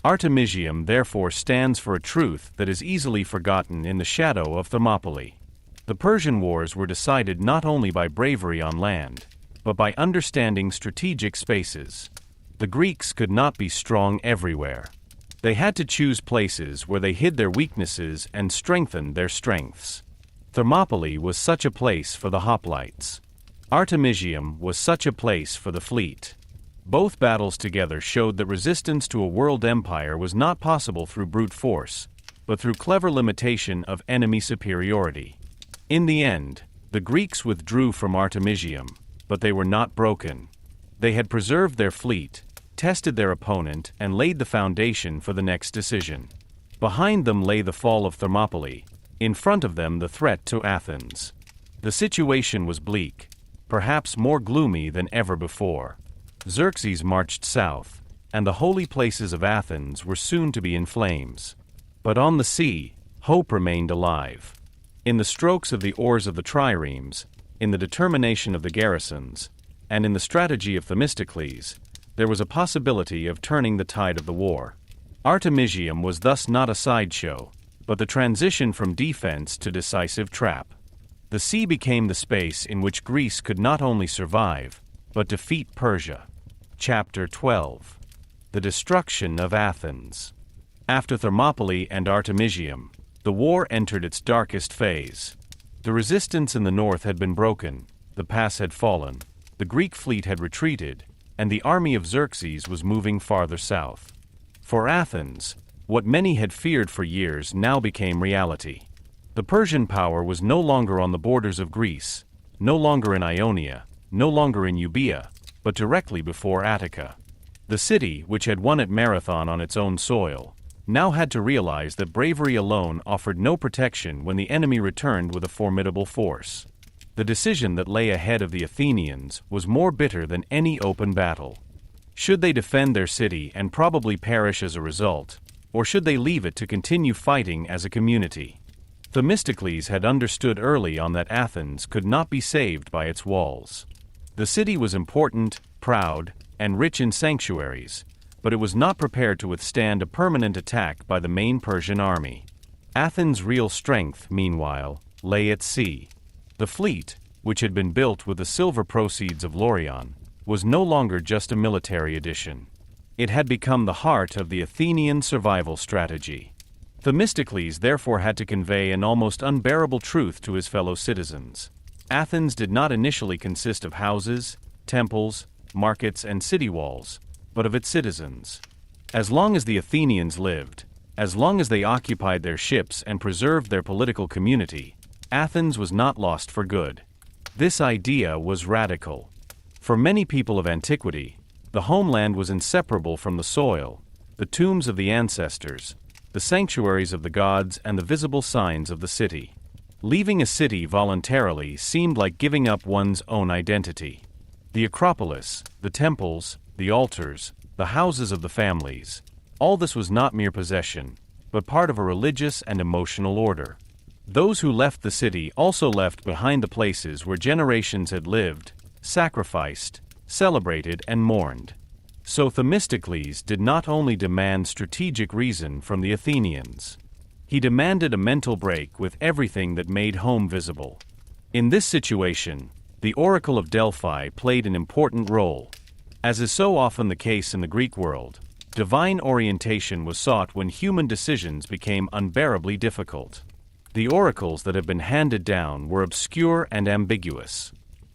Artemisium therefore stands for a truth that is easily forgotten in the shadow of Thermopylae. The Persian Wars were decided not only by bravery on land, but by understanding strategic spaces. The Greeks could not be strong everywhere. They had to choose places where they hid their weaknesses and strengthened their strengths. Thermopylae was such a place for the hoplites. Artemisium was such a place for the fleet. Both battles together showed that resistance to a world empire was not possible through brute force, but through clever limitation of enemy superiority. In the end, the Greeks withdrew from Artemisium, but they were not broken. They had preserved their fleet, tested their opponent, and laid the foundation for the next decision. Behind them lay the fall of Thermopylae, in front of them the threat to Athens. The situation was bleak, perhaps more gloomy than ever before. Xerxes marched south, and the holy places of Athens were soon to be in flames. But on the sea, hope remained alive. In the strokes of the oars of the triremes, in the determination of the garrisons, and in the strategy of Themistocles, there was a possibility of turning the tide of the war. Artemisium was thus not a sideshow, but the transition from defense to decisive trap. The sea became the space in which Greece could not only survive, but defeat Persia. Chapter 12. The Destruction of Athens. After Thermopylae and Artemisium, the war entered its darkest phase. The resistance in the north had been broken, the pass had fallen, the Greek fleet had retreated, and the army of Xerxes was moving farther south. For Athens, what many had feared for years now became reality. The Persian power was no longer on the borders of Greece, no longer in Ionia, no longer in Euboea, but directly before Attica. The city, which had won at Marathon on its own soil, now had to realize that bravery alone offered no protection when the enemy returned with a formidable force. The decision that lay ahead of the Athenians was more bitter than any open battle. Should they defend their city and probably perish as a result, or should they leave it to continue fighting as a community? Themistocles had understood early on that Athens could not be saved by its walls. The city was important, proud, and rich in sanctuaries, but it was not prepared to withstand a permanent attack by the main Persian army. Athens' real strength, meanwhile, lay at sea. The fleet, which had been built with the silver proceeds of Laurion, was no longer just a military addition. It had become the heart of the Athenian survival strategy. Themistocles therefore had to convey an almost unbearable truth to his fellow citizens. Athens did not initially consist of houses, temples, markets, and city walls. but of its citizens. As long as the Athenians lived, as long as they occupied their ships and preserved their political community, Athens was not lost for good. This idea was radical. For many people of antiquity, the homeland was inseparable from the soil, the tombs of the ancestors, the sanctuaries of the gods, and the visible signs of the city. Leaving a city voluntarily seemed like giving up one's own identity. The Acropolis, the temples, the altars, the houses of the families, all this was not mere possession, but part of a religious and emotional order. Those who left the city also left behind the places where generations had lived, sacrificed, celebrated, and mourned. So Themistocles did not only demand strategic reason from the Athenians. He demanded a mental break with everything that made home visible. In this situation, the Oracle of Delphi played an important role. As is so often the case in the Greek world, divine orientation was sought when human decisions became unbearably difficult. The oracles that had been handed down were obscure and ambiguous.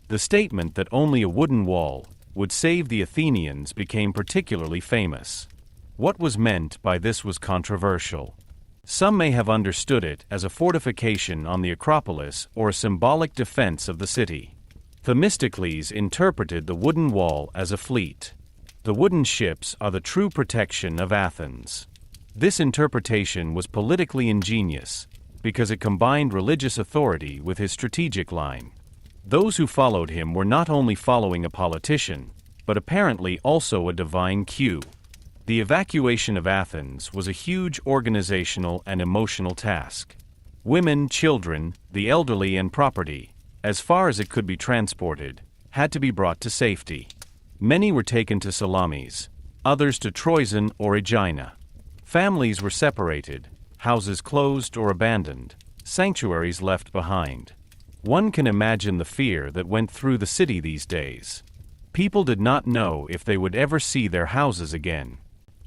The statement that only a wooden wall would save the Athenians became particularly famous. What was meant by this was controversial. Some may have understood it as a fortification on the Acropolis or a symbolic defense of the city. Themistocles interpreted the wooden wall as a fleet. The wooden ships are the true protection of Athens. This interpretation was politically ingenious because it combined religious authority with his strategic line. Those who followed him were not only following a politician, but apparently also a divine cue. The evacuation of Athens was a huge organizational and emotional task. Women, children, the elderly, and property, as far as it could be transported, had to be brought to safety. Many were taken to Salamis, others to Troezen or Aegina. Families were separated, houses closed or abandoned, sanctuaries left behind. One can imagine the fear that went through the city these days. People did not know if they would ever see their houses again.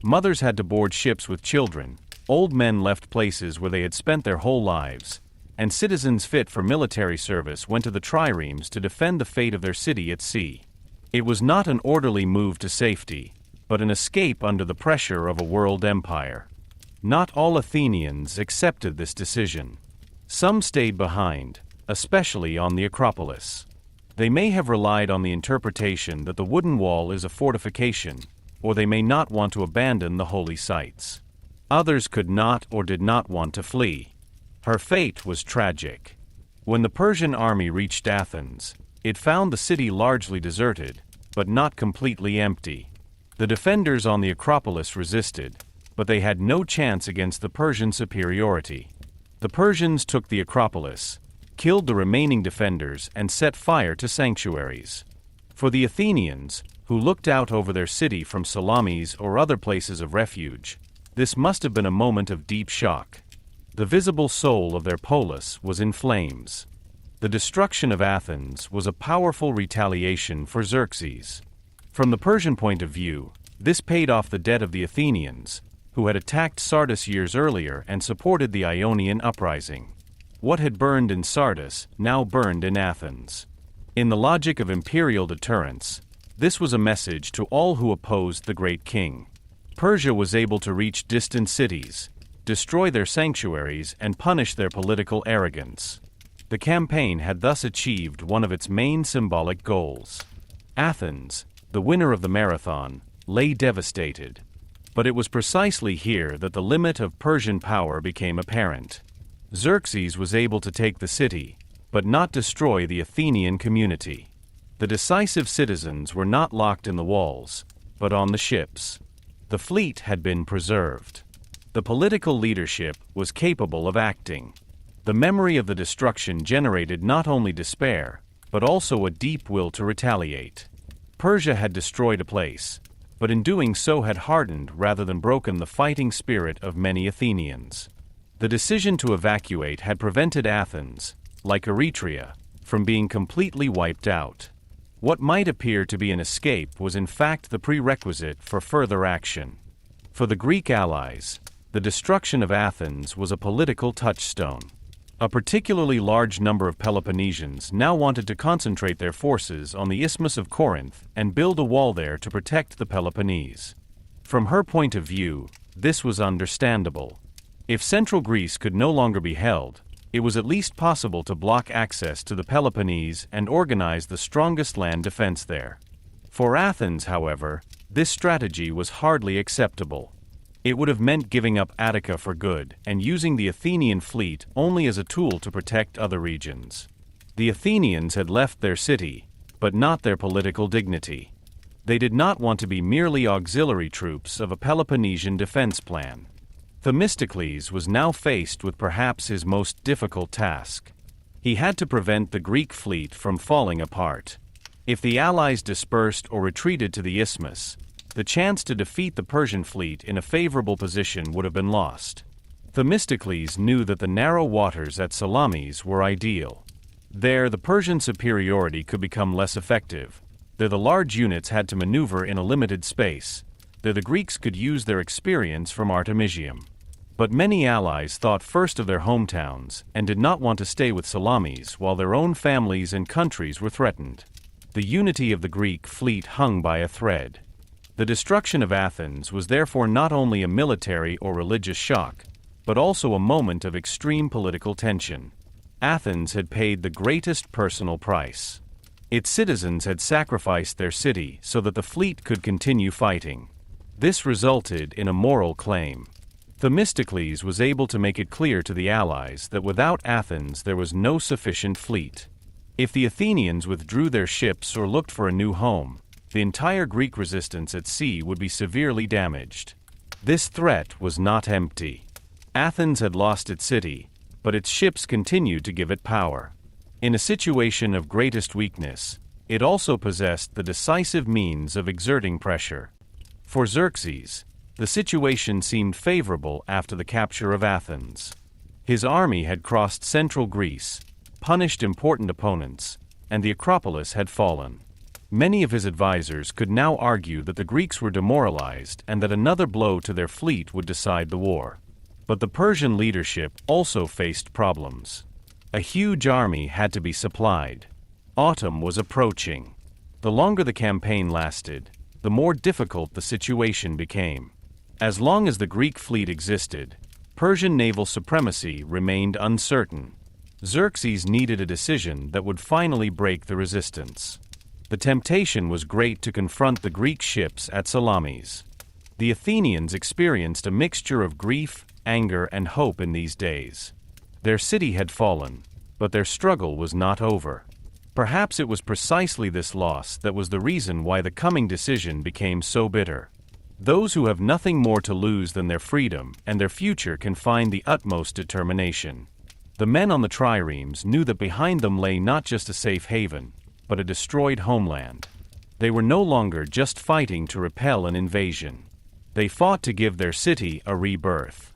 Mothers had to board ships with children, old men left places where they had spent their whole lives, and citizens fit for military service went to the triremes to defend the fate of their city at sea. It was not an orderly move to safety, but an escape under the pressure of a world empire. Not all Athenians accepted this decision. Some stayed behind, especially on the Acropolis. They may have relied on the interpretation that the wooden wall is a fortification, or they may not want to abandon the holy sites. Others could not or did not want to flee. Her fate was tragic. When the Persian army reached Athens, it found the city largely deserted, but not completely empty. The defenders on the Acropolis resisted, but they had no chance against the Persian superiority. The Persians took the Acropolis, killed the remaining defenders, and set fire to sanctuaries. For the Athenians, who looked out over their city from Salamis or other places of refuge, this must have been a moment of deep shock. The visible soul of their poleis was in flames. The destruction of Athens was a powerful retaliation for Xerxes. From the Persian point of view, this paid off the debt of the Athenians, who had attacked Sardis years earlier and supported the Ionian uprising. What had burned in Sardis now burned in Athens. In the logic of imperial deterrence, this was a message to all who opposed the great king. Persia was able to reach distant cities, destroy their sanctuaries, and punish their political arrogance. The campaign had thus achieved one of its main symbolic goals. Athens, the winner of the marathon, lay devastated. But it was precisely here that the limit of Persian power became apparent. Xerxes was able to take the city, but not destroy the Athenian community. The decisive citizens were not locked in the walls, but on the ships. The fleet had been preserved. The political leadership was capable of acting. The memory of the destruction generated not only despair, but also a deep will to retaliate. Persia had destroyed a place, but in doing so had hardened rather than broken the fighting spirit of many Athenians. The decision to evacuate had prevented Athens, like Eretria, from being completely wiped out. What might appear to be an escape was in fact the prerequisite for further action. For the Greek allies, the destruction of Athens was a political touchstone. A particularly large number of Peloponnesians now wanted to concentrate their forces on the Isthmus of Corinth and build a wall there to protect the Peloponnese. From her point of view, this was understandable. If central Greece could no longer be held, it was at least possible to block access to the Peloponnese and organize the strongest land defense there. For Athens, however, this strategy was hardly acceptable. It would have meant giving up Attica for good and using the Athenian fleet only as a tool to protect other regions. The Athenians had left their city, but not their political dignity. They did not want to be merely auxiliary troops of a Peloponnesian defense plan. Themistocles was now faced with perhaps his most difficult task. He had to prevent the Greek fleet from falling apart. If the allies dispersed or retreated to the isthmus, the chance to defeat the Persian fleet in a favorable position would have been lost. Themistocles knew that the narrow waters at Salamis were ideal. There, the Persian superiority could become less effective. There, the large units had to maneuver in a limited space. There, the Greeks could use their experience from Artemisium. But many allies thought first of their hometowns and did not want to stay with Salamis while their own families and countries were threatened. The unity of the Greek fleet hung by a thread. The destruction of Athens was therefore not only a military or religious shock, but also a moment of extreme political tension. Athens had paid the greatest personal price. Its citizens had sacrificed their city so that the fleet could continue fighting. This resulted in a moral claim. Themistocles was able to make it clear to the allies that without Athens there was no sufficient fleet. If the Athenians withdrew their ships or looked for a new home, the entire Greek resistance at sea would be severely damaged. This threat was not empty. Athens had lost its city, but its ships continued to give it power. In a situation of greatest weakness, it also possessed the decisive means of exerting pressure. For Xerxes, the situation seemed favorable after the capture of Athens. His army had crossed central Greece, punished important opponents, and the Acropolis had fallen. Many of his advisors could now argue that the Greeks were demoralized and that another blow to their fleet would decide the war. But the Persian leadership also faced problems. A huge army had to be supplied. Autumn was approaching. The longer the campaign lasted, the more difficult the situation became. As long as the Greek fleet existed, Persian naval supremacy remained uncertain. Xerxes needed a decision that would finally break the resistance. The temptation was great to confront the Greek ships at Salamis. The Athenians experienced a mixture of grief, anger, and hope in these days. Their city had fallen, but their struggle was not over. Perhaps it was precisely this loss that was the reason why the coming decision became so bitter. Those who have nothing more to lose than their freedom and their future can find the utmost determination. The men on the triremes knew that behind them lay not just a safe haven, but a destroyed homeland. They were no longer just fighting to repel an invasion. They fought to give their city a rebirth.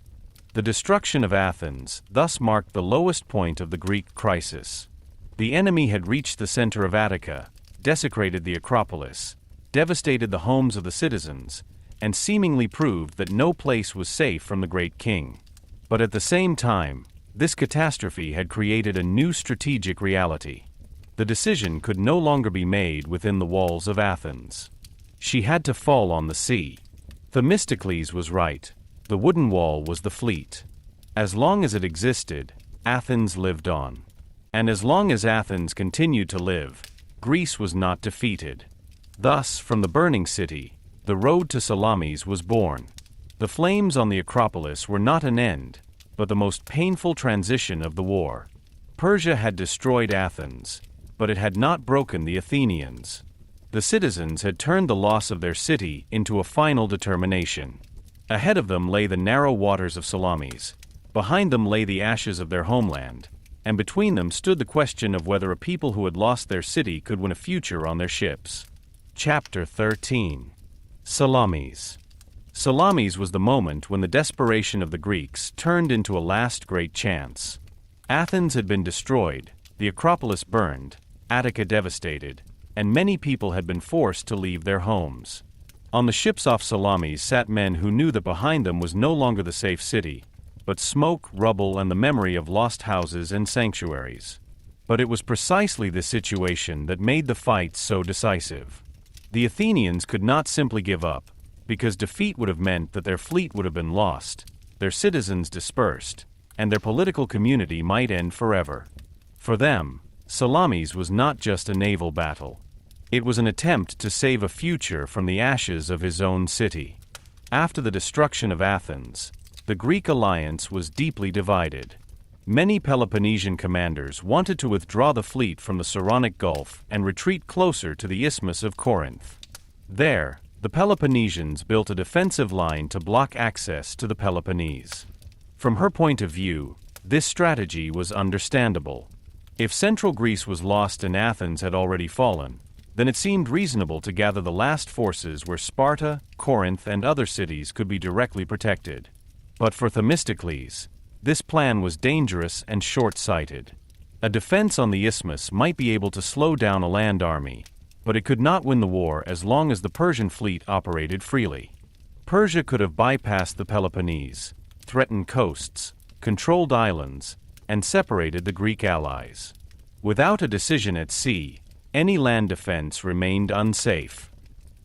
The destruction of Athens thus marked the lowest point of the Greek crisis. The enemy had reached the center of Attica, desecrated the Acropolis, devastated the homes of the citizens, and seemingly proved that no place was safe from the great king. But at the same time, this catastrophe had created a new strategic reality. The decision could no longer be made within the walls of Athens. She had to fall on the sea. Themistocles was right. The wooden wall was the fleet. As long as it existed, Athens lived on. And as long as Athens continued to live, Greece was not defeated. Thus, from the burning city, the road to Salamis was born. The flames on the Acropolis were not an end, but the most painful transition of the war. Persia had destroyed Athens, but it had not broken the Athenians. The citizens had turned the loss of their city into a final determination. Ahead of them lay the narrow waters of Salamis, behind them lay the ashes of their homeland, and between them stood the question of whether a people who had lost their city could win a future on their ships. Chapter 13. Salamis. Salamis was the moment when the desperation of the Greeks turned into a last great chance. Athens had been destroyed, the Acropolis burned, Attica devastated, and many people had been forced to leave their homes. On the ships off Salamis sat men who knew that behind them was no longer the safe city, but smoke, rubble, and the memory of lost houses and sanctuaries. But it was precisely this situation that made the fight so decisive. The Athenians could not simply give up, because defeat would have meant that their fleet would have been lost, their citizens dispersed, and their political community might end forever. For them, Salamis was not just a naval battle. It was an attempt to save a future from the ashes of his own city. After the destruction of Athens, the Greek alliance was deeply divided. Many Peloponnesian commanders wanted to withdraw the fleet from the Saronic Gulf and retreat closer to the Isthmus of Corinth. There, the Peloponnesians built a defensive line to block access to the Peloponnese. From her point of view, this strategy was understandable. If central Greece was lost and Athens had already fallen, then it seemed reasonable to gather the last forces where Sparta, Corinth, and other cities could be directly protected. But for Themistocles, this plan was dangerous and short-sighted. A defense on the isthmus might be able to slow down a land army, but it could not win the war as long as the Persian fleet operated freely. Persia could have bypassed the Peloponnese, threatened coasts, controlled islands, and separated the Greek allies. Without a decision at sea, any land defense remained unsafe.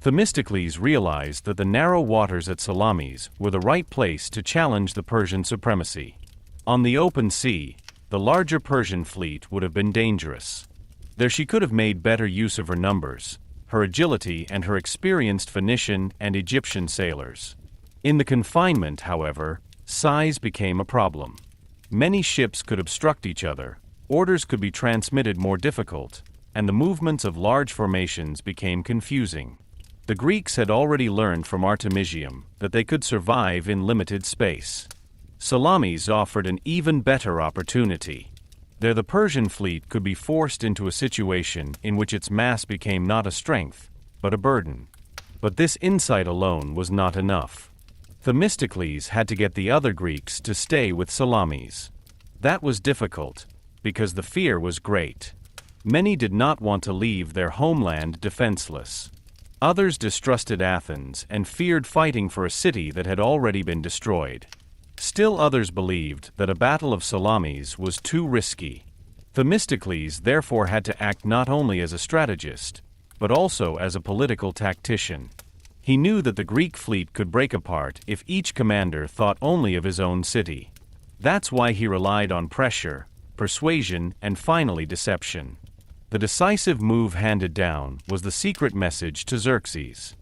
Themistocles realized that the narrow waters at Salamis were the right place to challenge the Persian supremacy. On the open sea, the larger Persian fleet would have been dangerous. There she could have made better use of her numbers, her agility, and her experienced Phoenician and Egyptian sailors. In the confinement, however, size became a problem. Many ships could obstruct each other, orders could be transmitted more difficult, and the movements of large formations became confusing. The Greeks had already learned from Artemisium that they could survive in limited space. Salamis offered an even better opportunity. There the Persian fleet could be forced into a situation in which its mass became not a strength, but a burden. But this insight alone was not enough. Themistocles had to get the other Greeks to stay with Salamis. That was difficult, because the fear was great. Many did not want to leave their homeland defenseless. Others distrusted Athens and feared fighting for a city that had already been destroyed. Still others believed that a battle of Salamis was too risky. Themistocles therefore had to act not only as a strategist, but also as a political tactician. He knew that the Greek fleet could break apart if each commander thought only of his own city. That's why he relied on pressure, persuasion, and finally deception. The decisive move handed down was the secret message to Xerxes.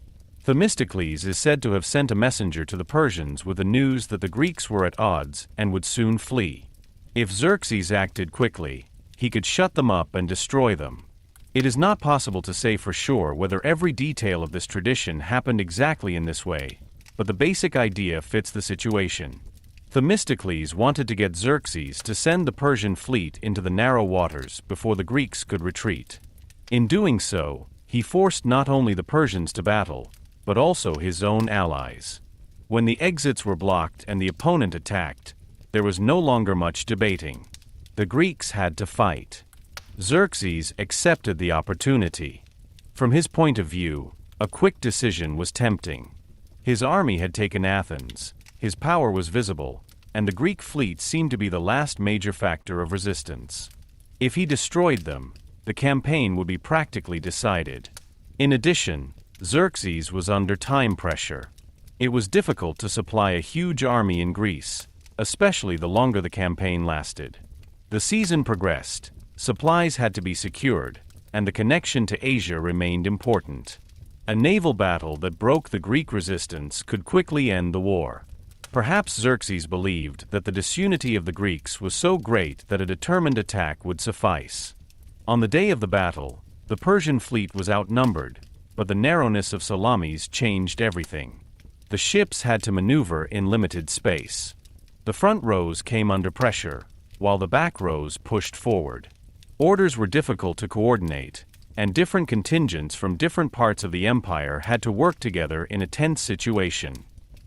Themistocles is said to have sent a messenger to the Persians with the news that the Greeks were at odds and would soon flee. If Xerxes acted quickly, he could shut them up and destroy them. It is not possible to say for sure whether every detail of this tradition happened exactly in this way, but the basic idea fits the situation. Themistocles wanted to get Xerxes to send the Persian fleet into the narrow waters before the Greeks could retreat. In doing so, he forced not only the Persians to battle, but also his own allies. When the exits were blocked and the opponent attacked, there was no longer much debating. The Greeks had to fight. Xerxes accepted the opportunity. From his point of view, a quick decision was tempting. His army had taken Athens, his power was visible, and the Greek fleet seemed to be the last major factor of resistance. If he destroyed them, the campaign would be practically decided. In addition, Xerxes was under time pressure. It was difficult to supply a huge army in Greece, especially the longer the campaign lasted. The season progressed, supplies had to be secured, and the connection to Asia remained important. A naval battle that broke the Greek resistance could quickly end the war. Perhaps Xerxes believed that the disunity of the Greeks was so great that a determined attack would suffice. On the day of the battle, the Persian fleet was outnumbered, but the narrowness of Salamis changed everything. The ships had to maneuver in limited space. The front rows came under pressure, while the back rows pushed forward. Orders were difficult to coordinate, and different contingents from different parts of the empire had to work together in a tense situation.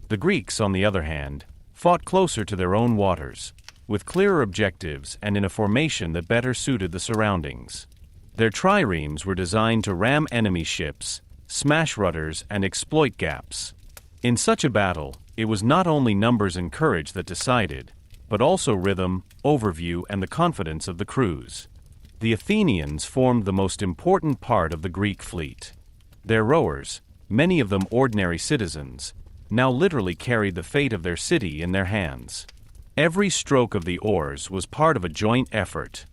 The Greeks, on the other hand, fought closer to their own waters, with clearer objectives and in a formation that better suited the surroundings. Their triremes were designed to ram enemy ships, smash rudders, and exploit gaps. In such a battle, it was not only numbers and courage that decided, but also rhythm, overview, and the confidence of the crews. The Athenians formed the most important part of the Greek fleet. Their rowers, many of them ordinary citizens, now literally carried the fate of their city in their hands. Every stroke of the oars was part of a joint effort.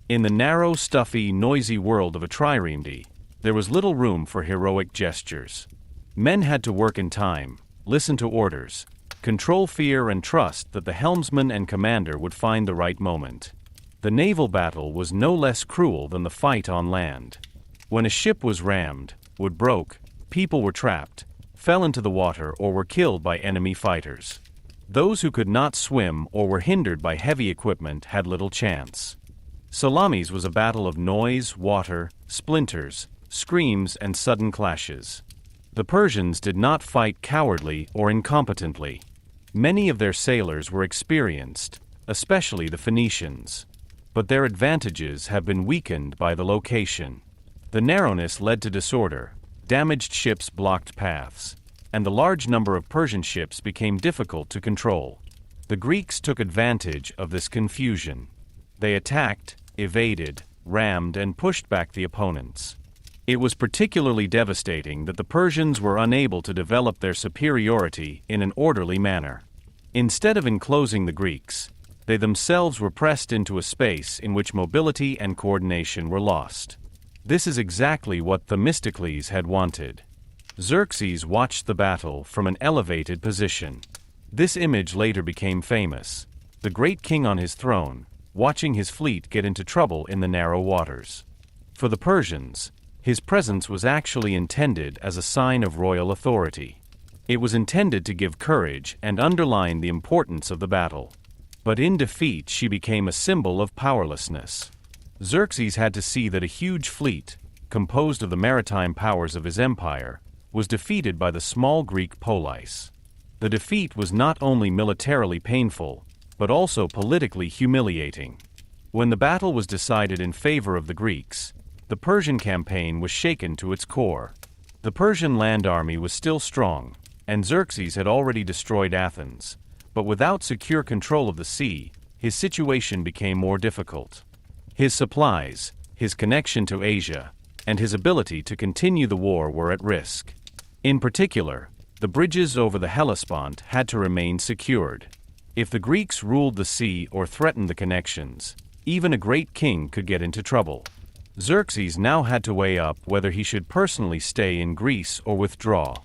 In the narrow, stuffy, noisy world of a trireme, there was little room for heroic gestures. Men had to work in time, listen to orders, control fear, and trust that the helmsman and commander would find the right moment. The naval battle was no less cruel than the fight on land. When a ship was rammed, wood broke, people were trapped, fell into the water, or were killed by enemy fighters. Those who could not swim or were hindered by heavy equipment had little chance. Salamis was a battle of noise, water, splinters, screams, and sudden clashes. The Persians did not fight cowardly or incompetently. Many of their sailors were experienced, especially the Phoenicians. But their advantages have been weakened by the location. The narrowness led to disorder, damaged ships blocked paths, and the large number of Persian ships became difficult to control. The Greeks took advantage of this confusion. They attacked, evaded, rammed, and pushed back the opponents. It was particularly devastating that the Persians were unable to develop their superiority in an orderly manner. Instead of enclosing the Greeks, they themselves were pressed into a space in which mobility and coordination were lost. This is exactly what Themistocles had wanted. Xerxes watched the battle from an elevated position. This image later became famous: the great king on his throne, watching his fleet get into trouble in the narrow waters. For the Persians, his presence was actually intended as a sign of royal authority. It was intended to give courage and underline the importance of the battle. But in defeat, she became a symbol of powerlessness. Xerxes had to see that a huge fleet, composed of the maritime powers of his empire, was defeated by the small Greek poleis. The defeat was not only militarily painful, but also politically humiliating. When the battle was decided in favor of the Greeks, the Persian campaign was shaken to its core. The Persian land army was still strong, and Xerxes had already destroyed Athens, but without secure control of the sea, his situation became more difficult. His supplies, his connection to Asia, and his ability to continue the war were at risk. In particular, the bridges over the Hellespont had to remain secured. If the Greeks ruled the sea or threatened the connections, even a great king could get into trouble. Xerxes now had to weigh up whether he should personally stay in Greece or withdraw.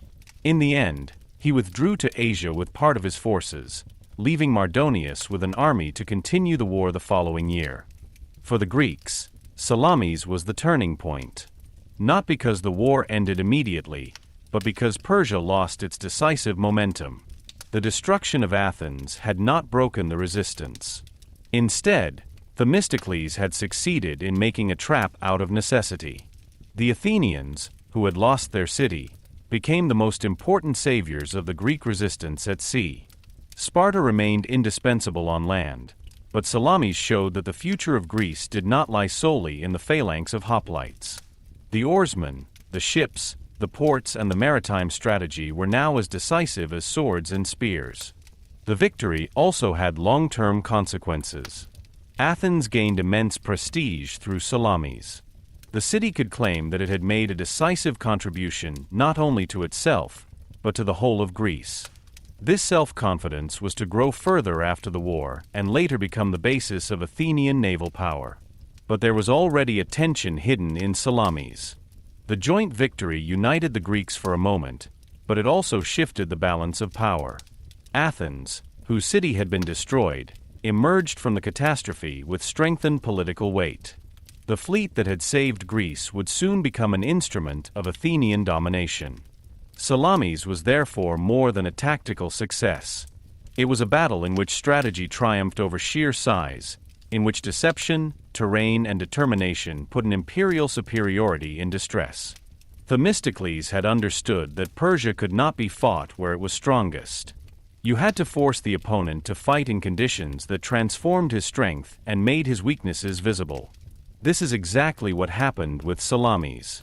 In the end, he withdrew to Asia with part of his forces, leaving Mardonius with an army to continue the war the following year. For the Greeks, Salamis was the turning point. Not because the war ended immediately, but because Persia lost its decisive momentum. The destruction of Athens had not broken the resistance. Instead, Themistocles had succeeded in making a trap out of necessity. The Athenians, who had lost their city, became the most important saviors of the Greek resistance at sea. Sparta remained indispensable on land, but Salamis showed that the future of Greece did not lie solely in the phalanx of hoplites. The oarsmen, the ships, the ports, and the maritime strategy were now as decisive as swords and spears. The victory also had long-term consequences. Athens gained immense prestige through Salamis. The city could claim that it had made a decisive contribution not only to itself, but to the whole of Greece. This self-confidence was to grow further after the war and later become the basis of Athenian naval power. But there was already a tension hidden in Salamis. The joint victory united the Greeks for a moment, but it also shifted the balance of power. Athens, whose city had been destroyed, emerged from the catastrophe with strengthened political weight. The fleet that had saved Greece would soon become an instrument of Athenian domination. Salamis was therefore more than a tactical success. It was a battle in which strategy triumphed over sheer size, in which deception, terrain, and determination put an imperial superiority in distress. Themistocles had understood that Persia could not be fought where it was strongest. You had to force the opponent to fight in conditions that transformed his strength and made his weaknesses visible. This is exactly what happened with Salamis.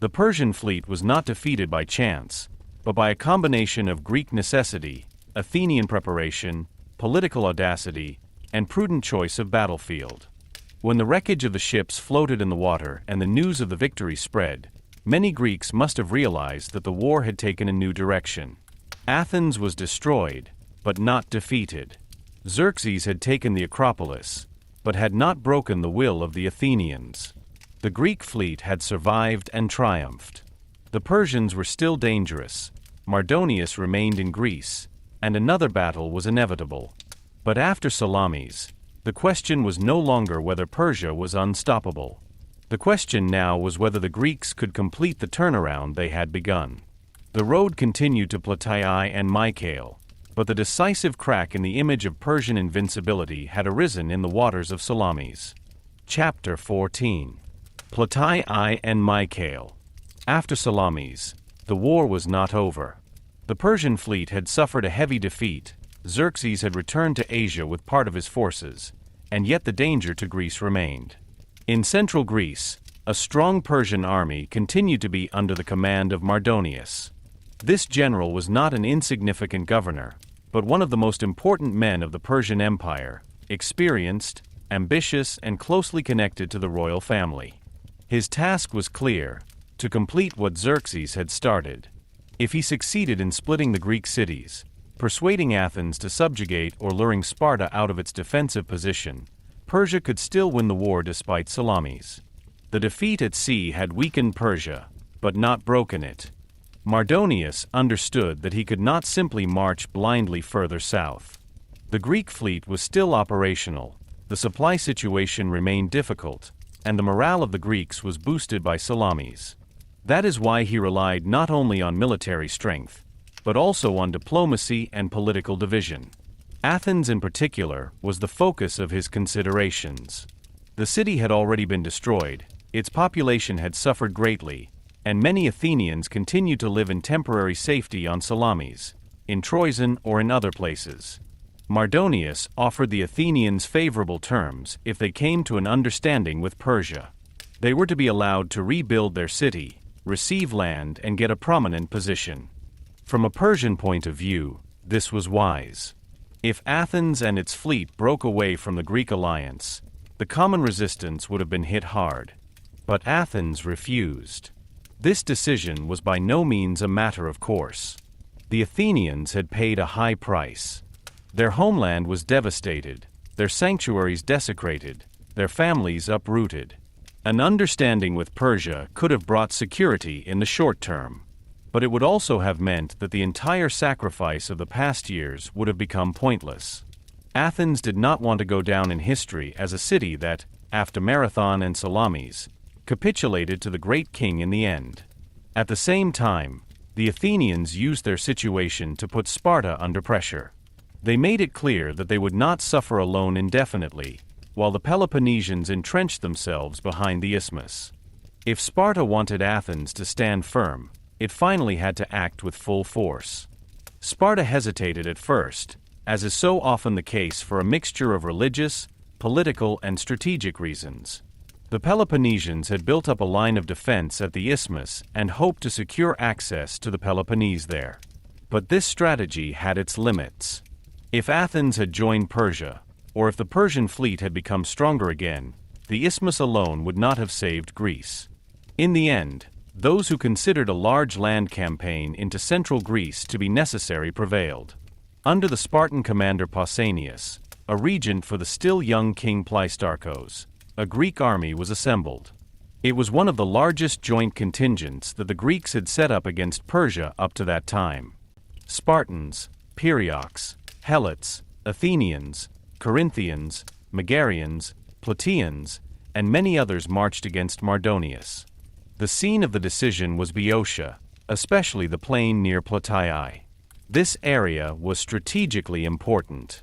The Persian fleet was not defeated by chance, but by a combination of Greek necessity, Athenian preparation, political audacity, and prudent choice of battlefield. When the wreckage of the ships floated in the water and the news of the victory spread, many Greeks must have realized that the war had taken a new direction. Athens was destroyed, but not defeated. Xerxes had taken the Acropolis, but had not broken the will of the Athenians. The Greek fleet had survived and triumphed. The Persians were still dangerous. Mardonius remained in Greece, and another battle was inevitable. But after Salamis, the question was no longer whether Persia was unstoppable. The question now was whether the Greeks could complete the turnaround they had begun. The road continued to Plataiai and Mykale, but the decisive crack in the image of Persian invincibility had arisen in the waters of Salamis. Chapter 14. Plataiai and Mykale. After Salamis, the war was not over. The Persian fleet had suffered a heavy defeat. Xerxes had returned to Asia with part of his forces, and yet the danger to Greece remained. In central Greece, a strong Persian army continued to be under the command of Mardonius. This general was not an insignificant governor, but one of the most important men of the Persian Empire, experienced, ambitious, and closely connected to the royal family. His task was clear: to complete what Xerxes had started. If he succeeded in splitting the Greek cities, persuading Athens to subjugate or luring Sparta out of its defensive position, Persia could still win the war despite Salamis. The defeat at sea had weakened Persia, but not broken it. Mardonius understood that he could not simply march blindly further south. The Greek fleet was still operational, the supply situation remained difficult, and the morale of the Greeks was boosted by Salamis. That is why he relied not only on military strength, but also on diplomacy and political division. Athens in particular was the focus of his considerations. The city had already been destroyed, its population had suffered greatly, and many Athenians continued to live in temporary safety on Salamis, in Troezen or in other places. Mardonius offered the Athenians favorable terms if they came to an understanding with Persia. They were to be allowed to rebuild their city, receive land, and get a prominent position. From a Persian point of view, this was wise. If Athens and its fleet broke away from the Greek alliance, the common resistance would have been hit hard. But Athens refused. This decision was by no means a matter of course. The Athenians had paid a high price. Their homeland was devastated, their sanctuaries desecrated, their families uprooted. An understanding with Persia could have brought security in the short term, but it would also have meant that the entire sacrifice of the past years would have become pointless. Athens did not want to go down in history as a city that, after Marathon and Salamis, capitulated to the great king in the end. At the same time, the Athenians used their situation to put Sparta under pressure. They made it clear that they would not suffer alone indefinitely, while the Peloponnesians entrenched themselves behind the isthmus. If Sparta wanted Athens to stand firm, it finally had to act with full force. Sparta hesitated at first, as is so often the case for a mixture of religious, political, and strategic reasons. The Peloponnesians had built up a line of defense at the isthmus and hoped to secure access to the Peloponnese there. But this strategy had its limits. If Athens had joined Persia, or if the Persian fleet had become stronger again, the isthmus alone would not have saved Greece. In the end, those who considered a large land campaign into central Greece to be necessary prevailed. Under the Spartan commander Pausanias, a regent for the still young king Pleistarchos, a Greek army was assembled. It was one of the largest joint contingents that the Greeks had set up against Persia up to that time. Spartans, Periocs, Helots, Athenians, Corinthians, Megarians, Plataeans, and many others marched against Mardonius. The scene of the decision was Boeotia, especially the plain near Plataiai. This area was strategically important.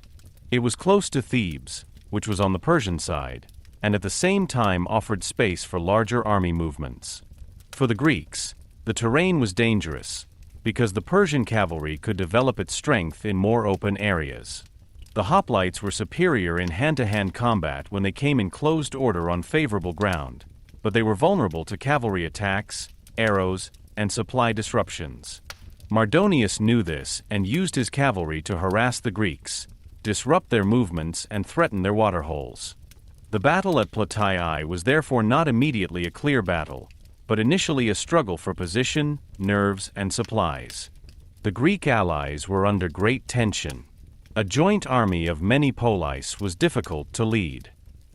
It was close to Thebes, which was on the Persian side, and at the same time offered space for larger army movements. For the Greeks, the terrain was dangerous, because the Persian cavalry could develop its strength in more open areas. The hoplites were superior in hand-to-hand combat when they came in closed order on favorable ground, but they were vulnerable to cavalry attacks, arrows, and supply disruptions. Mardonius knew this and used his cavalry to harass the Greeks, disrupt their movements, and threaten their waterholes. The battle at Plataiai was therefore not immediately a clear battle, but initially a struggle for position, nerves, and supplies. The Greek allies were under great tension. A joint army of many poleis was difficult to lead.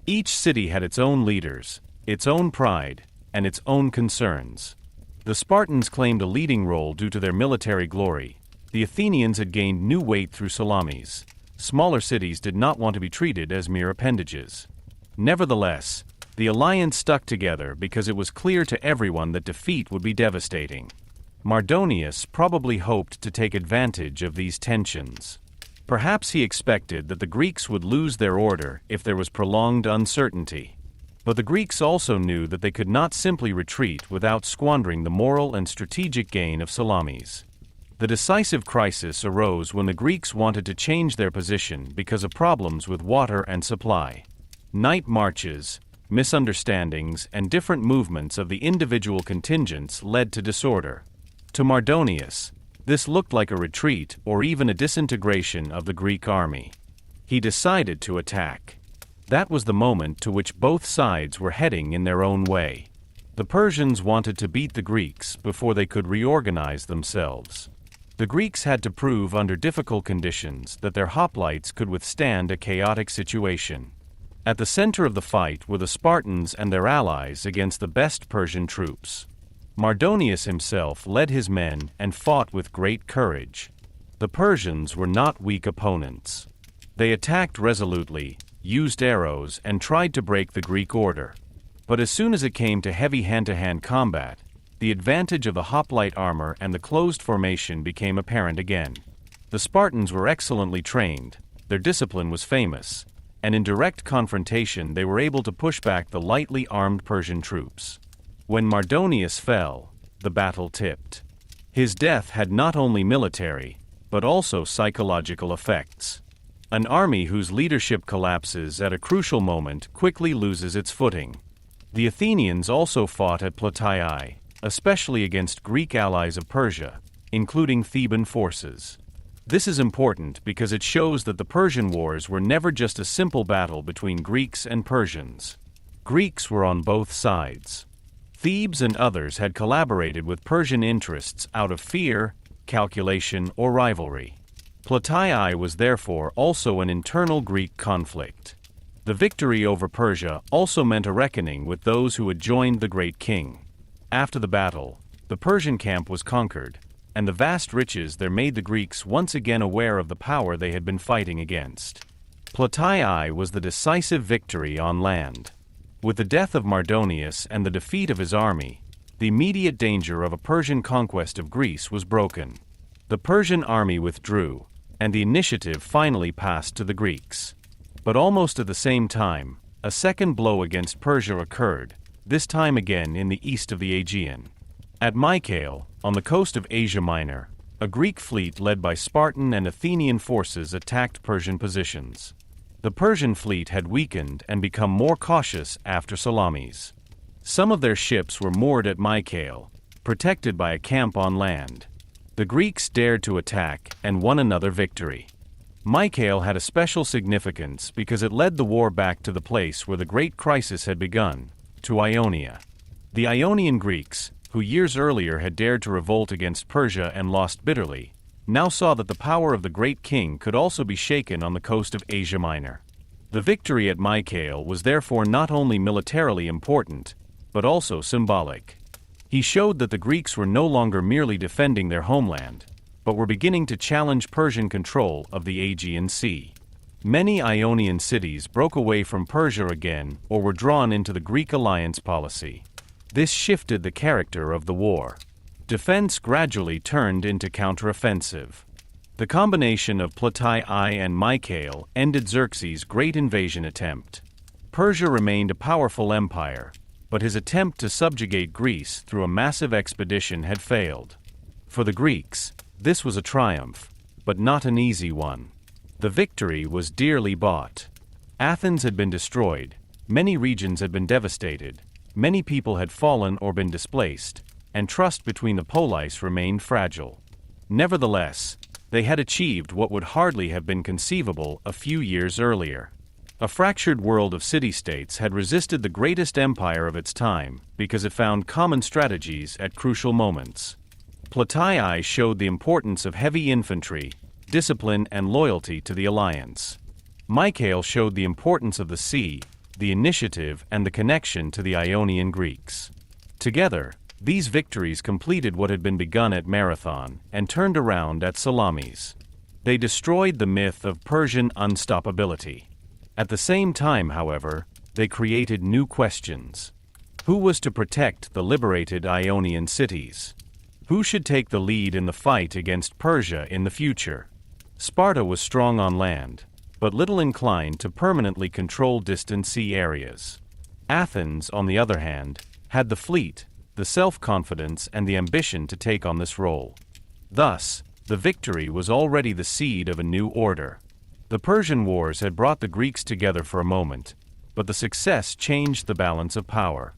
Each city had its own leaders, its own pride, and its own concerns. The Spartans claimed a leading role due to their military glory. The Athenians had gained new weight through Salamis. Smaller cities did not want to be treated as mere appendages. Nevertheless, the alliance stuck together because it was clear to everyone that defeat would be devastating. Mardonius probably hoped to take advantage of these tensions. Perhaps he expected that the Greeks would lose their order if there was prolonged uncertainty. But the Greeks also knew that they could not simply retreat without squandering the moral and strategic gain of Salamis. The decisive crisis arose when the Greeks wanted to change their position because of problems with water and supply. Night marches, misunderstandings, and different movements of the individual contingents led to disorder. To Mardonius, this looked like a retreat or even a disintegration of the Greek army. He decided to attack. That was the moment to which both sides were heading in their own way. The Persians wanted to beat the Greeks before they could reorganize themselves. The Greeks had to prove under difficult conditions that their hoplites could withstand a chaotic situation. At the center of the fight were the Spartans and their allies against the best Persian troops. Mardonius himself led his men and fought with great courage. The Persians were not weak opponents. They attacked resolutely, used arrows, and tried to break the Greek order. But as soon as it came to heavy hand-to-hand combat, the advantage of the hoplite armor and the closed formation became apparent again. The Spartans were excellently trained, their discipline was famous, and in direct confrontation they were able to push back the lightly armed Persian troops. When Mardonius fell, the battle tipped. His death had not only military, but also psychological effects. An army whose leadership collapses at a crucial moment quickly loses its footing. The Athenians also fought at Plataiai, especially against Greek allies of Persia, including Theban forces. This is important because it shows that the Persian Wars were never just a simple battle between Greeks and Persians. Greeks were on both sides. Thebes and others had collaborated with Persian interests out of fear, calculation, or rivalry. Plataiai was therefore also an internal Greek conflict. The victory over Persia also meant a reckoning with those who had joined the great king. After the battle, the Persian camp was conquered, and the vast riches there made the Greeks once again aware of the power they had been fighting against. Plataiai was the decisive victory on land. With the death of Mardonius and the defeat of his army, the immediate danger of a Persian conquest of Greece was broken. The Persian army withdrew, and the initiative finally passed to the Greeks. But almost at the same time, a second blow against Persia occurred, this time again in the east of the Aegean. At Mykale, on the coast of Asia Minor, a Greek fleet led by Spartan and Athenian forces attacked Persian positions. The Persian fleet had weakened and become more cautious after Salamis. Some of their ships were moored at Mykale, protected by a camp on land. The Greeks dared to attack and won another victory. Mykale had a special significance because it led the war back to the place where the great crisis had begun, to Ionia. The Ionian Greeks, who years earlier had dared to revolt against Persia and lost bitterly, now saw that the power of the great king could also be shaken on the coast of Asia Minor. The victory at Mykale was therefore not only militarily important, but also symbolic. He showed that the Greeks were no longer merely defending their homeland, but were beginning to challenge Persian control of the Aegean Sea. Many Ionian cities broke away from Persia again or were drawn into the Greek alliance policy. This shifted the character of the war. Defense gradually turned into counteroffensive. The combination of Plataiai and Mykale ended Xerxes' great invasion attempt. Persia remained a powerful empire, but his attempt to subjugate Greece through a massive expedition had failed. For the Greeks, this was a triumph, but not an easy one. The victory was dearly bought. Athens had been destroyed, many regions had been devastated, many people had fallen or been displaced, and trust between the poleis remained fragile. Nevertheless, they had achieved what would hardly have been conceivable a few years earlier. A fractured world of city-states had resisted the greatest empire of its time because it found common strategies at crucial moments. Plataiai showed the importance of heavy infantry, discipline and loyalty to the alliance. Mykale showed the importance of the sea, the initiative and the connection to the Ionian Greeks. Together, these victories completed what had been begun at Marathon and turned around at Salamis. They destroyed the myth of Persian unstoppability. At the same time, however, they created new questions. Who was to protect the liberated Ionian cities? Who should take the lead in the fight against Persia in the future? Sparta was strong on land, but little inclined to permanently control distant sea areas. Athens, on the other hand, had the fleet, the self-confidence and the ambition to take on this role. Thus, the victory was already the seed of a new order. The Persian Wars had brought the Greeks together for a moment, but the success changed the balance of power.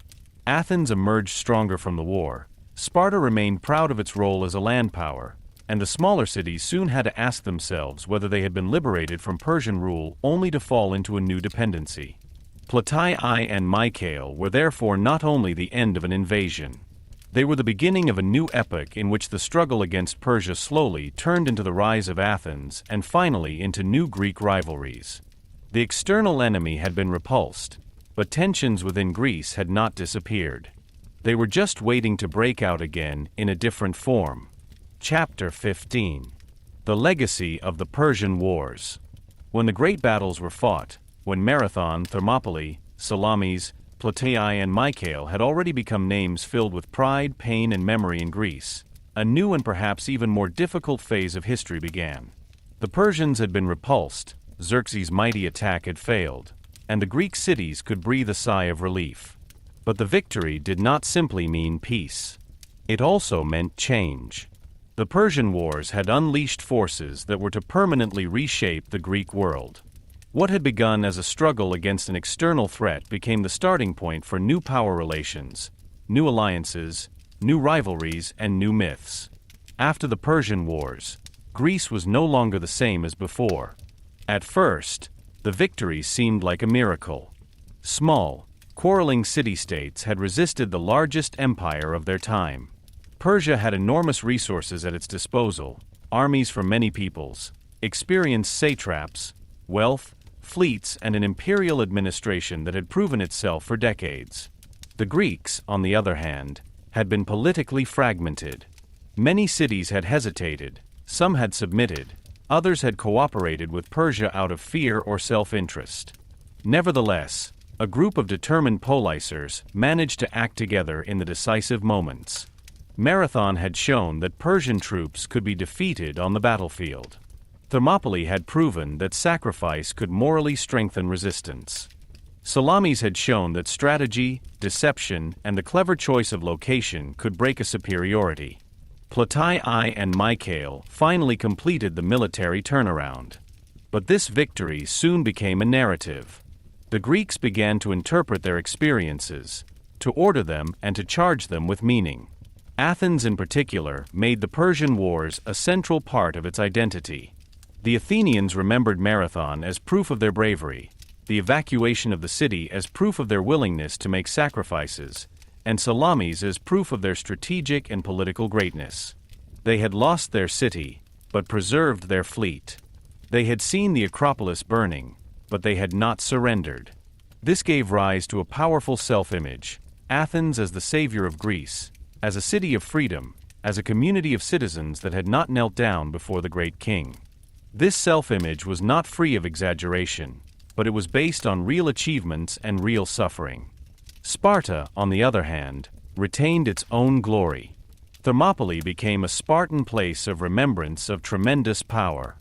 Athens emerged stronger from the war, Sparta remained proud of its role as a land power, and the smaller cities soon had to ask themselves whether they had been liberated from Persian rule only to fall into a new dependency. Plataiai and Mykale were therefore not only the end of an invasion. They were the beginning of a new epoch in which the struggle against Persia slowly turned into the rise of Athens and finally into new Greek rivalries. The external enemy had been repulsed, but tensions within Greece had not disappeared. They were just waiting to break out again in a different form. Chapter 15. The Legacy of the Persian Wars. When the great battles were fought, when Marathon, Thermopylae, Salamis, Plataiai and Mykale had already become names filled with pride, pain and memory in Greece, a new and perhaps even more difficult phase of history began. The Persians had been repulsed, Xerxes' mighty attack had failed, and the Greek cities could breathe a sigh of relief. But the victory did not simply mean peace. It also meant change. The Persian Wars had unleashed forces that were to permanently reshape the Greek world. What had begun as a struggle against an external threat became the starting point for new power relations, new alliances, new rivalries, and new myths. After the Persian Wars, Greece was no longer the same as before. At first, the victory seemed like a miracle. Small, quarreling city-states had resisted the largest empire of their time. Persia had enormous resources at its disposal, armies from many peoples, experienced satraps, wealth, fleets and an imperial administration that had proven itself for decades. The Greeks, on the other hand, had been politically fragmented. Many cities had hesitated, some had submitted, others had cooperated with Persia out of fear or self-interest. Nevertheless, a group of determined poleisers managed to act together in the decisive moments. Marathon had shown that Persian troops could be defeated on the battlefield. Thermopylae had proven that sacrifice could morally strengthen resistance. Salamis had shown that strategy, deception, and the clever choice of location could break a superiority. Plataiai and Mykale finally completed the military turnaround. But this victory soon became a narrative. The Greeks began to interpret their experiences, to order them and to charge them with meaning. Athens in particular made the Persian Wars a central part of its identity. The Athenians remembered Marathon as proof of their bravery, the evacuation of the city as proof of their willingness to make sacrifices, and Salamis as proof of their strategic and political greatness. They had lost their city, but preserved their fleet. They had seen the Acropolis burning, but they had not surrendered. This gave rise to a powerful self-image, Athens as the savior of Greece, as a city of freedom, as a community of citizens that had not knelt down before the great king. This self-image was not free of exaggeration, but it was based on real achievements and real suffering. Sparta, on the other hand, retained its own glory. Thermopylae became a Spartan place of remembrance of tremendous power.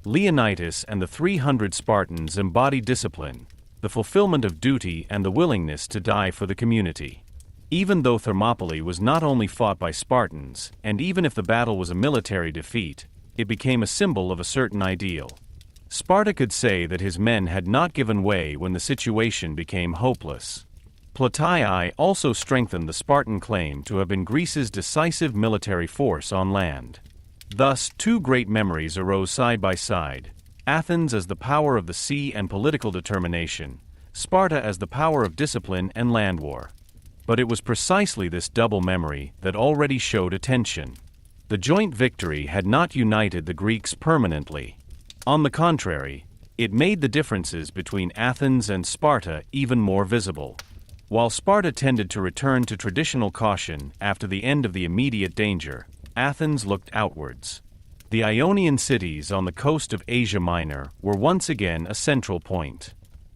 Leonidas and the 300 Spartans embodied discipline, the fulfillment of duty and the willingness to die for the community. Even though Thermopylae was not only fought by Spartans, and even if the battle was a military defeat, it became a symbol of a certain ideal. Sparta could say that his men had not given way when the situation became hopeless. Plataiai also strengthened the Spartan claim to have been Greece's decisive military force on land. Thus, two great memories arose side by side: Athens as the power of the sea and political determination, Sparta as the power of discipline and land war. But it was precisely this double memory that already showed a tension. The joint victory had not united the Greeks permanently. On the contrary, it made the differences between Athens and Sparta even more visible. While Sparta tended to return to traditional caution after the end of the immediate danger, Athens looked outwards. The Ionian cities on the coast of Asia Minor were once again a central point.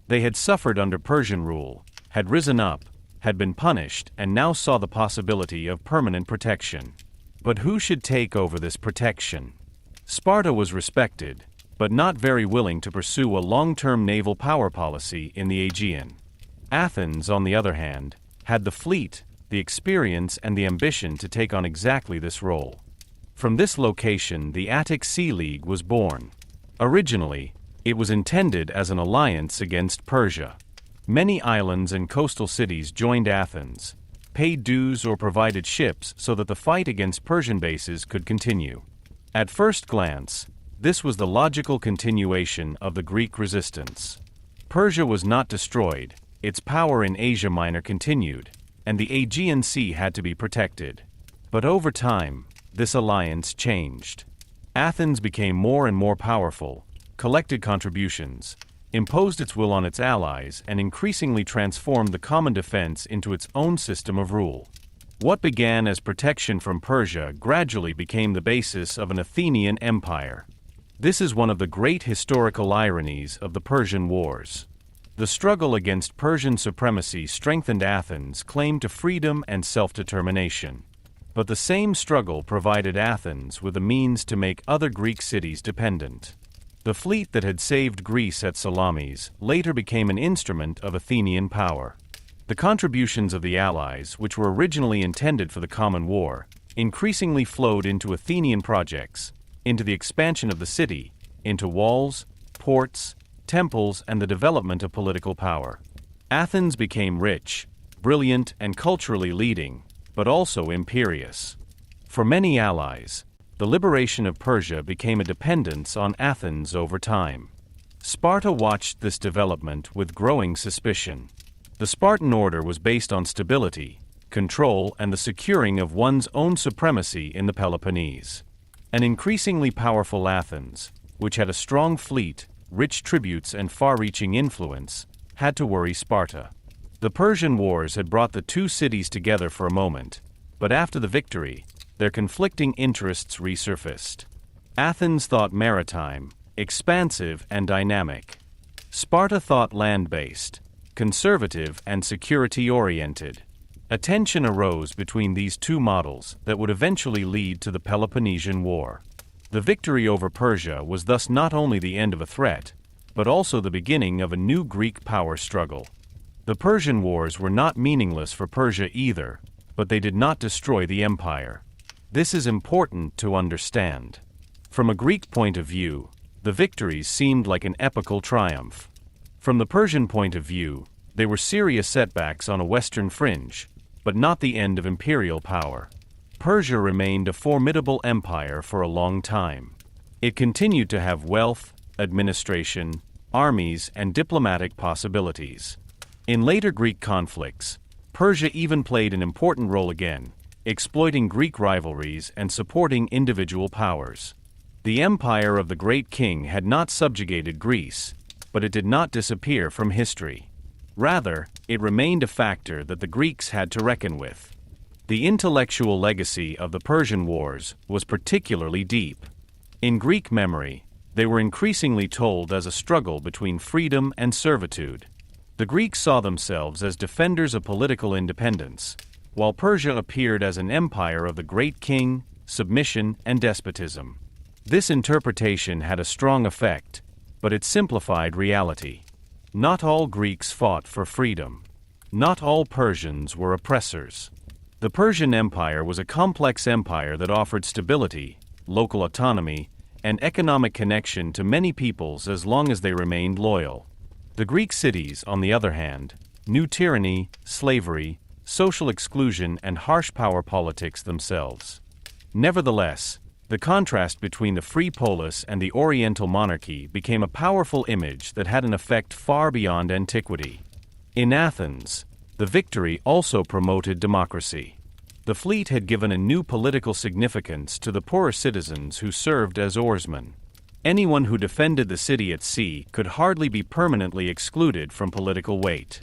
They had suffered under Persian rule, had risen up, had been punished, and now saw the possibility of permanent protection. But who should take over this protection? Sparta was respected, but not very willing to pursue a long-term naval power policy in the Aegean. Athens, on the other hand, had the fleet, the experience, and the ambition to take on exactly this role. From this location, the Attic Sea League was born. Originally, it was intended as an alliance against Persia. Many islands and coastal cities joined Athens, paid dues or provided ships so that the fight against Persian bases could continue. At first glance, this was the logical continuation of the Greek resistance. Persia was not destroyed, its power in Asia Minor continued, and the Aegean Sea had to be protected. But over time, this alliance changed. Athens became more and more powerful, collected contributions, imposed its will on its allies, and increasingly transformed the common defense into its own system of rule. What began as protection from Persia gradually became the basis of an Athenian empire. This is one of the great historical ironies of the Persian Wars. The struggle against Persian supremacy strengthened Athens' claim to freedom and self-determination. But the same struggle provided Athens with a means to make other Greek cities dependent. The fleet that had saved Greece at Salamis later became an instrument of Athenian power. The contributions of the allies, which were originally intended for the common war, increasingly flowed into Athenian projects, into the expansion of the city, into walls, ports, temples, and the development of political power. Athens became rich, brilliant, and culturally leading, but also imperious. For many allies, the liberation of Persia became a dependence on Athens over time. Sparta watched this development with growing suspicion. The Spartan order was based on stability, control, and the securing of one's own supremacy in the Peloponnese. An increasingly powerful Athens, which had a strong fleet, rich tributes, and far-reaching influence, had to worry Sparta. The Persian Wars had brought the two cities together for a moment, but after the victory, their conflicting interests resurfaced. Athens thought maritime, expansive, and dynamic. Sparta thought land-based, conservative, and security-oriented. A tension arose between these two models that would eventually lead to the Peloponnesian War. The victory over Persia was thus not only the end of a threat, but also the beginning of a new Greek power struggle. The Persian Wars were not meaningless for Persia either, but they did not destroy the empire. This is important to understand. From a Greek point of view, the victories seemed like an epical triumph. From the Persian point of view, they were serious setbacks on a western fringe, but not the end of imperial power. Persia remained a formidable empire for a long time. It continued to have wealth, administration, armies, and diplomatic possibilities. In later Greek conflicts, Persia even played an important role again, exploiting Greek rivalries and supporting individual powers. The empire of the great king had not subjugated Greece, but it did not disappear from history. Rather, it remained a factor that the Greeks had to reckon with. The intellectual legacy of the Persian Wars was particularly deep. In Greek memory, they were increasingly told as a struggle between freedom and servitude. The Greeks saw themselves as defenders of political independence, while Persia appeared as an empire of the great king, submission, and despotism. This interpretation had a strong effect, but it simplified reality. Not all Greeks fought for freedom. Not all Persians were oppressors. The Persian Empire was a complex empire that offered stability, local autonomy, and economic connection to many peoples as long as they remained loyal. The Greek cities, on the other hand, knew tyranny, slavery, social exclusion, and harsh power politics themselves. Nevertheless, The contrast between the free polis and the Oriental monarchy became a powerful image that had an effect far beyond antiquity. In Athens, the victory also promoted democracy. The fleet had given a new political significance to the poorer citizens who served as oarsmen. Anyone who defended the city at sea could hardly be permanently excluded from political weight.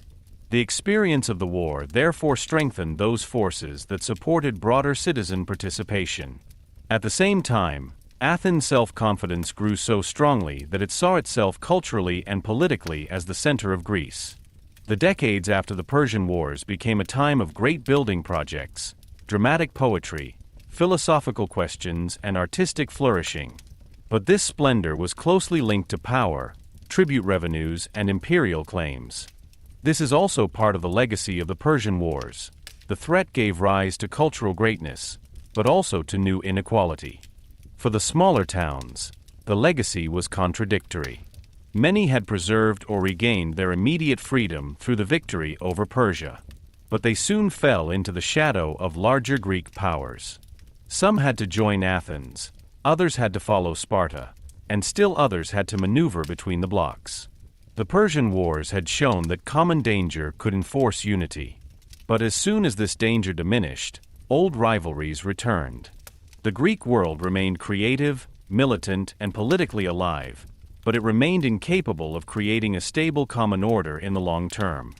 The experience of the war therefore strengthened those forces that supported broader citizen participation. At the same time, Athens' self-confidence grew so strongly that it saw itself culturally and politically as the center of Greece. The decades after the Persian Wars became a time of great building projects, dramatic poetry, philosophical questions, and artistic flourishing. But this splendor was closely linked to power, tribute revenues, and imperial claims. This is also part of the legacy of the Persian Wars. The threat gave rise to cultural greatness, but also to new inequality. For the smaller towns, the legacy was contradictory. Many had preserved or regained their immediate freedom through the victory over Persia, but they soon fell into the shadow of larger Greek powers. Some had to join Athens, others had to follow Sparta, and still others had to maneuver between the blocks. The Persian Wars had shown that common danger could enforce unity. But as soon as this danger diminished, old rivalries returned. The Greek world remained creative, militant, and politically alive, but it remained incapable of creating a stable common order in the long term.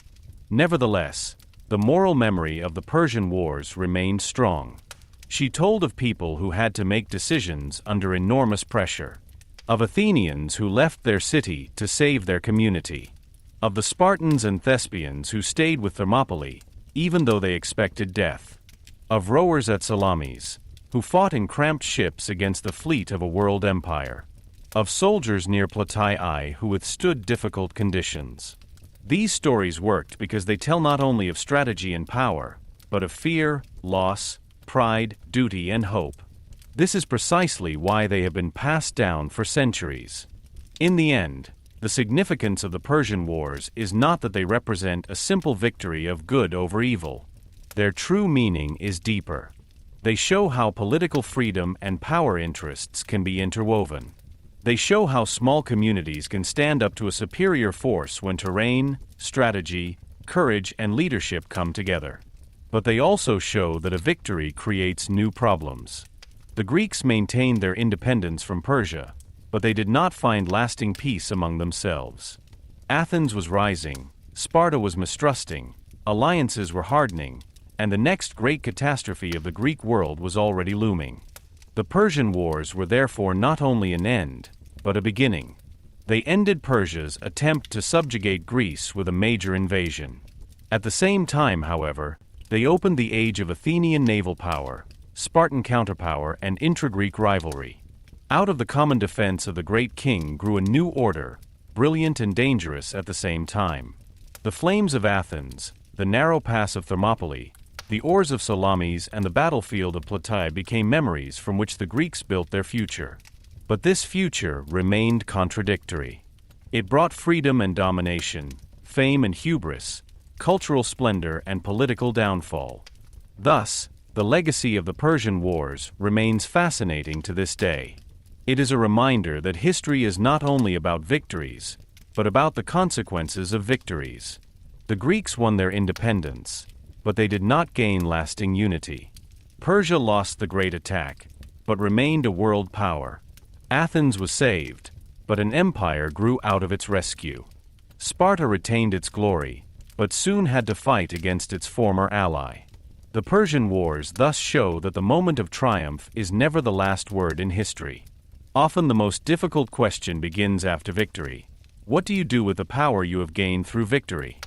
Nevertheless, the moral memory of the Persian Wars remained strong. She told of people who had to make decisions under enormous pressure, of Athenians who left their city to save their community, of the Spartans and Thespians who stayed with Thermopylae, even though they expected death, of rowers at Salamis, who fought in cramped ships against the fleet of a world empire, of soldiers near Plataiai who withstood difficult conditions. These stories worked because they tell not only of strategy and power, but of fear, loss, pride, duty, and hope. This is precisely why they have been passed down for centuries. In the end, the significance of the Persian Wars is not that they represent a simple victory of good over evil. Their true meaning is deeper. They show how political freedom and power interests can be interwoven. They show how small communities can stand up to a superior force when terrain, strategy, courage, and leadership come together. But they also show that a victory creates new problems. The Greeks maintained their independence from Persia, but they did not find lasting peace among themselves. Athens was rising, Sparta was mistrusting, alliances were hardening, and the next great catastrophe of the Greek world was already looming. The Persian Wars were therefore not only an end, but a beginning. They ended Persia's attempt to subjugate Greece with a major invasion. At the same time, however, they opened the age of Athenian naval power, Spartan counterpower, and intra-Greek rivalry. Out of the common defense of the great king grew a new order, brilliant and dangerous at the same time. The flames of Athens, the narrow pass of Thermopylae, the oars of Salamis, and the battlefield of Plataiai became memories from which the Greeks built their future. But this future remained contradictory. It brought freedom and domination, fame and hubris, cultural splendor and political downfall. Thus, the legacy of the Persian Wars remains fascinating to this day. It is a reminder that history is not only about victories, but about the consequences of victories. The Greeks won their independence, but they did not gain lasting unity. Persia lost the great attack, but remained a world power. Athens was saved, but an empire grew out of its rescue. Sparta retained its glory, but soon had to fight against its former ally. The Persian Wars thus show that the moment of triumph is never the last word in history. Often the most difficult question begins after victory. What do you do with the power you have gained through victory?